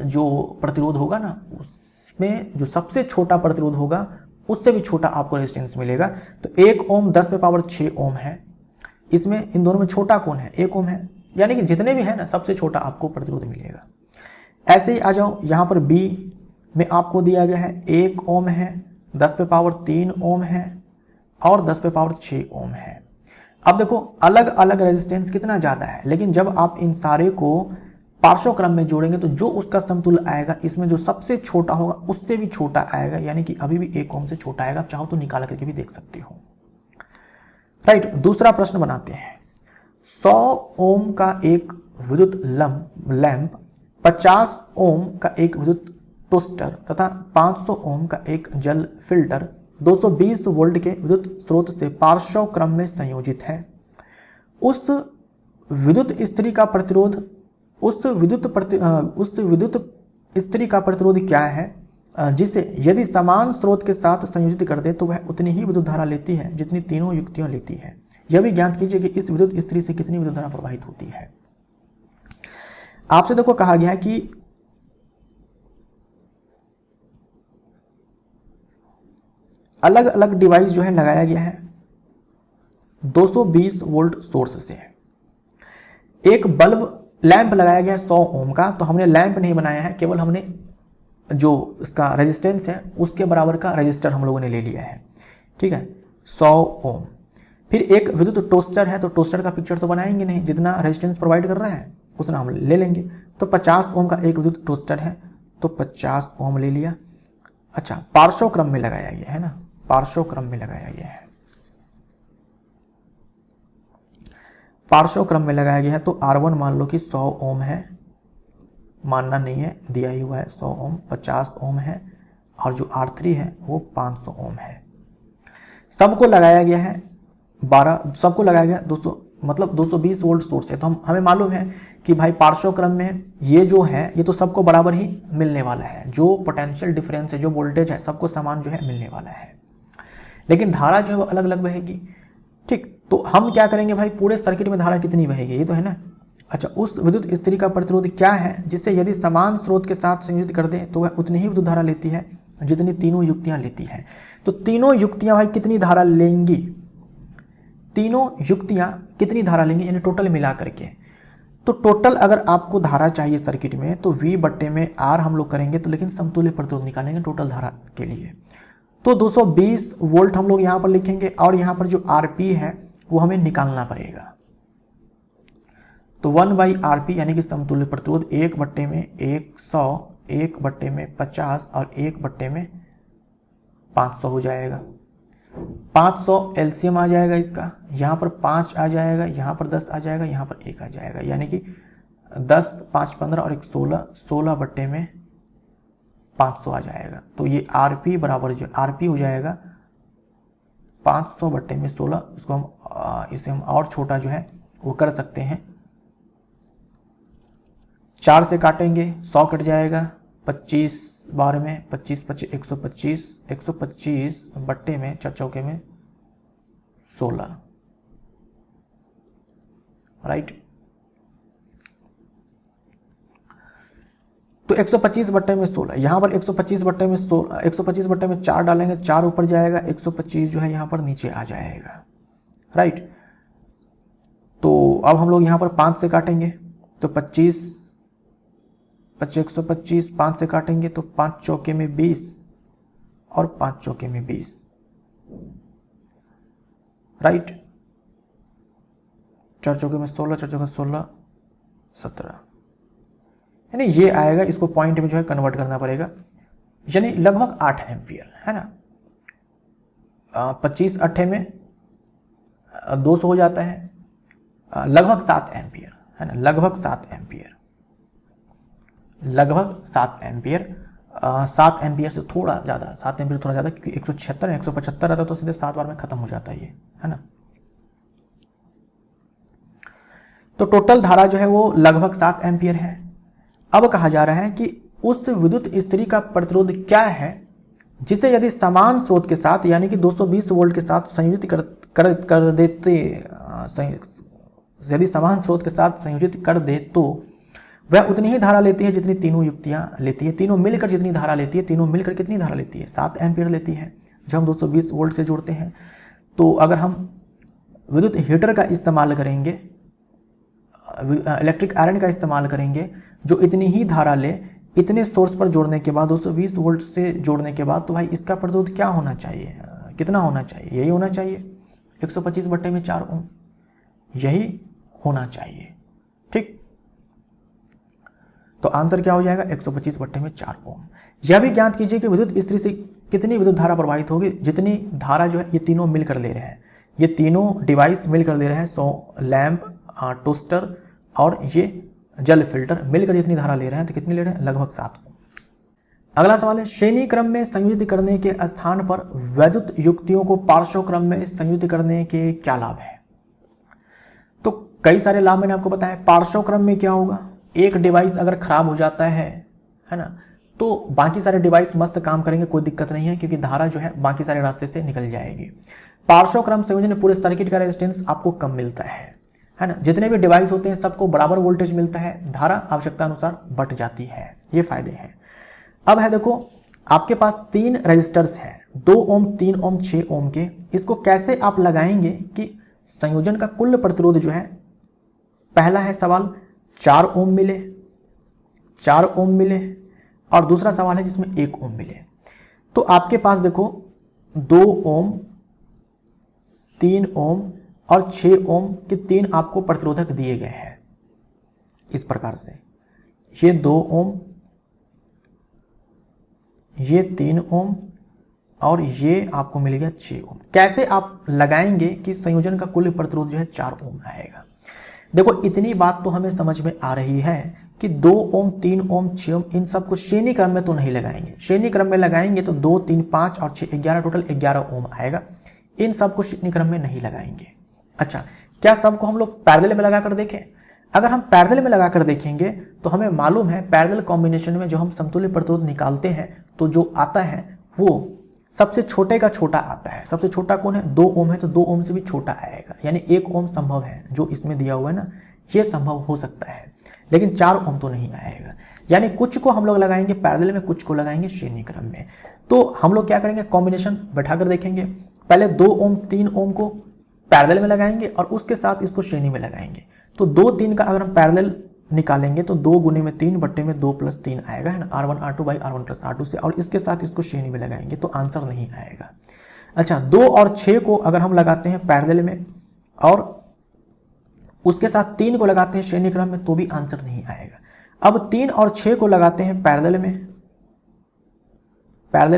जो प्रतिरोध होगा ना उसमें जो सबसे छोटा प्रतिरोध होगा उससे भी छोटा आपको रेजिस्टेंस मिलेगा। तो 1 ओम 10 पे पावर 6 ओम है, इसमें इन दोनों में छोटा कौन है? 1 ओम है, यानी कि जितने भी है ना सबसे छोटा आपको प्रतिरोध मिलेगा। ऐसे ही आ जाओ यहाँ पर बी में आपको दिया गया है 1 ओम है, 10 पे पावर 3 ओम है और 10 पे पावर 6 ओम है। अब देखो अलग अलग रेजिस्टेंस कितना ज्यादा है, लेकिन जब आप इन सारे को पार्श्व क्रम में जोड़ेंगे तो जो उसका समतुल्य आएगा इसमें जो सबसे छोटा होगा उससे भी छोटा आएगा, यानी कि अभी भी 1 ओम से छोटा आएगा। आप चाहो तो निकाल करके भी देख सकते हो। राइट। दूसरा प्रश्न बनाते हैं। 100 ओम का एक विद्युत लैंप, 50 ओम का एक विद्युत टोस्टर तथा 500 ओम का एक जल फिल्टर 220 वोल्ट के विद्युत स्रोत से पार्श्व क्रम में संयोजित है। उस विद्युत स्त्री का प्रतिरोध का प्रतिरोध क्या है जिसे यदि समान स्रोत के साथ संयोजित कर दे तो वह उतनी ही विद्युत धारा लेती है जितनी तीनों युक्तियां लेती है। यह भी ज्ञात कीजिए कि इस विद्युत स्त्री से कितनी विद्युत धारा प्रवाहित होती है। आपसे देखो कहा गया है कि अलग अलग डिवाइस जो है लगाया गया है 220 वोल्ट सोर्स से। एक बल्ब लैंप लगाया गया है 100 ओम का, तो हमने लैंप नहीं बनाया है, केवल हमने जो इसका रेजिस्टेंस है उसके बराबर का रेजिस्टर हम लोगों ने ले लिया है। ठीक है, 100 ओम। फिर एक विद्युत टोस्टर है, तो टोस्टर का पिक्चर तो बनाएंगे नहीं, जितना रेजिस्टेंस प्रोवाइड कर रहा है उतना हम ले लेंगे। तो 50 ओम का एक विद्युत टोस्टर है तो 50 ओम ले लिया। अच्छा, पार्श्व क्रम में लगाया गया है ना, पार्श्व क्रम में लगाया गया है, पार्श्व क्रम में लगाया गया है। तो R1 मान लो कि 100 ओम है, मानना नहीं है, दिया ही हुआ है 100 ओम, 50 ओम है और जो R3 है वो 500 ओम है। सबको लगाया गया है 12, सबको लगाया गया 200, मतलब 220 वोल्ट सोर्स है। तो हमें मालूम है कि भाई पार्श्व क्रम में ये जो है ये तो सबको बराबर ही मिलने वाला है, जो पोटेंशियल डिफरेंस है, जो वोल्टेज है, सबको समान जो है मिलने वाला है, लेकिन धारा जो है वो अलग अलग बहेगी। ठीक, तो हम क्या करेंगे भाई, पूरे सर्किट में धारा कितनी बहेगी ये तो है ना। अच्छा, उस विद्युत स्त्री का प्रतिरोध क्या है जिससे यदि समान स्रोत के साथ संयोजित कर दे तो वह उतनी ही विद्युत धारा लेती है जितनी तीनों युक्तियां लेती है। तो तीनों युक्तियां भाई कितनी धारा लेंगी, तीनों युक्तियां कितनी धारा लेंगी, यानी टोटल मिला करके। तो टोटल अगर आपको धारा चाहिए सर्किट में तो V बट्टे में R हम लोग करेंगे, तो लेकिन समतुल्य प्रतिरोध निकालेंगे टोटल धारा के लिए। तो 220 वोल्ट हम लोग यहाँ पर लिखेंगे और यहाँ पर जो RP है वो हमें निकालना पड़ेगा। तो 1/RP यानी कि समतुल्य प्रतिरोध 1 बट्टे में 100, 1 बट्टे में 50 और 1 बट्टे में 500 हो जाएगा। 500 एलसीएम आ जाएगा इसका, यहाँ पर 5 आ जाएगा, यहाँ पर 10 आ जाएगा, यहाँ पर 1 आ जाएगा, यानी कि 10, 5, 15 और 1 16, 16 बट्टे में 500 आ जाएगा। तो ये RP बराबर जो RP हो जाएगा 500 बट्टे में 16। उसको हम इसे हम और छोटा जो है वो कर सकते हैं, 4 से काटेंगे 100 कट जाएगा, 25 बार में 25 25 125, 125 बट्टे में 4 चौके में 16, राइट। तो 125 बट्टे में 16, यहाँ पर 125 बट्टे में 16, 125 बट्टे में 4 डालेंगे, 4 ऊपर जाएगा, 125 जो है यहाँ पर नीचे आ जाएगा, राइट। तो अब हम लोग यहाँ पर 5 से काटेंगे, तो 25 125, 5 से काटेंगे तो 5 चौके में 20 और 5 चौके में 20, राइट। 4 चौके में 16, 4 चौके 16, 17, यानी ये आएगा। इसको पॉइंट में जो है कन्वर्ट करना पड़ेगा, यानी लगभग 8 एम्पियर है ना। 25 अट्ठे में 200 हो जाता है, लगभग 7 एम्पियर है ना, लगभग 7 एम्पियर, लगभग 7 एम्पियर। 7 एम्पियर से थोड़ा ज़्यादा, 7 एम्पियर थोड़ा ज़्यादा, क्योंकि 176 175 रहता तो सीधे 7 बार में खत्म हो जाता है ये, है ना। तो टोटल धारा जो है वो लगभग 7 एम्पियर है। अब कहा जा रहा है कि उस विद्युत स्त्री का प्रतिरोध क्या है जिसे यदि समान स्रोत के साथ यानी कि 220 वोल्ट के साथ संयोजित कर देते, यदि समान स्रोत के साथ संयोजित कर दे तो वह उतनी ही धारा लेती है जितनी तीनों युक्तियां लेती है। तीनों मिलकर जितनी धारा लेती है, तीनों मिलकर कितनी धारा लेती है? 7 एम्पियर लेती है जब हम 220 वोल्ट से जोड़ते हैं। तो अगर हम विद्युत हीटर का इस्तेमाल करेंगे, इलेक्ट्रिक आयरन का इस्तेमाल करेंगे जो इतनी ही धारा ले, इतने सोर्स पर जोड़ने के बाद 220 वोल्ट से जोड़ने के बाद, तो भाई इसका प्रतिरोध क्या होना चाहिए, कितना होना चाहिए? यही होना चाहिए 125 बट्टे में 4 ओम, यही होना चाहिए, ठीक। तो आंसर क्या हो जाएगा? 125 बट्टे में 4 ओम। यह भी ज्ञात कीजिए कि विद्युत स्त्री से कितनी विद्युत धारा प्रवाहित होगी, जितनी धारा जो है ये तीनों मिलकर ले रहे हैं, ये तीनों डिवाइस मिलकर ले रहे हैं, लैंप, टोस्टर और ये जल फिल्टर मिलकर जितनी धारा ले रहे हैं, तो कितनी ले रहे हैं? लगभग 7 ओम। अगला सवाल है, श्रेणी क्रम में संयोजित करने के स्थान पर वैद्युत युक्तियों को पार्श्व क्रम में संयोजित करने के क्या लाभ है? तो कई सारे लाभ मैंने आपको बताया। पार्श्व क्रम में क्या होगा, एक डिवाइस अगर खराब हो जाता है ना, तो बाकी सारे डिवाइस मस्त काम करेंगे, कोई दिक्कत नहीं है, क्योंकि धारा जो है बाकी सारे रास्ते से निकल जाएगी। पार्श्व क्रम संयोजन में पूरे सर्किट का रेजिस्टेंस आपको कम मिलता है ना। जितने भी डिवाइस होते हैं सबको बराबर वोल्टेज मिलता है, धारा आवश्यकता अनुसार बट जाती है, ये फायदे हैं। अब है देखो, आपके पास 3 रजिस्टर्स हैं, 2 ओम, 3 ओम, 6 ओम के। इसको कैसे आप लगाएंगे कि संयोजन का कुल प्रतिरोध जो है, पहला है सवाल 4 ओम मिले, 4 ओम मिले, और दूसरा सवाल है जिसमें 1 ओम मिले। तो आपके पास देखो 2 ओम, 3 ओम और 6 ओम के 3 आपको प्रतिरोधक दिए गए हैं इस प्रकार से, ये 2 ओम, ये 3 ओम और ये आपको मिल गया 6 ओम। कैसे आप लगाएंगे कि संयोजन का कुल प्रतिरोध जो है 4 ओम आएगा? देखो, इतनी बात तो हमें समझ में आ रही है कि 2 ओम, 3 ओम, 6 ओम, इन सबको श्रेणी क्रम में तो नहीं लगाएंगे। श्रेणी क्रम में लगाएंगे तो 2, 3, 5 और 6, 11, टोटल 11 ओम आएगा। इन सबको श्रेणी क्रम में नहीं लगाएंगे। अच्छा, क्या सबको हम लोग पैरेलल में लगाकर देखें? अगर हम पैरेलल में लगाकर देखेंगे तो हमें मालूम है पैरेलल कॉम्बिनेशन में जो हम समतुल्य प्रतिरोध निकालते हैं तो जो आता है वो सबसे छोटे का छोटा आता है। सबसे छोटा कौन है? 2 ओम है, तो 2 ओम से भी छोटा आएगा, यानी 1 ओम संभव है, जो इसमें दिया हुआ है ना, ये संभव हो सकता है, लेकिन 4 ओम तो नहीं आएगा। यानी कुछ को हम लोग लगाएंगे पैरेलल में, कुछ को लगाएंगे श्रेणी क्रम में। तो हम लोग क्या करेंगे, कॉम्बिनेशन बैठाकर देखेंगे। पहले 2 ओम, 3 ओम को पैरेलल में लगाएंगे और उसके साथ इसको श्रेणी में लगाएंगे। तो 2 3 का अगर हम पैरेलल निकालेंगे तो 2 गुने में 3 बट्टे में 2 + 3 आएगा, है ना, R1 R2 by R1 + R2 से, और इसके साथ इसको श्रेणी में लगाएंगे तो आंसर नहीं आएगा। अच्छा, 2 और 6 को अगर हम लगाते हैं पैरेलल में और उसके साथ 3 को लगाते हैं श्रेणी क्रम में तो भी आंसर नहीं आएगा। अब 3 और 6 को लगाते हैं पैरेलल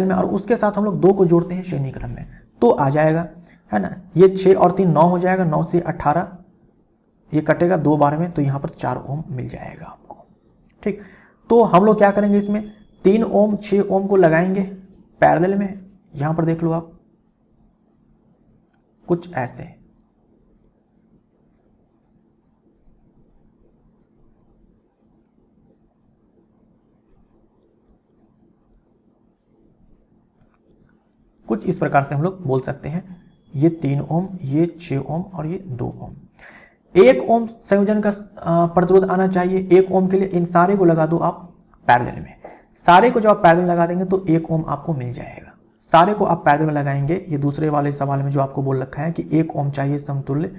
में और उसके साथ हम लोग 2 को जोड़ते हैं श्रेणी क्रम में तो आ जाएगा, है ना। ये 6 और 3 9 हो जाएगा, 9 से 18 ये कटेगा 2 बार में, तो यहाँ पर 4 ओम मिल जाएगा आपको। ठीक, तो हम लोग क्या करेंगे, इसमें 3 ओम 6 ओम को लगाएंगे पैरेलल में। यहाँ पर देख लो आप, कुछ ऐसे, कुछ इस प्रकार से हम लोग बोल सकते हैं। ये 3 ओम, ये 6 ओम और ये 2 ओम। 1 ओम संयोजन का प्रतिरोध आना चाहिए। 1 ओम के लिए इन सारे को लगा दो आप पैरेलल में। सारे को जब आप पैरेलल में लगा देंगे तो 1 ओम आपको मिल जाएगा। सारे को आप पैरेलल में लगाएंगे, ये दूसरे वाले सवाल में जो आपको बोल रखा है कि 1 ओम चाहिए समतुल्य,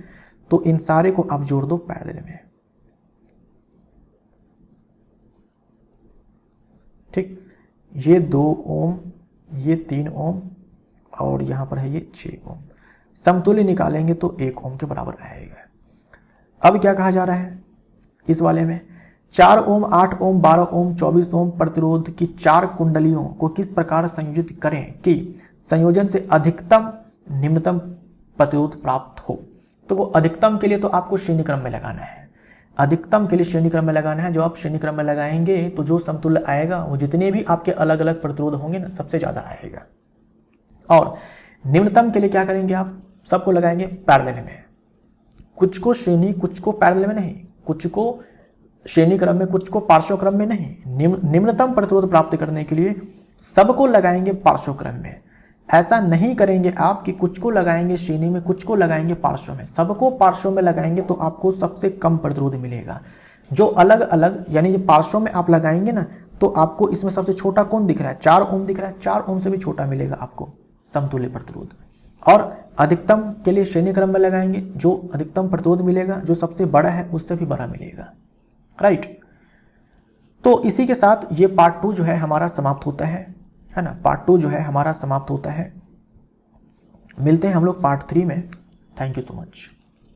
तो इन सारे को आप जोड़ दो पैरेलल में। ठीक, ये 2 ओम, ये 3 ओम और यहां पर है ये 6 ओम। समतुल्य निकालेंगे तो 1 ओम के बराबर आएगा। अब क्या कहा जा रहा है इस वाले में, 4 ओम, 8 ओम, 12 ओम, 24 ओम प्रतिरोध की 4 कुंडलियों को किस प्रकार संयोजित करें कि संयोजन से अधिकतम निम्नतम प्रतिरोध प्राप्त हो। तो वो अधिकतम के लिए तो आपको श्रेणी क्रम में लगाना है। अधिकतम के लिए श्रेणी क्रम में लगाना है। जब आप श्रेणी क्रम में लगाएंगे तो जो समतुल्य आएगा वो जितने भी आपके अलग अलग प्रतिरोध होंगे ना, सबसे ज्यादा आएगा। और निम्नतम के लिए क्या करेंगे, आप सबको लगाएंगे पैरेलल में। कुछ को श्रेणी, कुछ को पैरेलल में नहीं, कुछ को श्रेणी क्रम में, कुछ को पार्श्व क्रम में नहीं। निम्नतम प्रतिरोध प्राप्त करने के लिए सबको लगाएंगे पार्श्व क्रम में। ऐसा नहीं करेंगे आप कि कुछ को लगाएंगे श्रेणी में, कुछ को लगाएंगे पार्श्व में। सबको पार्श्व में लगाएंगे तो आपको सबसे कम प्रतिरोध मिलेगा। जो अलग अलग, यानी जो पार्श्व में आप लगाएंगे ना, तो आपको इसमें सबसे छोटा कौन दिख रहा है, 4 ओम दिख रहा है। 4 ओम से भी छोटा मिलेगा आपको समतुल्य प्रतिरोध। और अधिकतम के लिए श्रेणी क्रम में लगाएंगे, जो अधिकतम प्रतिरोध मिलेगा जो सबसे बड़ा है उससे भी बड़ा मिलेगा, राइट। तो इसी के साथ ये पार्ट 2 जो है हमारा समाप्त होता है ना। पार्ट 2 जो है हमारा समाप्त होता है। मिलते हैं हम लोग पार्ट 3 में। Thank you so much.